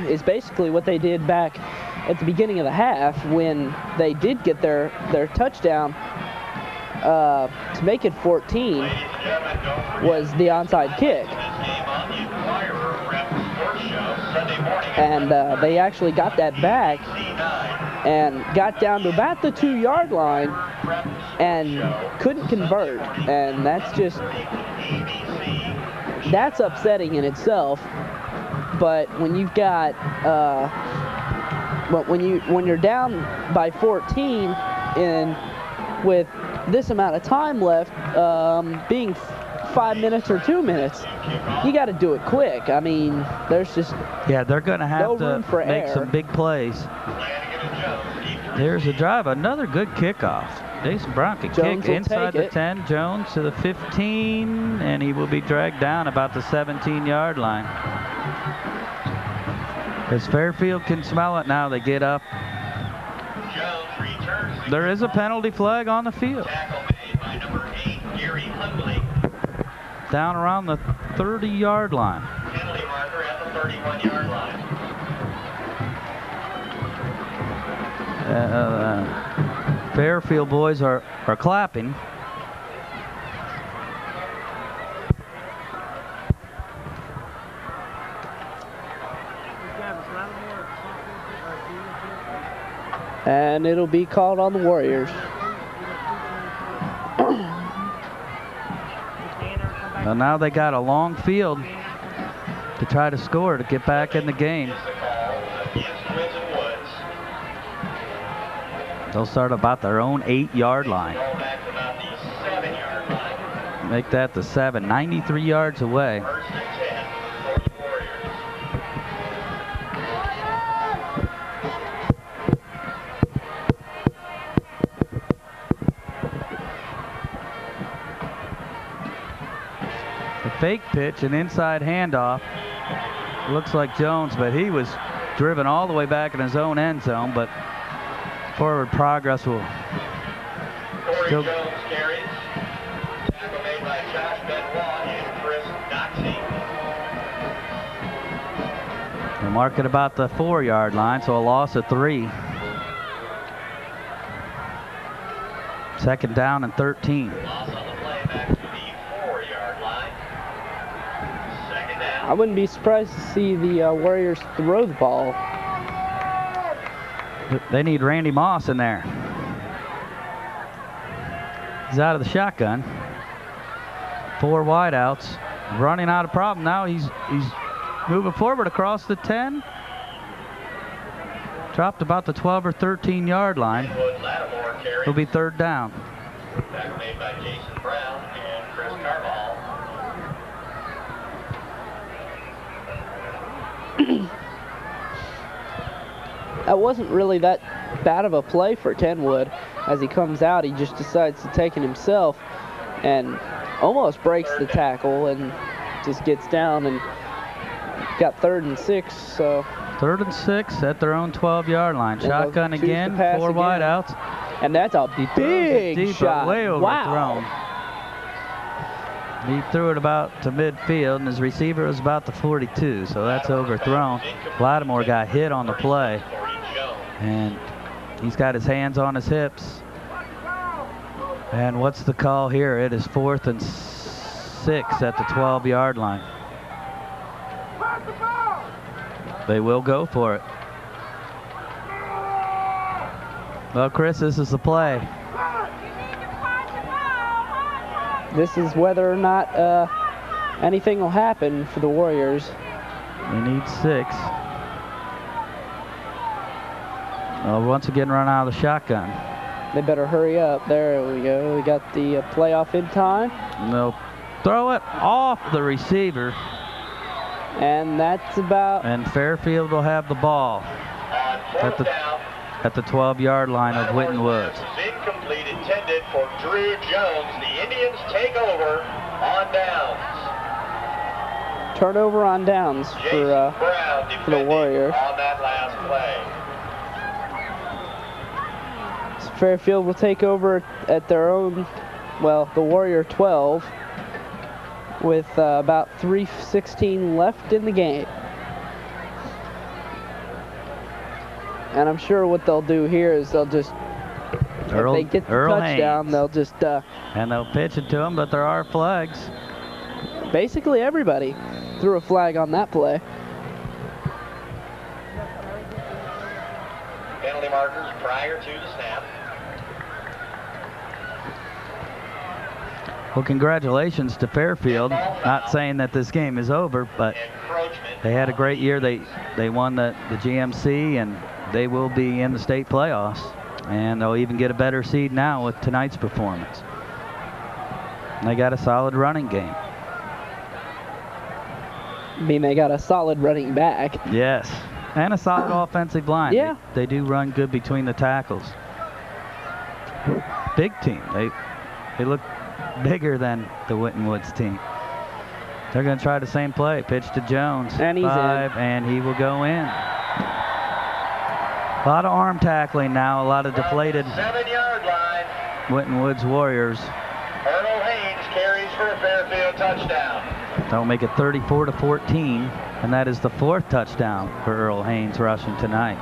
[SPEAKER 2] is basically what they did back at the beginning of the half when they did get their touchdown to make it 14 was the onside kick. And they actually got that back and got down to about the 2-yard line and couldn't convert. And that's upsetting in itself. But when you've got, when you're down by 14 and with this amount of time left, being 5 minutes or 2 minutes, you got to do it quick. I mean, there's just
[SPEAKER 5] they're going to have to make some big plays. There's a drive, another good kickoff. Jason Brown can kick inside the 10. Jones to the 15, and he will be dragged down about the 17-yard line. As Fairfield can smell it now, they get up. There is a penalty flag on the field. Down around the 30-yard line.
[SPEAKER 3] Penalty marker at the 31-yard line.
[SPEAKER 5] Fairfield boys are clapping.
[SPEAKER 2] And it'll be called on the Warriors.
[SPEAKER 5] Well, now they got a long field to try to score to get back in the game. They'll start about their own 8-yard line. Make that the 7, 93 yards away. The fake pitch, an inside handoff. Looks like Jones, but he was driven all the way back in his own end zone, but forward progress will still.
[SPEAKER 3] Jones carries. Tackle made by Josh Benoit and Chris Doxey.
[SPEAKER 5] They'll mark it about the 4-yard line, so a loss of 3. 2nd down and 13.
[SPEAKER 3] Loss on the play back to the 4-yard line. 2nd down.
[SPEAKER 2] I wouldn't be surprised to see the Warriors throw the ball.
[SPEAKER 5] They need Randy Moss in there. He's out of the shotgun. 4 wideouts. Running out of problem now. He's moving forward across the 10. Dropped about the 12 or 13 yard line. It'll be 3rd down.
[SPEAKER 3] Back made by Jason Brown and Chris Carvall.
[SPEAKER 2] That wasn't really that bad of a play for Kenwood. As he comes out, he just decides to take it himself and almost breaks the tackle and just gets down and got 3rd and 6. So
[SPEAKER 5] 3rd and 6 at their own 12-yard line. Shotgun again, 4 wideouts.
[SPEAKER 2] And that's a big
[SPEAKER 5] deep,
[SPEAKER 2] shot.
[SPEAKER 5] way overthrown.
[SPEAKER 2] Wow.
[SPEAKER 5] He threw it about to midfield, and his receiver was about the 42, so that's overthrown. Lattimore got hit on the play, and he's got his hands on his hips. And what's the call here? It is 4th and 6 at the 12-yard line. They will go for it. Well, Chris, this is the play.
[SPEAKER 2] This is whether or not anything will happen for the Warriors.
[SPEAKER 5] They need 6. Well, once again, run out of the shotgun.
[SPEAKER 2] They better hurry up. There we go. We got the playoff in time.
[SPEAKER 5] They'll throw it off the receiver.
[SPEAKER 2] And that's about...
[SPEAKER 5] And Fairfield will have the ball at the 12-yard line of Winton Woods.
[SPEAKER 3] Incomplete, intended for Drew Jones. The Indians take over on downs.
[SPEAKER 2] Turnover on downs for the Warriors.
[SPEAKER 3] On that last play.
[SPEAKER 2] So Fairfield will take over at their own, well, the Warrior 12 with about 3:16 left in the game. And I'm sure what they'll do here is they'll just, if they get the touchdown, they'll just...
[SPEAKER 5] and they'll pitch it to him, but there are flags.
[SPEAKER 2] Basically everybody threw a flag on that play.
[SPEAKER 3] Penalty markers prior to the snap.
[SPEAKER 5] Well, congratulations to Fairfield. Not saying that this game is over, but they had a great year. They won the GMC, and they will be in the state playoffs. And they'll even get a better seed now with tonight's performance. And they got a solid running game.
[SPEAKER 2] I mean, they got a solid running back.
[SPEAKER 5] Yes, and a solid offensive line.
[SPEAKER 2] Yeah.
[SPEAKER 5] They do run good between the tackles. Big team. They look bigger than the Winton Woods team. They're going to try the same play. Pitch to Jones.
[SPEAKER 2] And he's
[SPEAKER 5] 5, and he will go in. A lot of arm tackling now. A lot of deflated
[SPEAKER 3] 7-yard line.
[SPEAKER 5] Winton Woods Warriors.
[SPEAKER 3] Earl Haynes carries for a Fairfield touchdown.
[SPEAKER 5] That'll make it 34-14, and that is the 4th touchdown for Earl Haynes rushing tonight.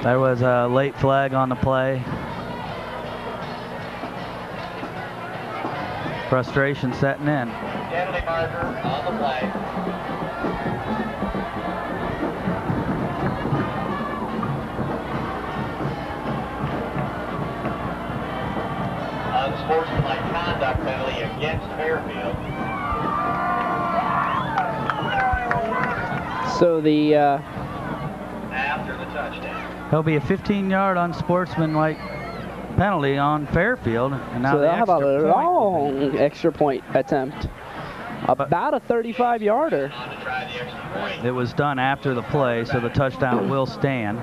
[SPEAKER 5] There was a late flag on the play. Frustration setting in.
[SPEAKER 3] Penalty marker on the play. Unsportsmanlike conduct penalty against Fairfield.
[SPEAKER 2] So the
[SPEAKER 3] After the touchdown.
[SPEAKER 5] There'll be a 15-yard unsportsmanlike penalty on Fairfield, and now
[SPEAKER 2] so they'll have a
[SPEAKER 5] extra point.
[SPEAKER 2] long extra point attempt. About a 35-yarder.
[SPEAKER 3] On to try the extra point.
[SPEAKER 5] It was done after the play, so the touchdown will stand.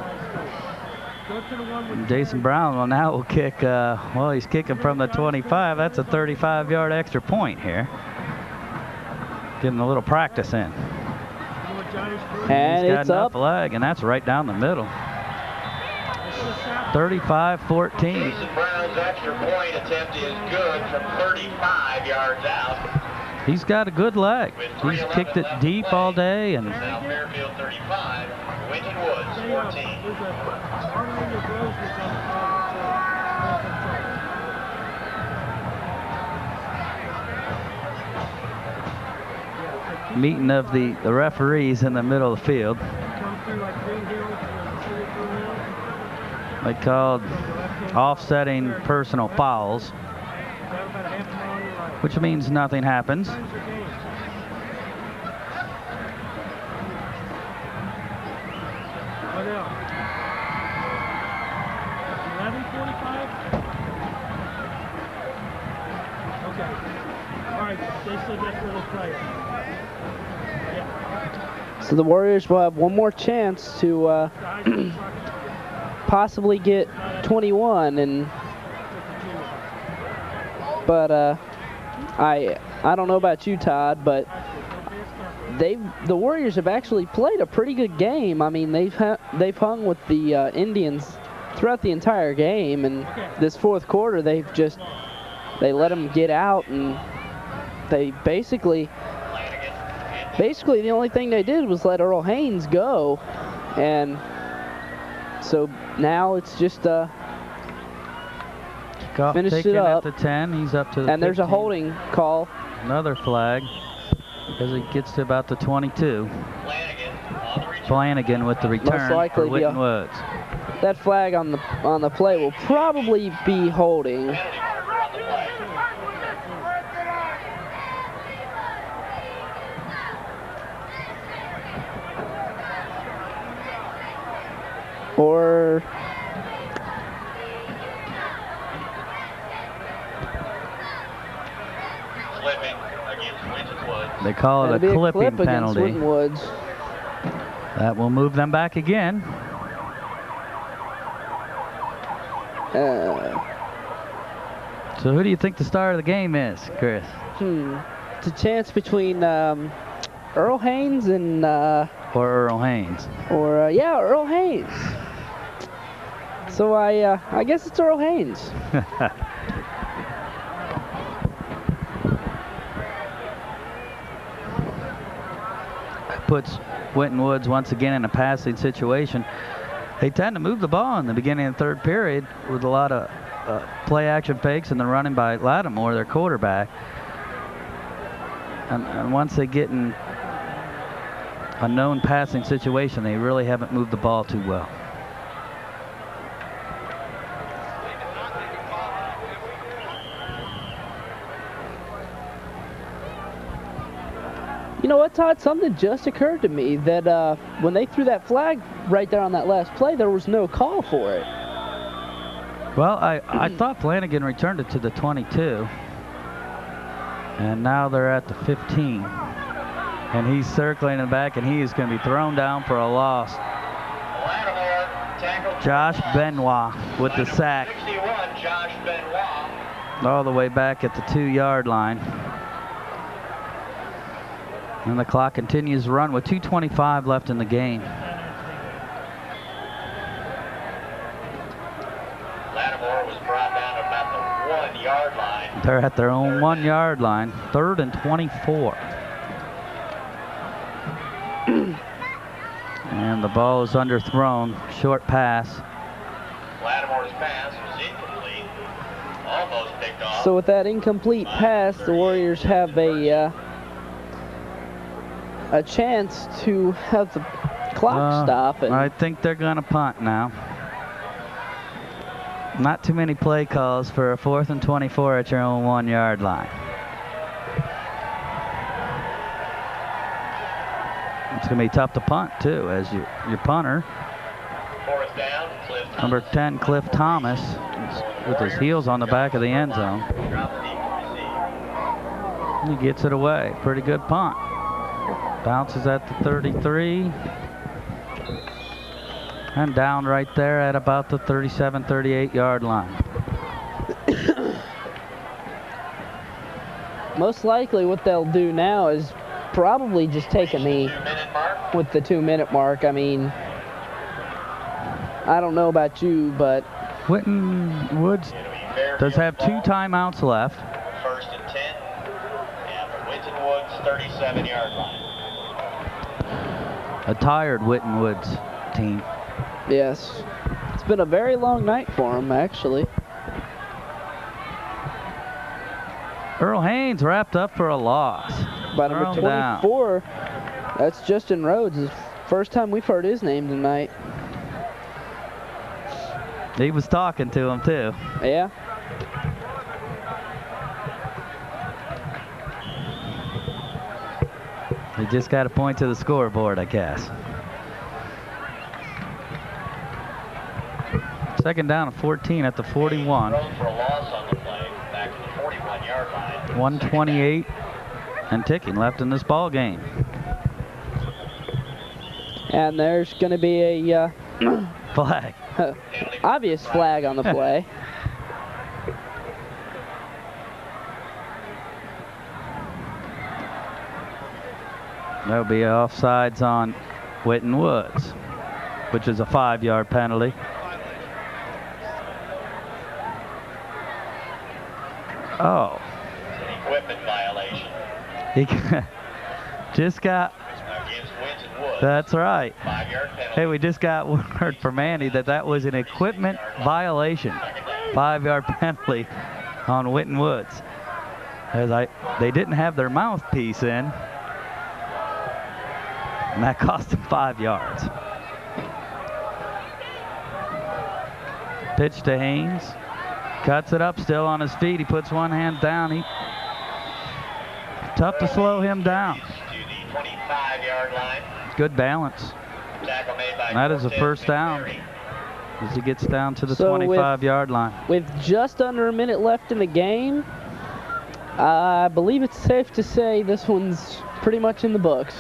[SPEAKER 5] And Jason Brown will kick, well, he's kicking from the 25. That's a 35-yard extra point here. Getting a little practice in.
[SPEAKER 2] And
[SPEAKER 5] he's got
[SPEAKER 2] it's
[SPEAKER 5] enough
[SPEAKER 2] up.
[SPEAKER 5] leg, and that's right down the middle. 35-14.
[SPEAKER 3] Jason Brown's extra point attempt is good from 35 yards out.
[SPEAKER 5] He's got a good leg. He's kicked it deep all day, and
[SPEAKER 3] Now Fairfield 35, Winton Woods 14.
[SPEAKER 5] meeting of the referees in the middle of the field. They called offsetting personal fouls, which means nothing happens.
[SPEAKER 2] So the Warriors will have one more chance to possibly get 21, but I don't know about you, Todd, but the Warriors have actually played a pretty good game. I mean, they've hung with the Indians throughout the entire game, and this fourth quarter they let them get out, and they basically the only thing they did was let Earl Haynes go, and so now it's just finish it up.
[SPEAKER 5] At the 10, he's up to the
[SPEAKER 2] and
[SPEAKER 5] 15.
[SPEAKER 2] There's a holding call.
[SPEAKER 5] Another flag as he gets to about the 22. Flanagan with the return
[SPEAKER 2] Most likely
[SPEAKER 5] for Winton Woods.
[SPEAKER 2] That flag on the play will probably be holding. Or
[SPEAKER 3] Clipping against Winton Woods.
[SPEAKER 5] They call it a clipping penalty.
[SPEAKER 2] Winton Woods.
[SPEAKER 5] That will move them back again. So who do you think the star of the game is, Chris?
[SPEAKER 2] It's a chance between Earl Haynes and
[SPEAKER 5] Or Earl Haynes.
[SPEAKER 2] Yeah, Earl Haynes. So I guess it's Earl Haynes.
[SPEAKER 5] Puts Winton Woods once again in a passing situation. They tend to move the ball in the beginning of the third period with a lot of play action fakes and the running by Lattimore, their quarterback. And once they get in a known passing situation, they really haven't moved the ball too well.
[SPEAKER 2] You know what, Todd? Something just occurred to me that when they threw that flag right there on that last play, there was no call for it.
[SPEAKER 5] Well, I thought Flanagan returned it to the 22. And now they're at the 15. And he's circling in the back, and he is going to be thrown down for a loss. Josh Benoit with the sack.
[SPEAKER 3] 61, Josh Benoit.
[SPEAKER 5] All the way back at the 2-yard line. And the clock continues to run with 2:25 left in the game.
[SPEAKER 3] Lattimore was brought down to about the 1-yard line.
[SPEAKER 5] They're at their own 1-yard line. 3rd and 24. And the ball is underthrown. Short pass.
[SPEAKER 3] Lattimore's pass was incomplete. Almost picked off.
[SPEAKER 2] So with that incomplete pass, the Warriors have a chance to have the clock stop. And
[SPEAKER 5] I think they're going to punt now. Not too many play calls for a 4th and 24 at your own 1-yard line. It's going to be tough to punt, too, as your punter.
[SPEAKER 3] 4th down, Cliff Thomas.
[SPEAKER 5] Number 10, Cliff Thomas, with his heels on the back of the end zone. He gets it away. Pretty good punt. Bounces at the 33. And down right there at about the 37, 38-yard line.
[SPEAKER 2] most likely what they'll do now is probably just take a knee with the 2-minute mark. I mean, I don't know about you, but
[SPEAKER 5] Winton Woods does have 2 timeouts left.
[SPEAKER 3] 1st and 10, and the Winton Woods 37-yard line.
[SPEAKER 5] A tired Winton Woods team.
[SPEAKER 2] yes, it's been a very long night for them, actually.
[SPEAKER 5] Earl Haynes wrapped up for a loss.
[SPEAKER 2] By number 24, that's Justin Rhodes. It's the first time we've heard his name tonight.
[SPEAKER 5] He was talking to him, too.
[SPEAKER 2] Yeah.
[SPEAKER 5] He just got to point to the scoreboard, I guess. Second down and 14 at the 41.
[SPEAKER 3] Thrown for a loss on the play, back to the 41-yard line.
[SPEAKER 5] 128 and ticking left in this ball game.
[SPEAKER 2] And there's going to be a
[SPEAKER 5] Flag.
[SPEAKER 2] obvious flag on the play.
[SPEAKER 5] There'll be offsides on Winton Woods, which is a 5-yard penalty. Oh.
[SPEAKER 3] Equipment violation
[SPEAKER 5] He just got,
[SPEAKER 3] against Winton Woods.
[SPEAKER 5] that's right.
[SPEAKER 3] 5-yard penalty.
[SPEAKER 5] Hey, we just got word from Andy that was an equipment violation. 5-yard penalty on Winton Woods. They didn't have their mouthpiece in, and that cost them 5 yards. Pitch to Haynes. Cuts it up, still on his feet. He puts one hand down. Tough to slow him down.
[SPEAKER 3] To the 25-yard line.
[SPEAKER 5] Good balance.
[SPEAKER 3] Tackle made by
[SPEAKER 5] That is a
[SPEAKER 3] Cortez
[SPEAKER 5] first down
[SPEAKER 3] McNary.
[SPEAKER 5] as he gets down to the
[SPEAKER 2] So with-
[SPEAKER 5] 25-yard line.
[SPEAKER 2] With just under a minute left in the game, I believe it's safe to say this one's pretty much in the books.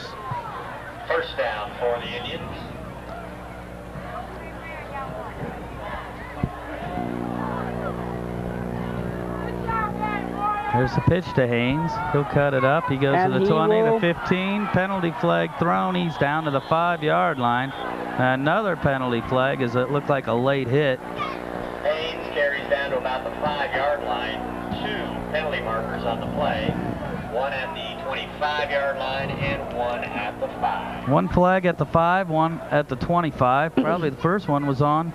[SPEAKER 3] First down for the Indians.
[SPEAKER 5] Here's the pitch to Haynes. He'll cut it up. He goes
[SPEAKER 2] And
[SPEAKER 5] to the
[SPEAKER 2] he
[SPEAKER 5] 20,
[SPEAKER 2] will-
[SPEAKER 5] the 15. Penalty flag thrown. He's down to the 5-yard line. Another penalty flag as it looked like a late hit.
[SPEAKER 3] Haynes carries down to about the 5-yard line. 2 penalty markers on the play. 1 at the 25-yard line and 1 at the 5.
[SPEAKER 5] One flag at the 5, one at the 25. Probably the first one was on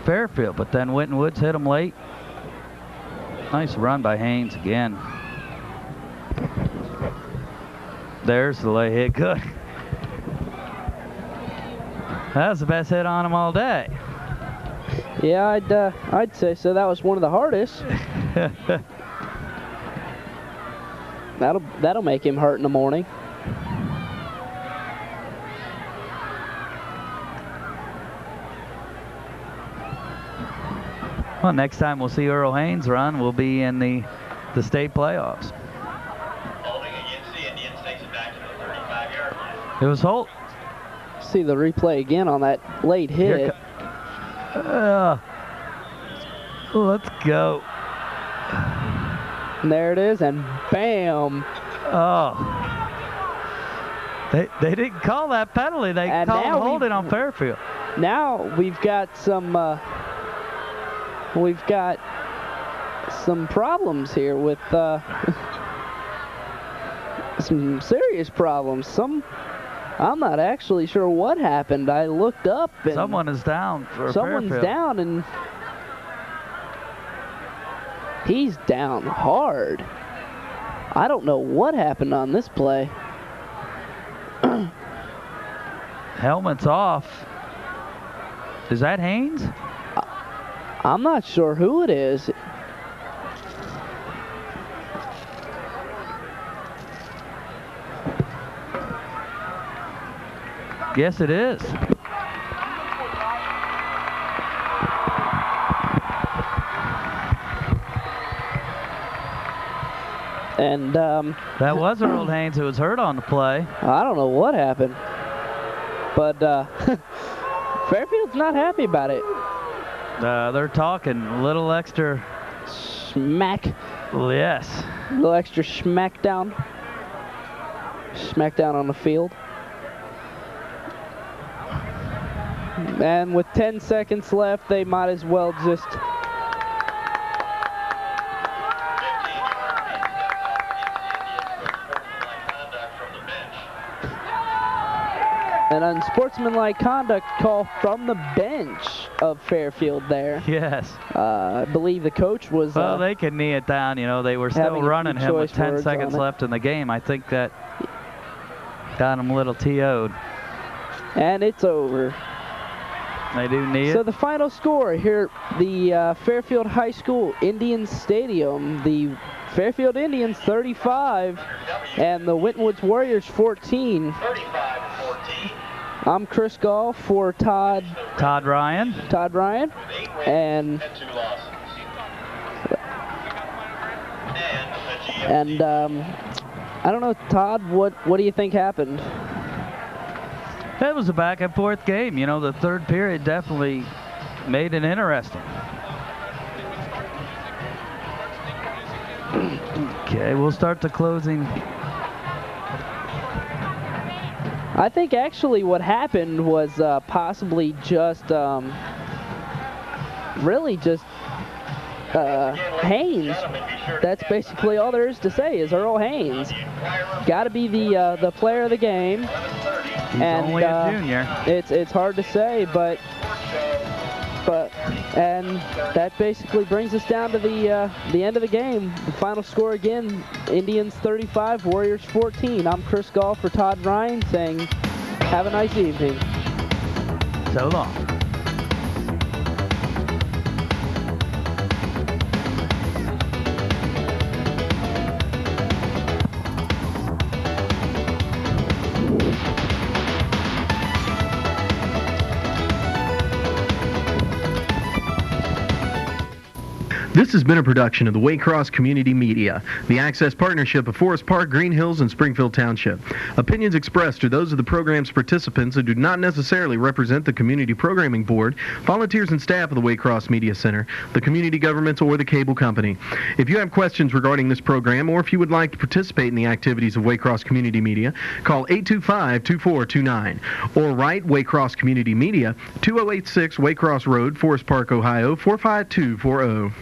[SPEAKER 5] Fairfield, but then Winton Woods hit him late. Nice run by Haynes again. There's the late hit. Good. That was the best hit on him all day.
[SPEAKER 2] Yeah, I'd say so. That was one of the hardest. That'll make him hurt in the morning.
[SPEAKER 5] Well, next time we'll see Earl Haynes run, we'll be in the state playoffs.
[SPEAKER 3] Holding against the Indians takes it back to the 35-yard line.
[SPEAKER 5] It was Holt.
[SPEAKER 2] See the replay again on that late hit.
[SPEAKER 5] Let's go.
[SPEAKER 2] And there it is, and bam.
[SPEAKER 5] Oh. They didn't call that penalty. They
[SPEAKER 2] And
[SPEAKER 5] called
[SPEAKER 2] now
[SPEAKER 5] holding on Fairfield.
[SPEAKER 2] Now we've got some problems here with some serious problems. I'm not actually sure what happened. I looked up and
[SPEAKER 5] Someone is down for
[SPEAKER 2] someone's
[SPEAKER 5] Fairfield.
[SPEAKER 2] down, and he's down hard. I don't know what happened on this play.
[SPEAKER 5] Helmet's off. Is that Haynes?
[SPEAKER 2] I'm not sure who it is.
[SPEAKER 5] Yes, it is.
[SPEAKER 2] And
[SPEAKER 5] That was Earl Haynes who was hurt on the play.
[SPEAKER 2] I don't know what happened. But Fairfield's not happy about it.
[SPEAKER 5] They're talking a little extra.
[SPEAKER 2] Smack.
[SPEAKER 5] Yes.
[SPEAKER 2] A little extra smackdown. Smackdown on the field. And with 10 seconds left, they might as well just... An unsportsmanlike conduct call from the bench of Fairfield there.
[SPEAKER 5] Yes.
[SPEAKER 2] I believe the coach was...
[SPEAKER 5] Well, they can knee it down. You know, they were still
[SPEAKER 2] having a few
[SPEAKER 5] running him with
[SPEAKER 2] choice
[SPEAKER 5] 10
[SPEAKER 2] words
[SPEAKER 5] seconds
[SPEAKER 2] on it.
[SPEAKER 5] left in the game. I think that got him a little TO'd.
[SPEAKER 2] And it's over.
[SPEAKER 5] They do need
[SPEAKER 2] So
[SPEAKER 5] it.
[SPEAKER 2] the final score here, the Fairfield High School Indians Stadium, the Fairfield Indians 35 and the Winton Woods Warriors 14.
[SPEAKER 3] 35-14.
[SPEAKER 2] I'm Chris Gall for Todd
[SPEAKER 5] Ryan.
[SPEAKER 2] Ryan, and
[SPEAKER 3] And 2 losses.
[SPEAKER 2] and I don't know, Todd, what do you think happened?
[SPEAKER 5] It was a back and forth game. You know, the third period definitely made it interesting. Okay, we'll start the closing.
[SPEAKER 2] I think actually what happened was possibly just really just Haynes. That's basically all there is to say is Earl Haynes. Got to be the player of the game.
[SPEAKER 5] He's only a junior.
[SPEAKER 2] It's hard to say, but and that basically brings us down to the end of the game. The final score again: Indians 35, Warriors 14. I'm Chris Gall for Todd Ryan, saying, have a nice evening.
[SPEAKER 5] So long.
[SPEAKER 8] This has been a production of the Waycross Community Media, the Access Partnership of Forest Park, Green Hills, and Springfield Township. Opinions expressed are those of the program's participants and do not necessarily represent the Community Programming Board, volunteers and staff of the Waycross Media Center, the community governments, or the cable company. If you have questions regarding this program, or if you would like to participate in the activities of Waycross Community Media, call 825-2429 or write Waycross Community Media, 2086 Waycross Road, Forest Park, Ohio, 45240.